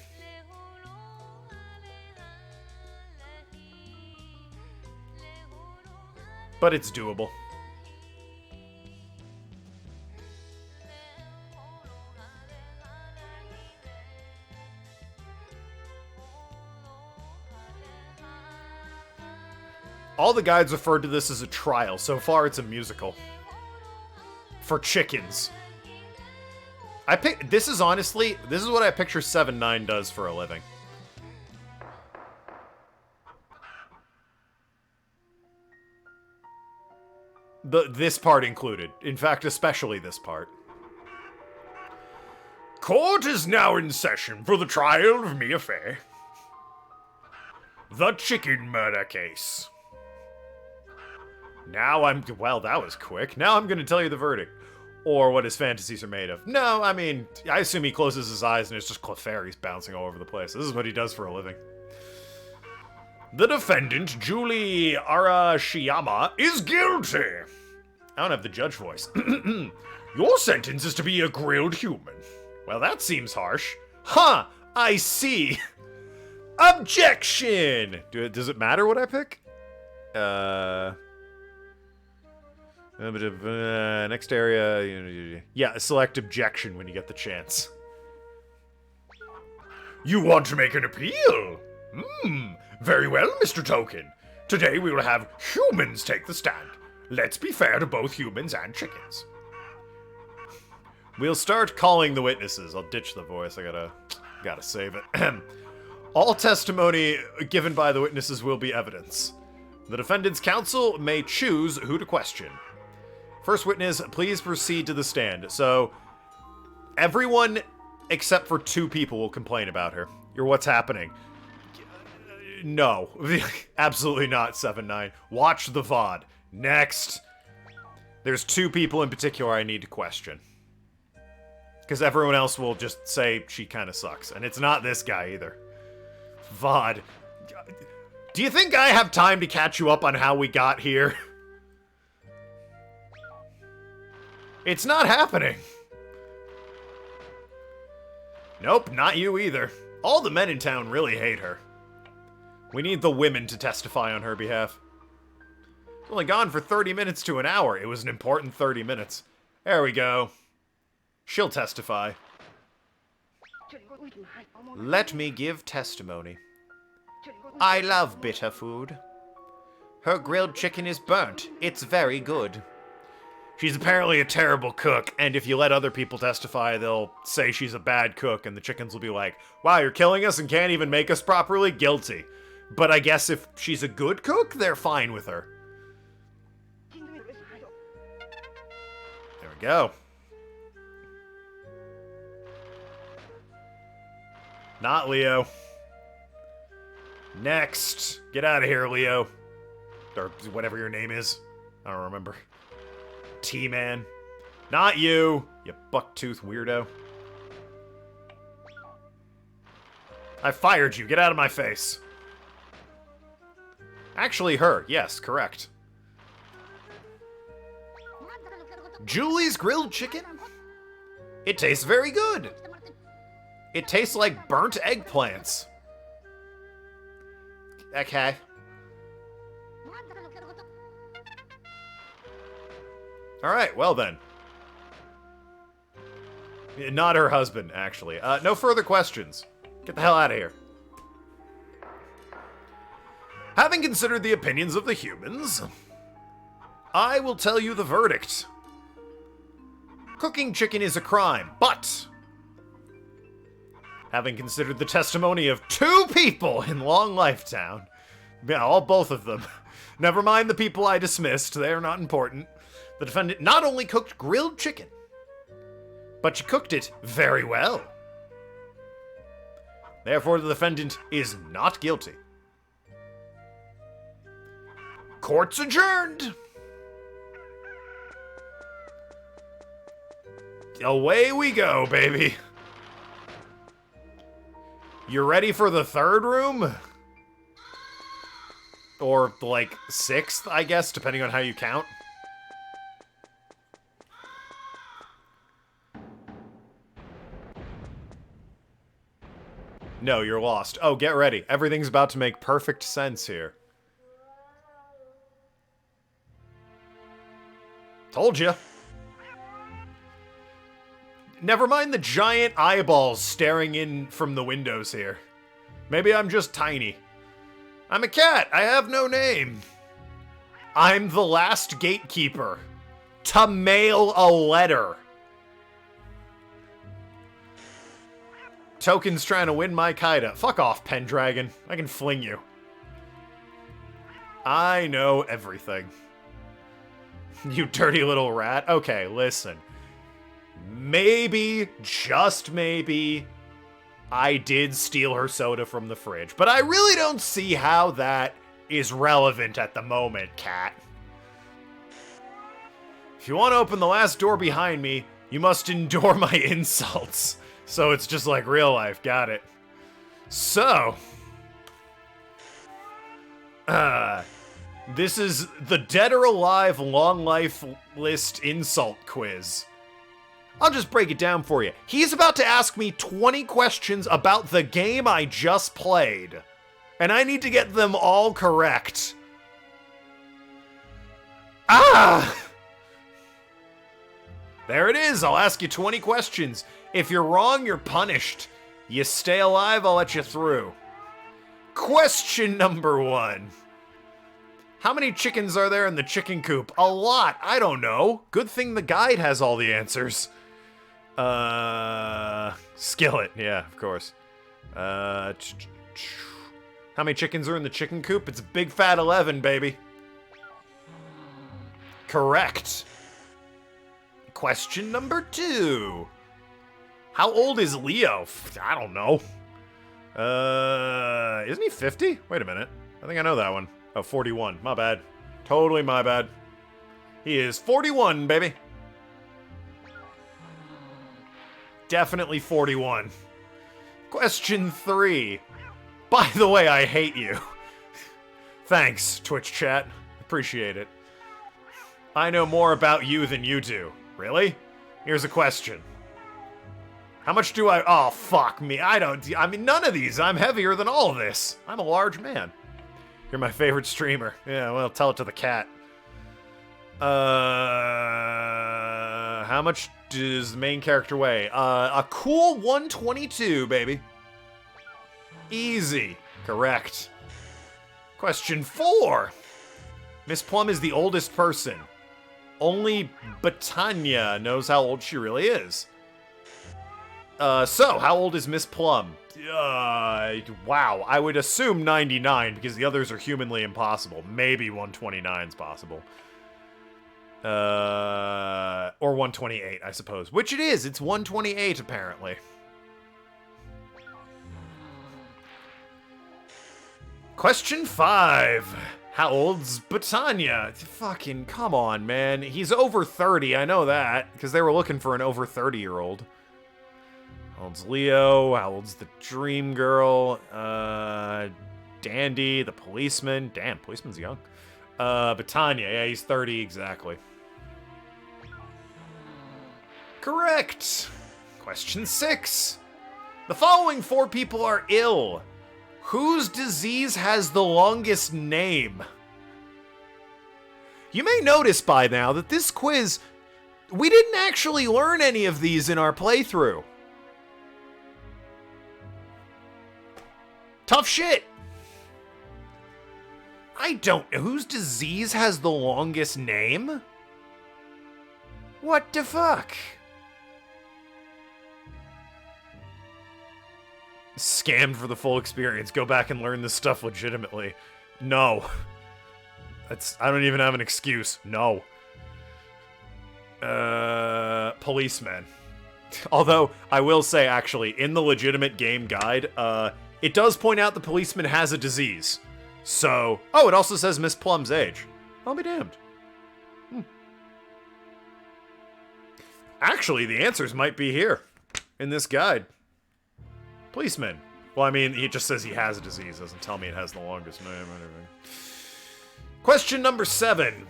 Speaker 1: But it's doable. All the guides referred to this as a trial. So far, it's a musical. For chickens. This is honestly, this is what I picture 7-9 does for a living. This part included. In fact, especially this part. Court is now in session for the trial of Mia Fey. The chicken murder case. Well, that was quick. Now I'm gonna tell you the verdict. Or what his fantasies are made of. No, I mean, I assume he closes his eyes and it's just Clefairies bouncing all over the place. This is what he does for a living. The defendant, Julie Arashiyama, is guilty. I don't have the judge voice. Your sentence is to be a grilled human. Well, that seems harsh. Huh, I see. Objection! Does it matter what I pick? Next area. Yeah, select objection when you get the chance. You want to make an appeal? Very well, Mr. Token. Today we will have humans take the stand. Let's be fair to both humans and chickens. We'll start calling the witnesses. I'll ditch the voice. I gotta save it. All testimony given by the witnesses will be evidence. The defendant's counsel may choose who to question. First witness, please proceed to the stand. So, everyone except for 2 people will complain about her. Or what's happening. No. Absolutely not, 7-9. Watch the VOD. Next. There's 2 people in particular I need to question. Because everyone else will just say she kind of sucks. And it's not this guy either. VOD. Do you think I have time to catch you up on how we got here? It's not happening. Nope, not you either. All the men in town really hate her. We need the women to testify on her behalf. It's only gone for 30 minutes to an hour. It was an important 30 minutes. There we go. She'll testify. Let me give testimony. I love bitter food. Her grilled chicken is burnt. It's very good. She's apparently a terrible cook, and if you let other people testify, they'll say she's a bad cook, and the chickens will be like, wow, you're killing us and can't even make us properly? Guilty. But I guess if she's a good cook, they're fine with her. There we go. Not Leo. Next. Get out of here, Leo. Or whatever your name is. I don't remember. T-Man. Not you, you bucktooth weirdo. I fired you. Get out of my face. Actually, her. Yes, correct. Julie's grilled chicken? It tastes very good. It tastes like burnt eggplants. Okay. Alright, well then. Not her husband, actually. No further questions. Get the hell out of here. Having considered the opinions of the humans, I will tell you the verdict. Cooking chicken is a crime, but having considered the testimony of 2 people in Long Life Town, yeah, both of them, never mind the people I dismissed, they are not important, the defendant not only cooked grilled chicken, but she cooked it very well. Therefore, the defendant is not guilty. Court's adjourned. Away we go, baby. You ready for the 3rd room? Or, like, 6th, I guess, depending on how you count. No, you're lost. Oh, get ready. Everything's about to make perfect sense here. Told ya. Never mind the giant eyeballs staring in from the windows here. Maybe I'm just tiny. I'm a cat. I have no name. I'm the last gatekeeper to mail a letter. Token's trying to win my Kaida. Fuck off, Pendragon. I can fling you. I know everything. You dirty little rat. Okay, listen. Maybe, just maybe, I did steal her soda from the fridge. But I really don't see how that is relevant at the moment, cat. If you want to open the last door behind me, you must endure my insults. So it's just like real life, got it. So, this is the Dead or Alive Long Life List Insult Quiz. I'll just break it down for you. He's about to ask me 20 questions about the game I just played, and I need to get them all correct. There it is. I'll ask you 20 questions. If you're wrong, you're punished. You stay alive, I'll let you through. Question number 1. How many chickens are there in the chicken coop? A lot. I don't know. Good thing the guide has all the answers. Skillet. Yeah, of course. How many chickens are in the chicken coop? It's a big fat 11, baby. Correct. Question number 2. How old is Leo? I don't know. Isn't he 50? Wait a minute. I think I know that one. Oh, 41. My bad. Totally my bad. He is 41, baby. Definitely 41. Question 3. By the way, I hate you. Thanks, Twitch chat. Appreciate it. I know more about you than you do. Really? Here's a question. How much do I... Oh, fuck me. I mean, none of these. I'm heavier than all of this. I'm a large man. You're my favorite streamer. Yeah, well, tell it to the cat. How much does the main character weigh? A cool 122, baby. Easy. Correct. Question 4. Miss Plum is the oldest person. Only Batanya knows how old she really is. So, how old is Miss Plum? Wow. I would assume 99 because the others are humanly impossible. Maybe 129 is possible. Or 128, I suppose. Which it is. It's 128, apparently. Question 5. How old's Batanya? Fucking come on, man. He's over 30, I know that, because they were looking for an over 30-year-old. How old's Leo? How old's the dream girl? Dandy, the policeman. Damn, policeman's young. Batanya, yeah, he's 30 exactly. Correct! Question 6. The following 4 people are ill. Whose disease has the longest name? You may notice by now that this quiz, we didn't actually learn any of these in our playthrough. Tough shit. I don't know. Whose disease has the longest name? What the fuck? Scammed for the full experience. Go back and learn this stuff legitimately. No. I don't even have an excuse. No. Policeman. Although, I will say, actually, in the legitimate game guide, it does point out the policeman has a disease. So, oh, it also says Miss Plum's age. I'll be damned. Actually, the answers might be here in this guide. Policeman. Well, I mean, he just says he has a disease. Doesn't tell me it has the longest name or anything. Question number 7.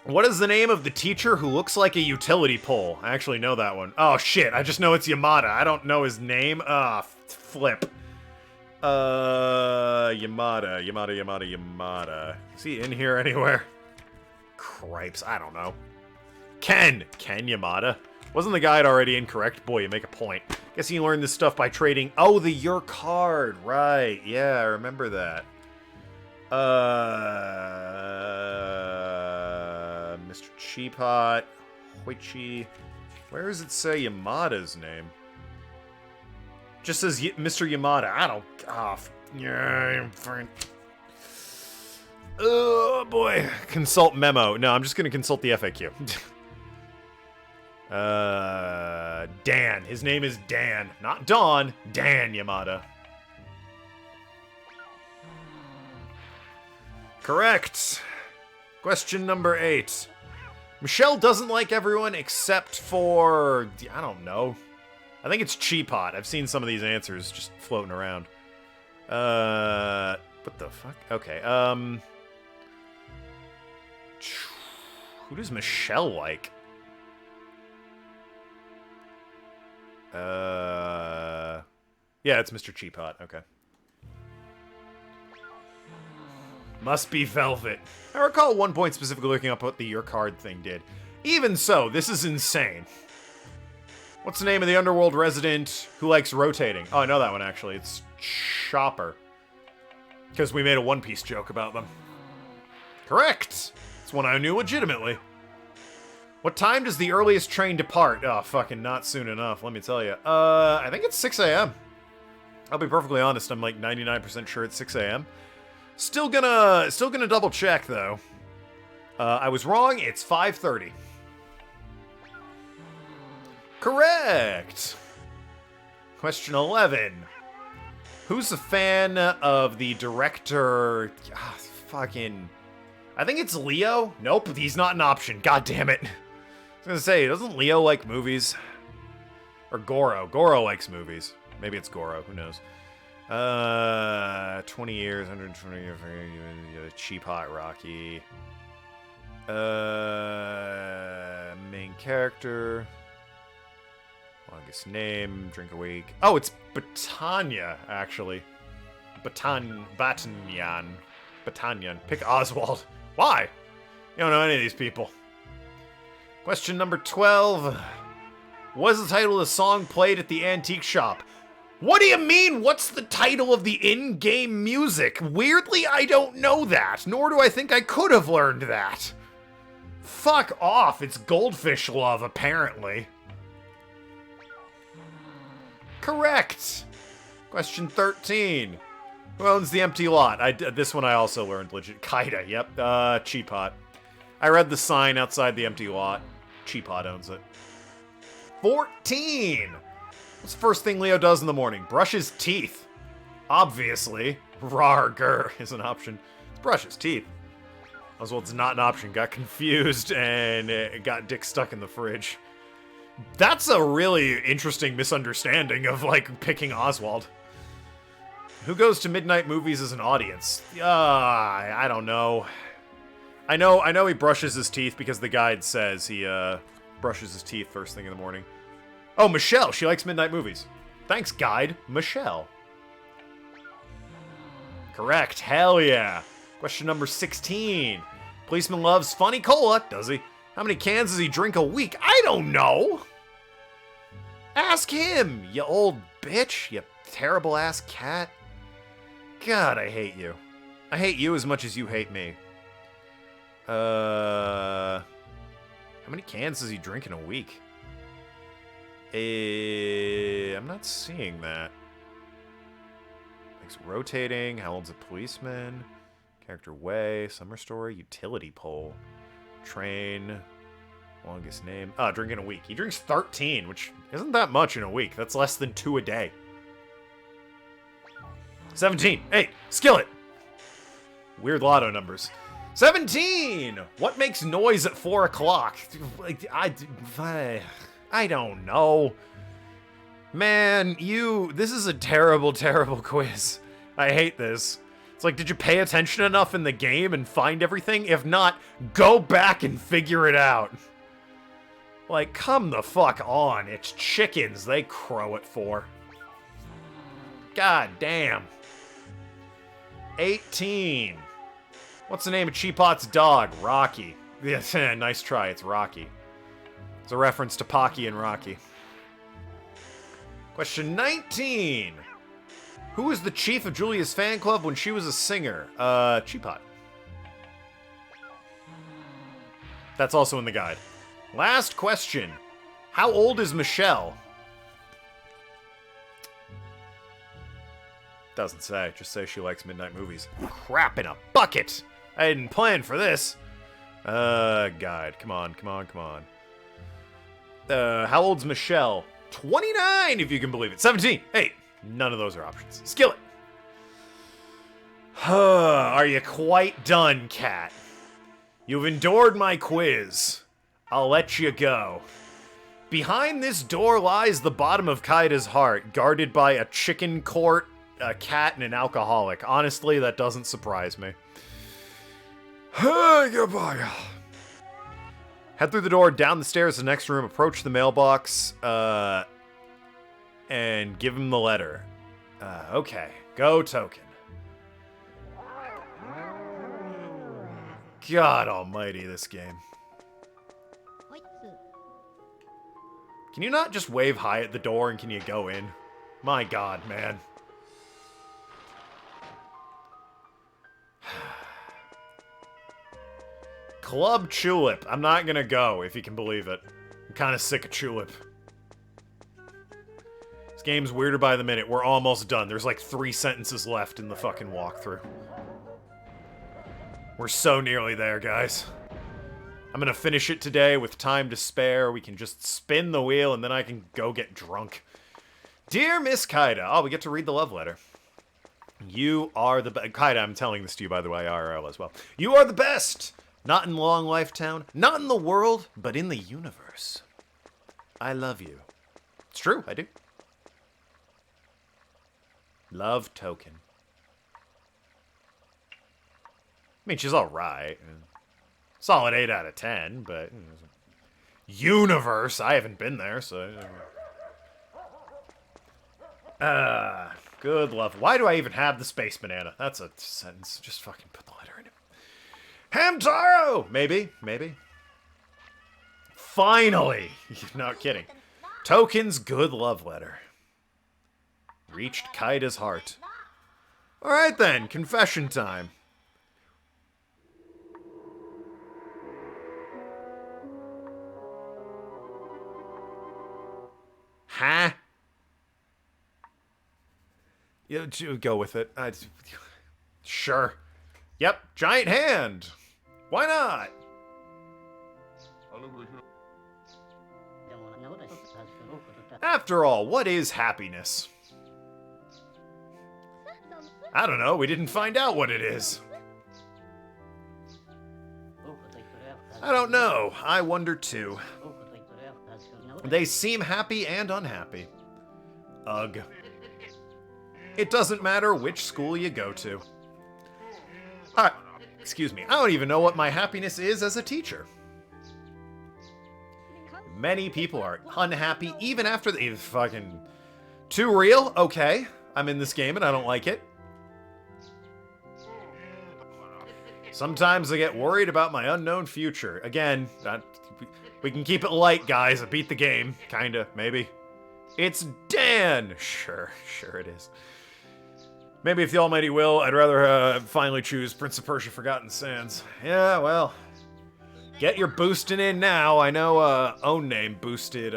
Speaker 1: What is the name of the teacher who looks like a utility pole? I actually know that one. Oh, shit. I just know it's Yamada. I don't know his name. Flip. Yamada. Is he in here anywhere? Cripes. I don't know. Ken Yamada. Wasn't the guide already incorrect? Boy, you make a point. Guess you learned this stuff by trading... Oh, the Your Card. Right. Yeah, I remember that. Mr. Cheapot. Hoichi. Where does it say Yamada's name? Just says Mr. Yamada. I don't... yeah, I'm fine. Oh, boy. Consult memo. No, I'm just going to consult the FAQ. Dan. His name is Dan. Not Dawn. Dan Yamada. Correct. Question number 8. Michelle doesn't like everyone except for... I don't know. I think it's Cheapot. I've seen some of these answers just floating around. What the fuck? Okay, who does Michelle like? Yeah, it's Mr. Cheapot. Okay. Must be Velvet. I recall at one point specifically looking up what the Your Card thing did. Even so, this is insane. What's the name of the underworld resident who likes rotating? Oh, I know that one, actually. It's Chopper. Because we made a One Piece joke about them. Correct! It's one I knew legitimately. What time does the earliest train depart? Oh, fucking not soon enough, let me tell you. I think it's 6 a.m. I'll be perfectly honest, I'm like 99% sure it's 6 a.m. Still gonna double check, though. I was wrong, it's 5:30. Correct! Question 11. Who's a fan of the director... fucking... I think it's Leo? Nope, he's not an option. God damn it. I was gonna say, doesn't Leo like movies? Or Goro. Goro likes movies. Maybe it's Goro, who knows. 20 years, 120 years, Cheap Hot Rocky. Main character. Longest name, drink a week. Oh, it's Batanya, actually. Batanyan. Pick Oswald. Why? You don't know any of these people. Question number 12. What is the title of the song played at the antique shop? What do you mean, what's the title of the in-game music? Weirdly, I don't know that, nor do I think I could have learned that. Fuck off! It's goldfish love, apparently. Correct! Question 13. Who owns the empty lot? This one I also learned legit. Kaida, yep. Cheapot. I read the sign outside the empty lot. Cheapot owns it. 14! What's the first thing Leo does in the morning? Brush his teeth. Obviously. Rar-gur is an option. Let's brush his teeth. Oswald, it's not an option. Got confused and it got dick stuck in the fridge. That's a really interesting misunderstanding of, like, picking Oswald. Who goes to midnight movies as an audience? I don't know. I know he brushes his teeth because the guide says he, brushes his teeth first thing in the morning. Oh, Michelle. She likes midnight movies. Thanks, guide. Michelle. Correct. Hell yeah. Question number 16. Policeman loves funny cola. Does he? How many cans does he drink a week? I don't know. Ask him, you old bitch. You terrible-ass cat. God, I hate you. I hate you as much as you hate me. How many cans does he drink in a week? I'm not seeing that. Thanks. Rotating. How old's a policeman? Character way. Summer story. Utility pole. Train. Longest name. Drink in a week. He drinks 13, which isn't that much in a week. That's less than 2 a day. 17. Hey, skillet. Weird lotto numbers. 17! What makes noise at 4 o'clock? I don't know. Man, this is a terrible, terrible quiz. I hate this. It's like, did you pay attention enough in the game and find everything? If not, go back and figure it out. Like, come the fuck on. It's chickens they crow at 4. God damn. 18. What's the name of Cheapot's dog? Rocky. Yes, nice try. It's Rocky. It's a reference to Pocky and Rocky. Question 19. Who was the chief of Julia's fan club when she was a singer? Cheapot. That's also in the guide. Last question. How old is Michelle? Doesn't say. Just say she likes midnight movies. Crap in a bucket! I didn't plan for this. Guide. Come on, come on, come on. How old's Michelle? 29, if you can believe it. 17. Hey, none of those are options. Skillet. Are you quite done, cat? You've endured my quiz. I'll let you go. Behind this door lies the bottom of Kaida's heart, guarded by a chicken court, a cat, and an alcoholic. Honestly, that doesn't surprise me. Goodbye. Head through the door, down the stairs to the next room, approach the mailbox, and give him the letter. Okay. Go, Token. God almighty, this game. Can you not just wave hi at the door and can you go in? My God, man. Club Chulip. I'm not gonna go, if you can believe it. I'm kind of sick of Chulip. This game's weirder by the minute. We're almost done. There's like 3 sentences left in the fucking walkthrough. We're so nearly there, guys. I'm gonna finish it today with time to spare. We can just spin the wheel and then I can go get drunk. Dear Miss Kaida. Oh, we get to read the love letter. You are the best. Kaida, I'm telling this to you, by the way, IRL as well. You are the best! Not in Long Life Town, not in the world, but in the universe. I love you. It's true, I do. Love, Token. I mean, she's alright. Solid 8 out of 10, but... Universe! I haven't been there, so... Good love. Why do I even have the space banana? That's a sentence. Just fucking put the letter in it. Hamtaro! Maybe, maybe. Finally! Not kidding. Token's good love letter. Reached Kaida's heart. Alright then, confession time. Huh? Yeah, go with it. Sure. Yep, giant hand. Why not? After all, what is happiness? I don't know, we didn't find out what it is. I don't know, I wonder too. They seem happy and unhappy. Ugh. It doesn't matter which school you go to. Excuse me, I don't even know what my happiness is as a teacher. Many people are unhappy even after the fucking... Too real? Okay. I'm in this game and I don't like it. Sometimes I get worried about my unknown future. Again, we can keep it light, guys. I beat the game. Kinda, maybe. It's Dan! Sure it is. Maybe if the Almighty will, I'd rather finally choose Prince of Persia Forgotten Sands. Yeah, well... Get your boosting in now. I know Own Name boosted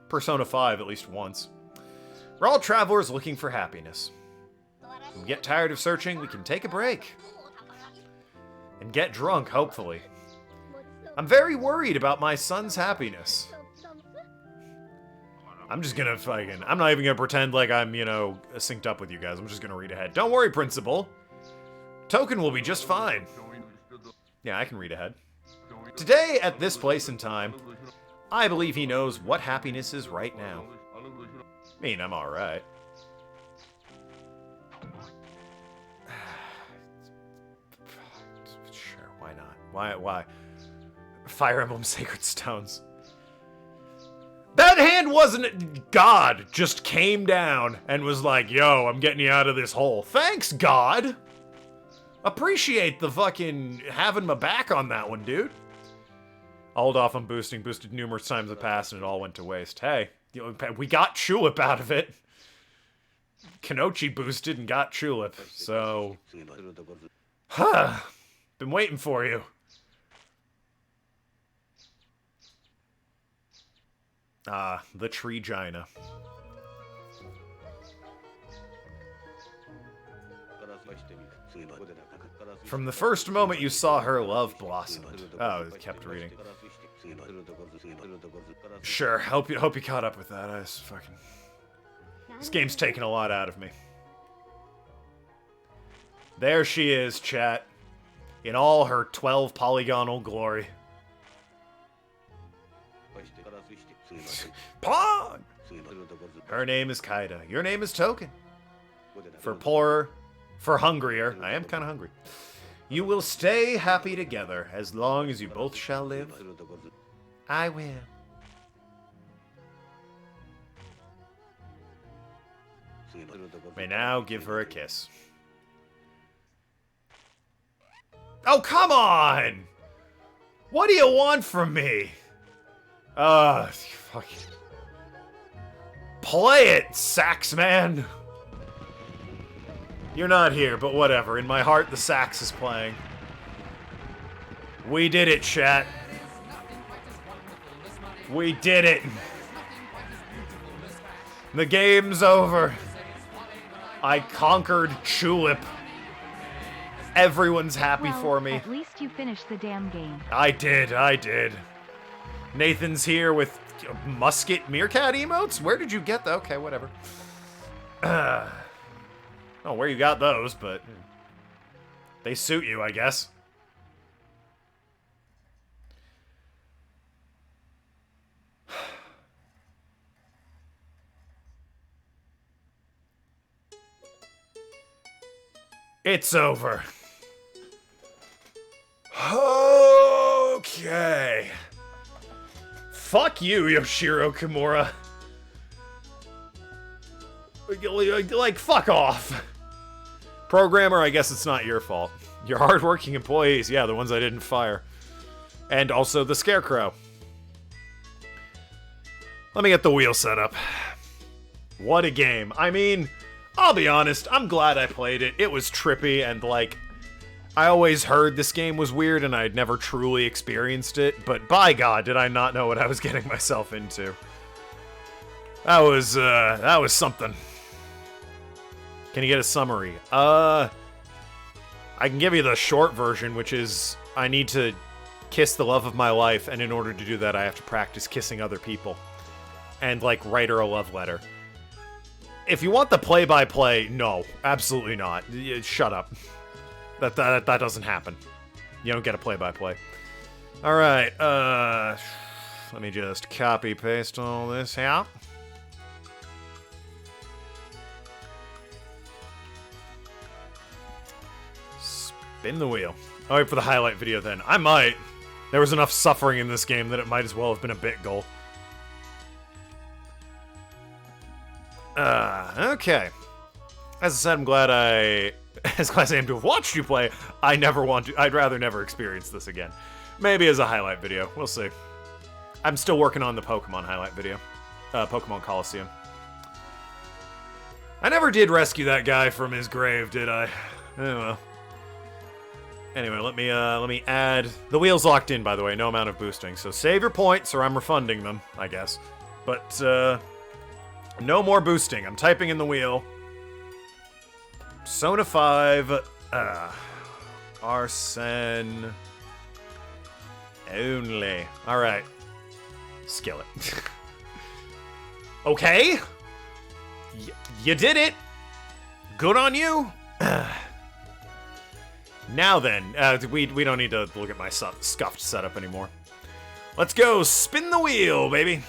Speaker 1: Persona 5 at least once. We're all travelers looking for happiness. When we get tired of searching, we can take a break. And get drunk, hopefully. I'm very worried about my son's happiness. I'm just gonna fucking... I'm not even gonna pretend like I'm, you know, synced up with you guys. I'm just gonna read ahead. Don't worry, Principal. Token will be just fine. Yeah, I can read ahead. Today, at this place and time, I believe he knows what happiness is right now. I mean, I'm alright. Sure, why not? Why? Fire Emblem Sacred Stones. That hand wasn't... God just came down and was like, yo, I'm getting you out of this hole. Thanks, God! Appreciate the fucking having my back on that one, dude. I'll hold off on boosting. Boosted numerous times in the past and it all went to waste. Hey, you know, we got Chulip out of it. Kenochi boosted and got Chulip, so... Huh. Been waiting for you. The Tree Gina. From the first moment you saw her, love blossomed. Oh, it kept reading. Sure, hope you caught up with that. This game's taking a lot out of me. There she is, chat. In all her 12 polygonal glory. Pong! Her name is Kaida. Your name is Token. For poorer, for hungrier. I am kind of hungry. You will stay happy together as long as you both shall live. I will. May now give her a kiss. Oh, come on! What do you want from me? Fuck. Play it, sax man! You're not here, but whatever. In my heart, the sax is playing. We did it, chat. We did it. The game's over. I conquered Chulip. Everyone's happy for me.
Speaker 2: At least you finished the damn game.
Speaker 1: I did. Nathan's here with musket meerkat emotes? Where did you get that? Okay, whatever. I don't know where you got those, but they suit you, I guess. It's over. Okay. Fuck you, Yoshiro Kimura. Like, fuck off. Programmer, I guess it's not your fault. Your hardworking employees, yeah, the ones I didn't fire. And also the Scarecrow. Let me get the wheel set up. What a game. I mean, I'll be honest, I'm glad I played it. It was trippy and, like, I always heard this game was weird and I'd never truly experienced it, but by God, did I not know what I was getting myself into. That was something. Can you get a summary? I can give you the short version, which is I need to kiss the love of my life, and in order to do that, I have to practice kissing other people. And, like, write her a love letter. If you want the play-by-play, no, absolutely not. Shut up. That doesn't happen. You don't get a play-by-play. Alright, let me just copy-paste all this out. Spin the wheel. I'll wait for the highlight video then. I might. There was enough suffering in this game that it might as well have been a bit goal. Okay. As I said, I'm glad as glad as I am to have watched you play, I'd rather never experience this again. Maybe as a highlight video. We'll see. I'm still working on the Pokemon highlight video. Pokemon Coliseum. I never did rescue that guy from his grave, did I? Oh well. Anyway, let me add... The wheel's locked in, by the way. No amount of boosting. So save your points, or I'm refunding them, I guess. But, no more boosting. I'm typing in the wheel. Persona 5. Arsene. Only. Alright. Skillet. Okay. You did it. Good on you. Now then, we don't need to look at my scuffed setup anymore. Let's go spin the wheel, baby.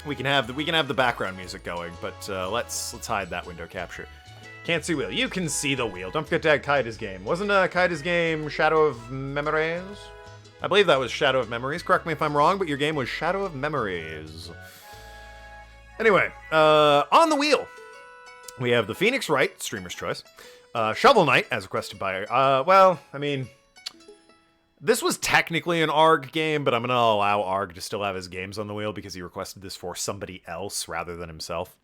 Speaker 1: We can have the background music going, but let's hide that window capture. Can't see wheel. You can see the wheel. Don't forget to add Kaida's game. Wasn't Kaida's game Shadow of Memories? I believe that was Shadow of Memories. Correct me if I'm wrong, but your game was Shadow of Memories. Anyway, on the wheel. We have the Phoenix Wright, Streamer's Choice. Shovel Knight, as requested by... well, I mean... This was technically an ARG game, but I'm going to allow ARG to still have his games on the wheel because he requested this for somebody else rather than himself.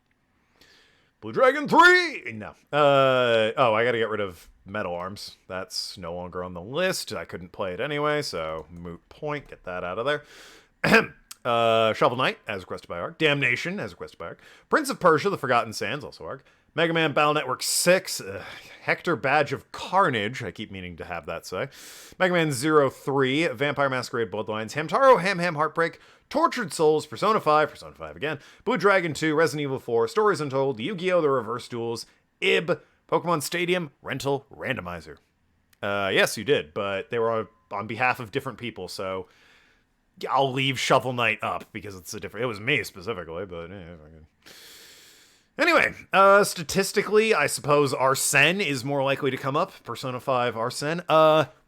Speaker 1: Blue Dragon 3! No. Oh, I got to get rid of Metal Arms. That's no longer on the list. I couldn't play it anyway, so moot point. Get that out of there. Shovel Knight, as requested by ARG. Damnation, as requested by ARG. Prince of Persia, The Forgotten Sands, also ARG. Mega Man Battle Network 6. Hector Badge of Carnage. I keep meaning to have that say. Mega Man 03. Vampire Masquerade Bloodlines. Hamtaro, Ham Ham Heartbreak. Tortured Souls. Persona 5. Persona 5 again. Blue Dragon 2. Resident Evil 4. Stories Untold. Yu-Gi-Oh! The Reverse Duels. IB. Pokemon Stadium. Rental Randomizer. Yes, you did, but they were on behalf of different people, so... I'll leave Shovel Knight up because it's a different... It was me specifically, but yeah, if I could. Anyway, statistically, I suppose Arsene is more likely to come up. Persona 5 Arsene.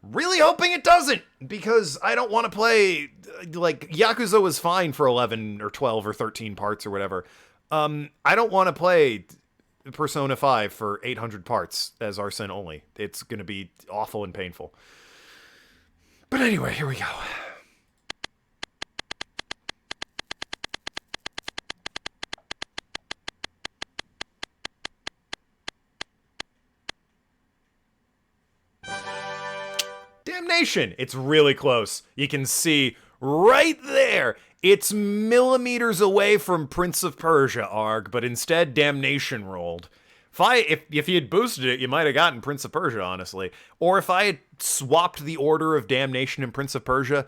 Speaker 1: Really hoping it doesn't, because I don't want to play... Like, Yakuza was fine for 11 or 12 or 13 parts or whatever. I don't want to play Persona 5 for 800 parts as Arsene only. It's going to be awful and painful. But anyway, here we go. Damnation! It's really close. You can see right there. It's millimeters away from Prince of Persia, ARG, but instead Damnation rolled. If you had boosted it, you might have gotten Prince of Persia, honestly. Or if I had swapped the order of Damnation and Prince of Persia,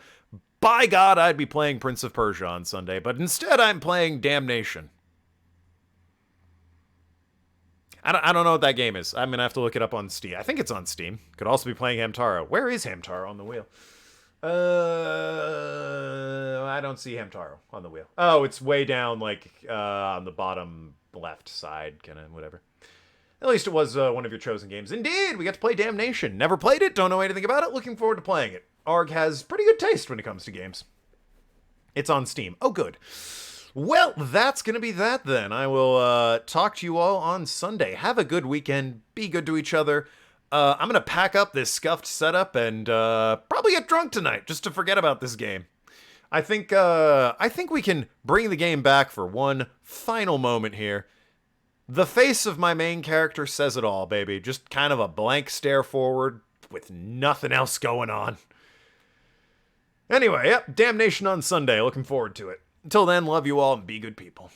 Speaker 1: by God, I'd be playing Prince of Persia on Sunday. But instead, I'm playing Damnation. I don't know what that game is. I'm going to have to look it up on Steam. I think it's on Steam. Could also be playing Hamtaro. Where is Hamtaro on the wheel? I don't see Hamtaro on the wheel. Oh, it's way down, like, on the bottom left side, kind of, whatever. At least it was one of your chosen games. Indeed, we got to play Damnation. Never played it, don't know anything about it, looking forward to playing it. ARG has pretty good taste when it comes to games. It's on Steam. Oh, good. Well, that's going to be that then. I will talk to you all on Sunday. Have a good weekend. Be good to each other. I'm going to pack up this scuffed setup and probably get drunk tonight just to forget about this game. I think we can bring the game back for one final moment here. The face of my main character says it all, baby. Just kind of a blank stare forward with nothing else going on. Anyway, yep, Damnation on Sunday. Looking forward to it. Until then, love you all and be good people.